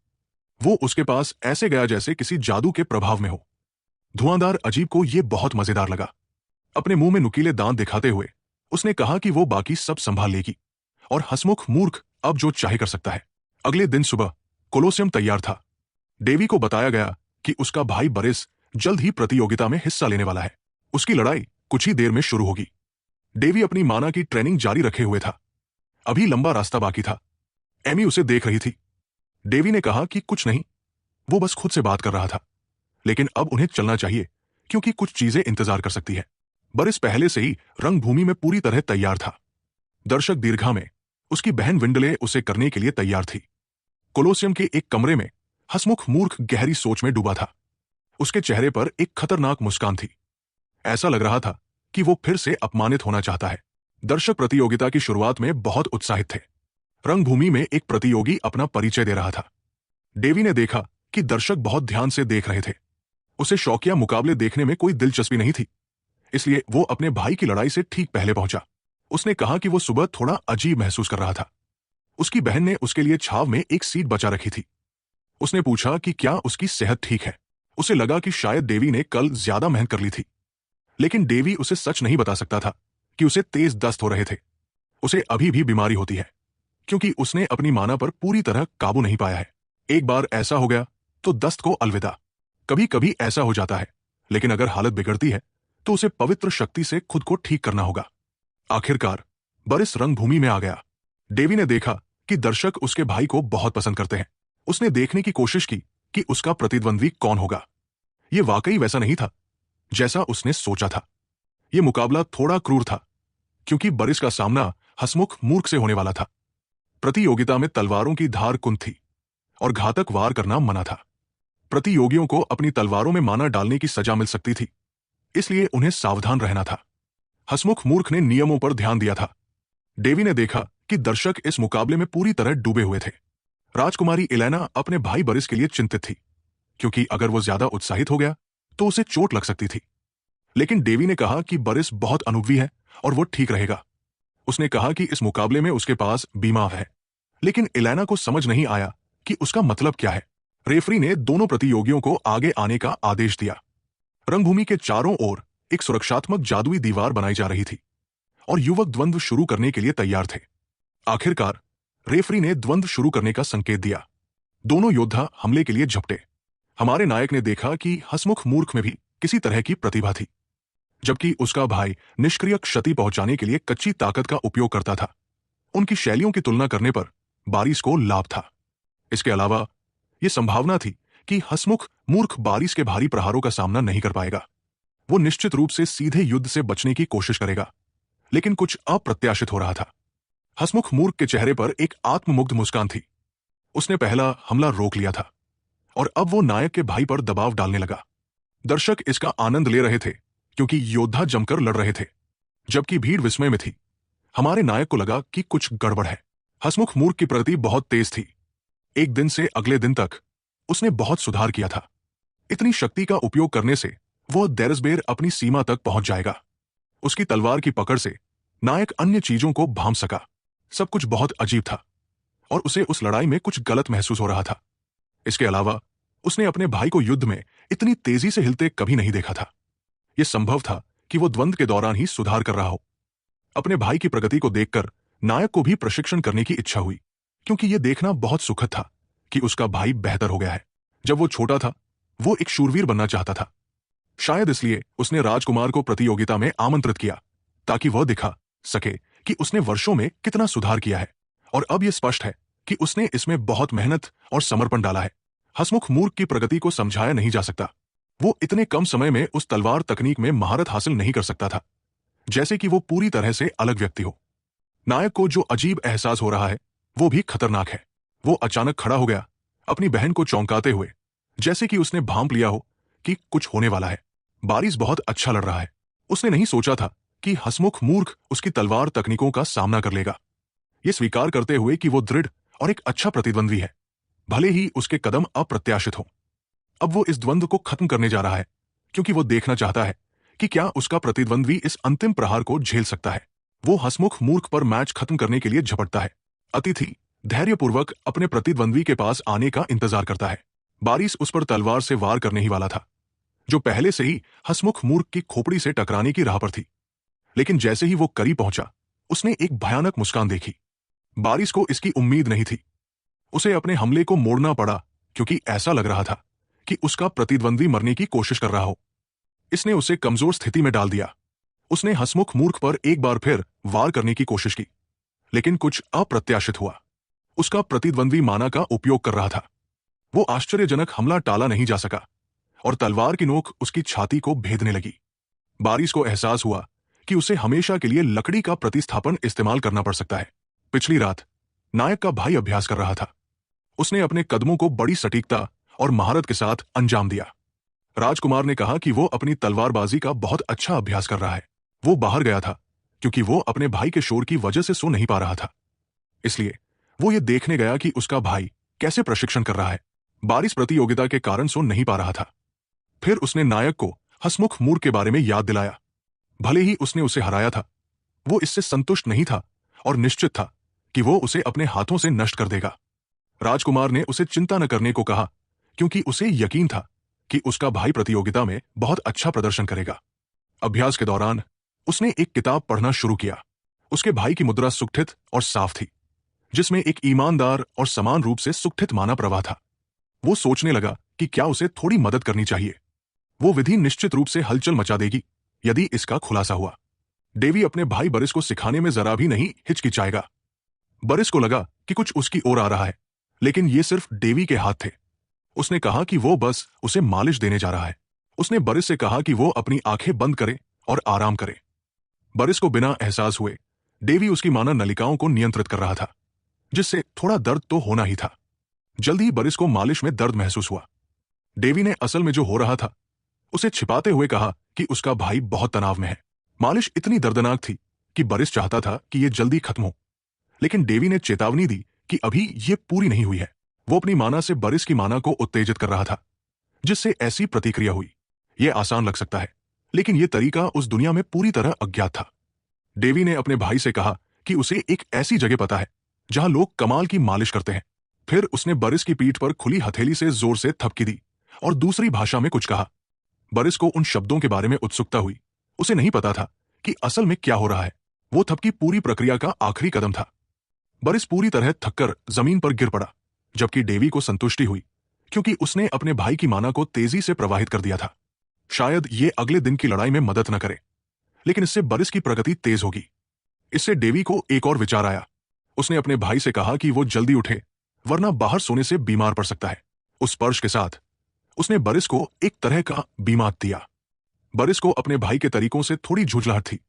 वो उसके पास ऐसे गया जैसे किसी जादू के प्रभाव में हो। धुआंधार अजीब को यह बहुत मजेदार लगा। अपने मुंह में नुकीले दांत दिखाते हुए उसने कहा कि वो बाकी सब संभाल लेगी, और हसमुख मूर्ख अब जो चाहे कर सकता है। अगले दिन सुबह कोलोसियम तैयार था। डेवी को बताया गया कि उसका भाई बरिस जल्द ही प्रतियोगिता में हिस्सा लेने वाला है। उसकी लड़ाई कुछ ही देर में शुरू होगी। डेवी अपनी माना की ट्रेनिंग जारी रखे हुए था। अभी लंबा रास्ता बाकी था। एमी उसे देख रही थी। डेवी ने कहा कि कुछ नहीं, वो बस खुद से बात कर रहा था, लेकिन अब उन्हें चलना चाहिए क्योंकि कुछ चीजें इंतजार कर सकती है। बरिस पहले से ही रंगभूमि में पूरी तरह तैयार था। दर्शक दीर्घा में उसकी बहन विंडले उसे करने के लिए तैयार थी। कोलोसियम के एक कमरे में हसमुख मूर्ख गहरी सोच में डूबा था। उसके चेहरे पर एक खतरनाक मुस्कान थी। ऐसा लग रहा था कि वो फिर से अपमानित होना चाहता है। दर्शक प्रतियोगिता की शुरुआत में बहुत उत्साहित थे। रंगभूमि में एक प्रतियोगी अपना परिचय दे रहा था। डेवी ने देखा कि दर्शक बहुत ध्यान से देख रहे थे। उसे शौकिया मुकाबले देखने में कोई दिलचस्पी नहीं थी, इसलिए वो अपने भाई की लड़ाई से ठीक पहले पहुंचा। उसने कहा कि वो सुबह थोड़ा अजीब महसूस कर रहा था। उसकी बहन ने उसके लिए छाव में एक सीट बचा रखी थी। उसने पूछा कि क्या उसकी सेहत ठीक है। उसे लगा कि शायद डेवी ने कल ज्यादा मेहनत कर ली थी, लेकिन डेवी उसे सच नहीं बता सकता था कि उसे तेज दस्त हो रहे थे। उसे अभी भी बीमारी होती है, क्योंकि उसने अपनी माना पर पूरी तरह काबू नहीं पाया है। एक बार ऐसा हो गया तो दस्त को अलविदा। कभी कभी ऐसा हो जाता है, लेकिन अगर हालत बिगड़ती है तो उसे पवित्र शक्ति से खुद को ठीक करना होगा। आखिरकार बरिस रंगभूमि में आ गया। डेवी ने देखा कि दर्शक उसके भाई को बहुत पसंद करते हैं। उसने देखने की कोशिश की कि उसका प्रतिद्वंद्वी कौन होगा। यह वाकई वैसा नहीं था जैसा उसने सोचा था। यह मुकाबला थोड़ा क्रूर था, क्योंकि बरिस का सामना हसमुख मूर्ख से होने वाला था। प्रतियोगिता में तलवारों की धार कुंद थी और घातक वार करना मना था। प्रतियोगियों को अपनी तलवारों में माना डालने की सजा मिल सकती थी, इसलिए उन्हें सावधान रहना था। हसमुख मूर्ख ने नियमों पर ध्यान दिया था। डेवी ने देखा कि दर्शक इस मुकाबले में पूरी तरह डूबे हुए थे। राजकुमारी इलेना अपने भाई बरिस के लिए चिंतित थी, क्योंकि अगर वो ज्यादा उत्साहित हो गया तो उसे चोट लग सकती थी। लेकिन डेवी ने कहा कि बरिस बहुत अनुभवी है और वो ठीक रहेगा। उसने कहा कि इस मुकाबले में उसके पास बीमा है, लेकिन इलेना को समझ नहीं आया कि उसका मतलब क्या है। रेफरी ने दोनों प्रतियोगियों को आगे आने का आदेश दिया। रंगभूमि के चारों ओर एक सुरक्षात्मक जादुई दीवार बनाई जा रही थी और युवक द्वंद्व शुरू करने के लिए तैयार थे। आखिरकार रेफरी ने द्वंद्व शुरू करने का संकेत दिया। दोनों योद्धा हमले के लिए झपटे। हमारे नायक ने देखा कि हसमुख मूर्ख में भी किसी तरह की प्रतिभा थी, जबकि उसका भाई निष्क्रिय क्षति पहुंचाने के लिए कच्ची ताकत का उपयोग करता था। उनकी शैलियों की तुलना करने पर बारिस को लाभ था। इसके अलावा यह संभावना थी कि हसमुख मूर्ख बारिस के भारी प्रहारों का सामना नहीं कर पाएगा। वो निश्चित रूप से सीधे युद्ध से बचने की कोशिश करेगा, लेकिन कुछ अप्रत्याशित हो रहा था। हसमुख मूर्ख के चेहरे पर एक आत्ममुग्ध मुस्कान थी। उसने पहला हमला रोक लिया था और अब वो नायक के भाई पर दबाव डालने लगा। दर्शक इसका आनंद ले रहे थे, क्योंकि योद्धा जमकर लड़ रहे थे, जबकि भीड़ विस्मय में थी। हमारे नायक को लगा कि कुछ गड़बड़ है। हसमुख मूर्ख की प्रगति बहुत तेज थी। एक दिन से अगले दिन तक उसने बहुत सुधार किया था। इतनी शक्ति का उपयोग करने से वह देरसबेर अपनी सीमा तक पहुंच जाएगा। उसकी तलवार की पकड़ से नायक अन्य चीजों को भांप सका। सब कुछ बहुत अजीब था और उसे उस लड़ाई में कुछ गलत महसूस हो रहा था। इसके अलावा उसने अपने भाई को युद्ध में इतनी तेजी से हिलते कभी नहीं देखा था। यह संभव था कि वो द्वंद्व के दौरान ही सुधार कर रहा हो। अपने भाई की प्रगति को देखकर नायक को भी प्रशिक्षण करने की इच्छा हुई, क्योंकि यह देखना बहुत सुखद था कि उसका भाई बेहतर हो गया है। जब वो छोटा था, वो एक शूरवीर बनना चाहता था। शायद इसलिए उसने राजकुमार को प्रतियोगिता में आमंत्रित किया, ताकि वह दिखा सके कि उसने वर्षों में कितना सुधार किया है। और अब यह स्पष्ट है कि उसने इसमें बहुत मेहनत और समर्पण डाला है। हसमुख मूर्ख की प्रगति को समझाया नहीं जा सकता। वो इतने कम समय में उस तलवार तकनीक में महारत हासिल नहीं कर सकता था, जैसे कि वो पूरी तरह से अलग व्यक्ति हो। नायक को जो अजीब एहसास हो रहा है वो भी खतरनाक है। वो अचानक खड़ा हो गया, अपनी बहन को चौंकाते हुए, जैसे कि उसने भांप लिया हो कि कुछ होने वाला है। बारिस बहुत अच्छा लड़ रहा है। उसने नहीं सोचा था कि हसमुख मूर्ख उसकी तलवार तकनीकों का सामना कर लेगा। यह स्वीकार करते हुए कि वो दृढ़ और एक अच्छा प्रतिद्वंद्वी है, भले ही उसके कदम अप्रत्याशित हों। अब वो इस द्वंद्व को खत्म करने जा रहा है, क्योंकि वो देखना चाहता है कि क्या उसका प्रतिद्वंद्वी इस अंतिम प्रहार को झेल सकता है। वो हंसमुख मूर्ख पर मैच खत्म करने के लिए झपटता है। अतिथि धैर्यपूर्वक अपने प्रतिद्वंद्वी के पास आने का इंतजार करता है। बारिश उस पर तलवार से वार करने ही वाला था, जो पहले से ही हंसमुख मूर्ख की खोपड़ी से टकराने की राह पर थी। लेकिन जैसे ही वो करीब पहुंचा, उसने एक भयानक मुस्कान देखी। बारिश को इसकी उम्मीद नहीं थी। उसे अपने हमले को मोड़ना पड़ा, क्योंकि ऐसा लग रहा था कि उसका प्रतिद्वंद्वी मरने की कोशिश कर रहा हो। इसने उसे कमजोर स्थिति में डाल दिया। उसने हंसमुख मूर्ख पर एक बार फिर वार करने की कोशिश की, लेकिन कुछ अप्रत्याशित हुआ। उसका प्रतिद्वंद्वी माना का उपयोग कर रहा था। वो आश्चर्यजनक हमला टाला नहीं जा सका और तलवार की नोक उसकी छाती को भेदने लगी। बारिश को एहसास हुआ कि उसे हमेशा के लिए लकड़ी का प्रतिस्थापन इस्तेमाल करना पड़ सकता है। पिछली रात नायक का भाई अभ्यास कर रहा था। उसने अपने कदमों को बड़ी सटीकता और महारत के साथ अंजाम दिया। राजकुमार ने कहा कि वो अपनी तलवारबाजी का बहुत अच्छा अभ्यास कर रहा है। वो बाहर गया था क्योंकि वो अपने भाई के शोर की वजह से सो नहीं पा रहा था। इसलिए वो ये देखने गया कि उसका भाई कैसे प्रशिक्षण कर रहा है। बारिश प्रतियोगिता के कारण सो नहीं पा रहा था। फिर उसने नायक को हंसमुख मूर्ख के बारे में याद दिलाया। भले ही उसने उसे हराया था, वो इससे संतुष्ट नहीं था और निश्चित था कि वो उसे अपने हाथों से नष्ट कर देगा। राजकुमार ने उसे चिंता न करने को कहा, क्योंकि उसे यकीन था कि उसका भाई प्रतियोगिता में बहुत अच्छा प्रदर्शन करेगा। अभ्यास के दौरान उसने एक किताब पढ़ना शुरू किया। उसके भाई की मुद्रा सुगठित और साफ थी, जिसमें एक ईमानदार और समान रूप से सुगठित माना प्रवाह था। वो सोचने लगा कि क्या उसे थोड़ी मदद करनी चाहिए। वो विधि निश्चित रूप से हलचल मचा देगी यदि इसका खुलासा हुआ। डेवी अपने भाई बरिस को सिखाने में जरा भी नहीं हिचकिचाएगा। बरिस को लगा कि कुछ उसकी ओर आ रहा है, लेकिन ये सिर्फ डेवी के हाथ थे। उसने कहा कि वो बस उसे मालिश देने जा रहा है। उसने बरिस से कहा कि वो अपनी आंखें बंद करे और आराम करे। बरिस को बिना एहसास हुए डेवी उसकी माना नलिकाओं को नियंत्रित कर रहा था, जिससे थोड़ा दर्द तो होना ही था। जल्द ही बरिस को मालिश में दर्द महसूस हुआ। डेवी ने असल में जो हो रहा था उसे छिपाते हुए कहा कि उसका भाई बहुत तनाव में है। मालिश इतनी दर्दनाक थी कि बरिस चाहता था कि यह जल्दी खत्म हो, लेकिन डेवी ने चेतावनी दी कि अभी यह पूरी नहीं हुई है। वो अपनी माना से बरिस की माना को उत्तेजित कर रहा था, जिससे ऐसी प्रतिक्रिया हुई। यह आसान लग सकता है, लेकिन यह तरीका उस दुनिया में पूरी तरह अज्ञात था। डेवी ने अपने भाई से कहा कि उसे एक ऐसी जगह पता है जहां लोग कमाल की मालिश करते हैं। फिर उसने बरिस की पीठ पर खुली हथेली से जोर से थपकी दी और दूसरी भाषा में कुछ कहा। बरिस को उन शब्दों के बारे में उत्सुकता हुई। उसे नहीं पता था कि असल में क्या हो रहा है। वो थपकी पूरी प्रक्रिया का आखिरी कदम था। बरिस पूरी तरह थककर जमीन पर गिर पड़ा, जबकि डेवी को संतुष्टि हुई, क्योंकि उसने अपने भाई की माना को तेजी से प्रवाहित कर दिया था। शायद ये अगले दिन की लड़ाई में मदद न करे, लेकिन इससे बरिस की प्रगति तेज होगी। इससे डेवी को एक और विचार आया। उसने अपने भाई से कहा कि वो जल्दी उठे, वरना बाहर सोने से बीमार पड़ सकता है। उस स्पर्श के साथ उसने बरिस को एक तरह का बीमात दिया। बरिस को अपने भाई के तरीकों से थोड़ी झुंझलाहट थी,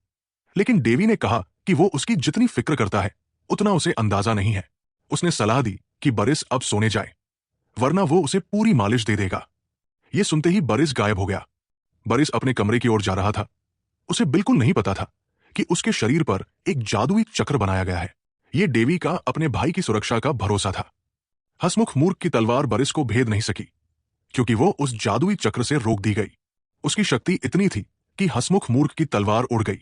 लेकिन डेवी ने कहा कि वो उसकी जितनी फिक्र करता है उतना उसे अंदाजा नहीं है। उसने सलाह दी कि बरिस अब सोने जाए, वरना वो उसे पूरी मालिश दे देगा। ये सुनते ही बरिस गायब हो गया। बरिस अपने कमरे की ओर जा रहा था। उसे बिल्कुल नहीं पता था कि उसके शरीर पर एक जादुई चक्र बनाया गया है। ये डेवी का अपने भाई की सुरक्षा का भरोसा था। हंसमुख मूर्ख की तलवार बरिस को भेद नहीं सकी, क्योंकि वो उस जादुई चक्र से रोक दी गई। उसकी शक्ति इतनी थी कि हंसमुख मूर्ख की तलवार उड़ गई,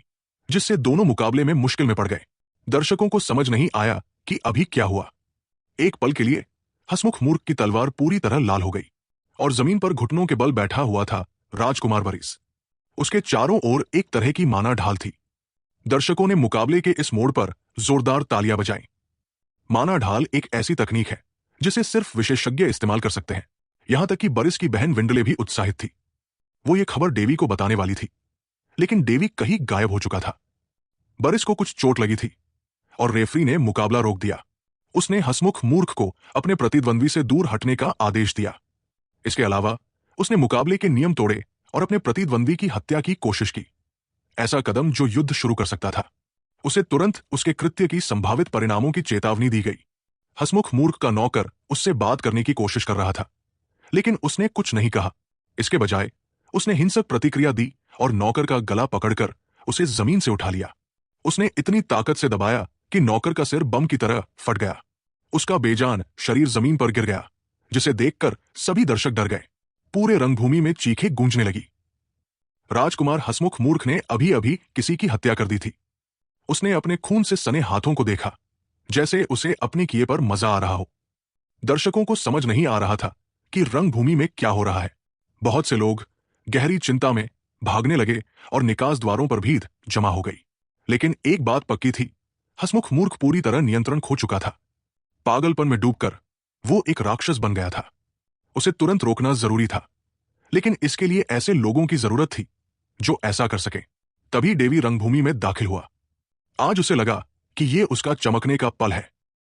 जिससे दोनों मुकाबले में मुश्किल में पड़ गए। दर्शकों को समझ नहीं आया कि अभी क्या हुआ। एक पल के लिए हंसमुख मूर्ख की तलवार पूरी तरह लाल हो गई और जमीन पर घुटनों के बल बैठा हुआ था राजकुमार बरिस। उसके चारों ओर एक तरह की माना ढाल थी। दर्शकों ने मुकाबले के इस मोड़ पर जोरदार तालियां बजाईं। माना ढाल एक ऐसी तकनीक है जिसे सिर्फ विशेषज्ञ इस्तेमाल कर सकते हैं। यहां तक कि बरिस की बहन विंडले भी उत्साहित थी। वो ये खबर डेवी को बताने वाली थी, लेकिन डेवी कहीं गायब हो चुका था। बरिस को कुछ चोट लगी थी और रेफरी ने मुकाबला रोक दिया। उसने हंसमुख मूर्ख को अपने प्रतिद्वंद्वी से दूर हटने का आदेश दिया। इसके अलावा उसने मुकाबले के नियम तोड़े और अपने प्रतिद्वंद्वी की हत्या की कोशिश की। ऐसा कदम जो युद्ध शुरू कर सकता था। उसे तुरंत उसके कृत्य की संभावित परिणामों की चेतावनी दी गई। हंसमुख मूर्ख का नौकर उससे बात करने की कोशिश कर रहा था, लेकिन उसने कुछ नहीं कहा। इसके बजाय उसने हिंसक प्रतिक्रिया दी और नौकर का गला पकड़कर उसे जमीन से उठा लिया। उसने इतनी ताकत से दबाया कि नौकर का सिर बम की तरह फट गया। उसका बेजान शरीर जमीन पर गिर गया जिसे देखकर सभी दर्शक डर गए। पूरे रंगभूमि में चीखें गूंजने लगी। राजकुमार हसमुख मूर्ख ने अभी अभी किसी की हत्या कर दी थी। उसने अपने खून से सने हाथों को देखा, जैसे उसे अपने किए पर मजा आ रहा हो। दर्शकों को समझ नहीं आ रहा था कि रंगभूमि में क्या हो रहा है। बहुत से लोग गहरी चिंता में भागने लगे और निकास द्वारों पर भीड़ जमा हो गई। लेकिन एक बात पक्की थी, हसमुख मूर्ख पूरी तरह नियंत्रण खो चुका था। पागलपन में डूबकर वो एक राक्षस बन गया था। उसे तुरंत रोकना जरूरी था, लेकिन इसके लिए ऐसे लोगों की जरूरत थी जो ऐसा कर सके। तभी देवी रंगभूमि में दाखिल हुआ। आज उसे लगा कि ये उसका चमकने का पल है।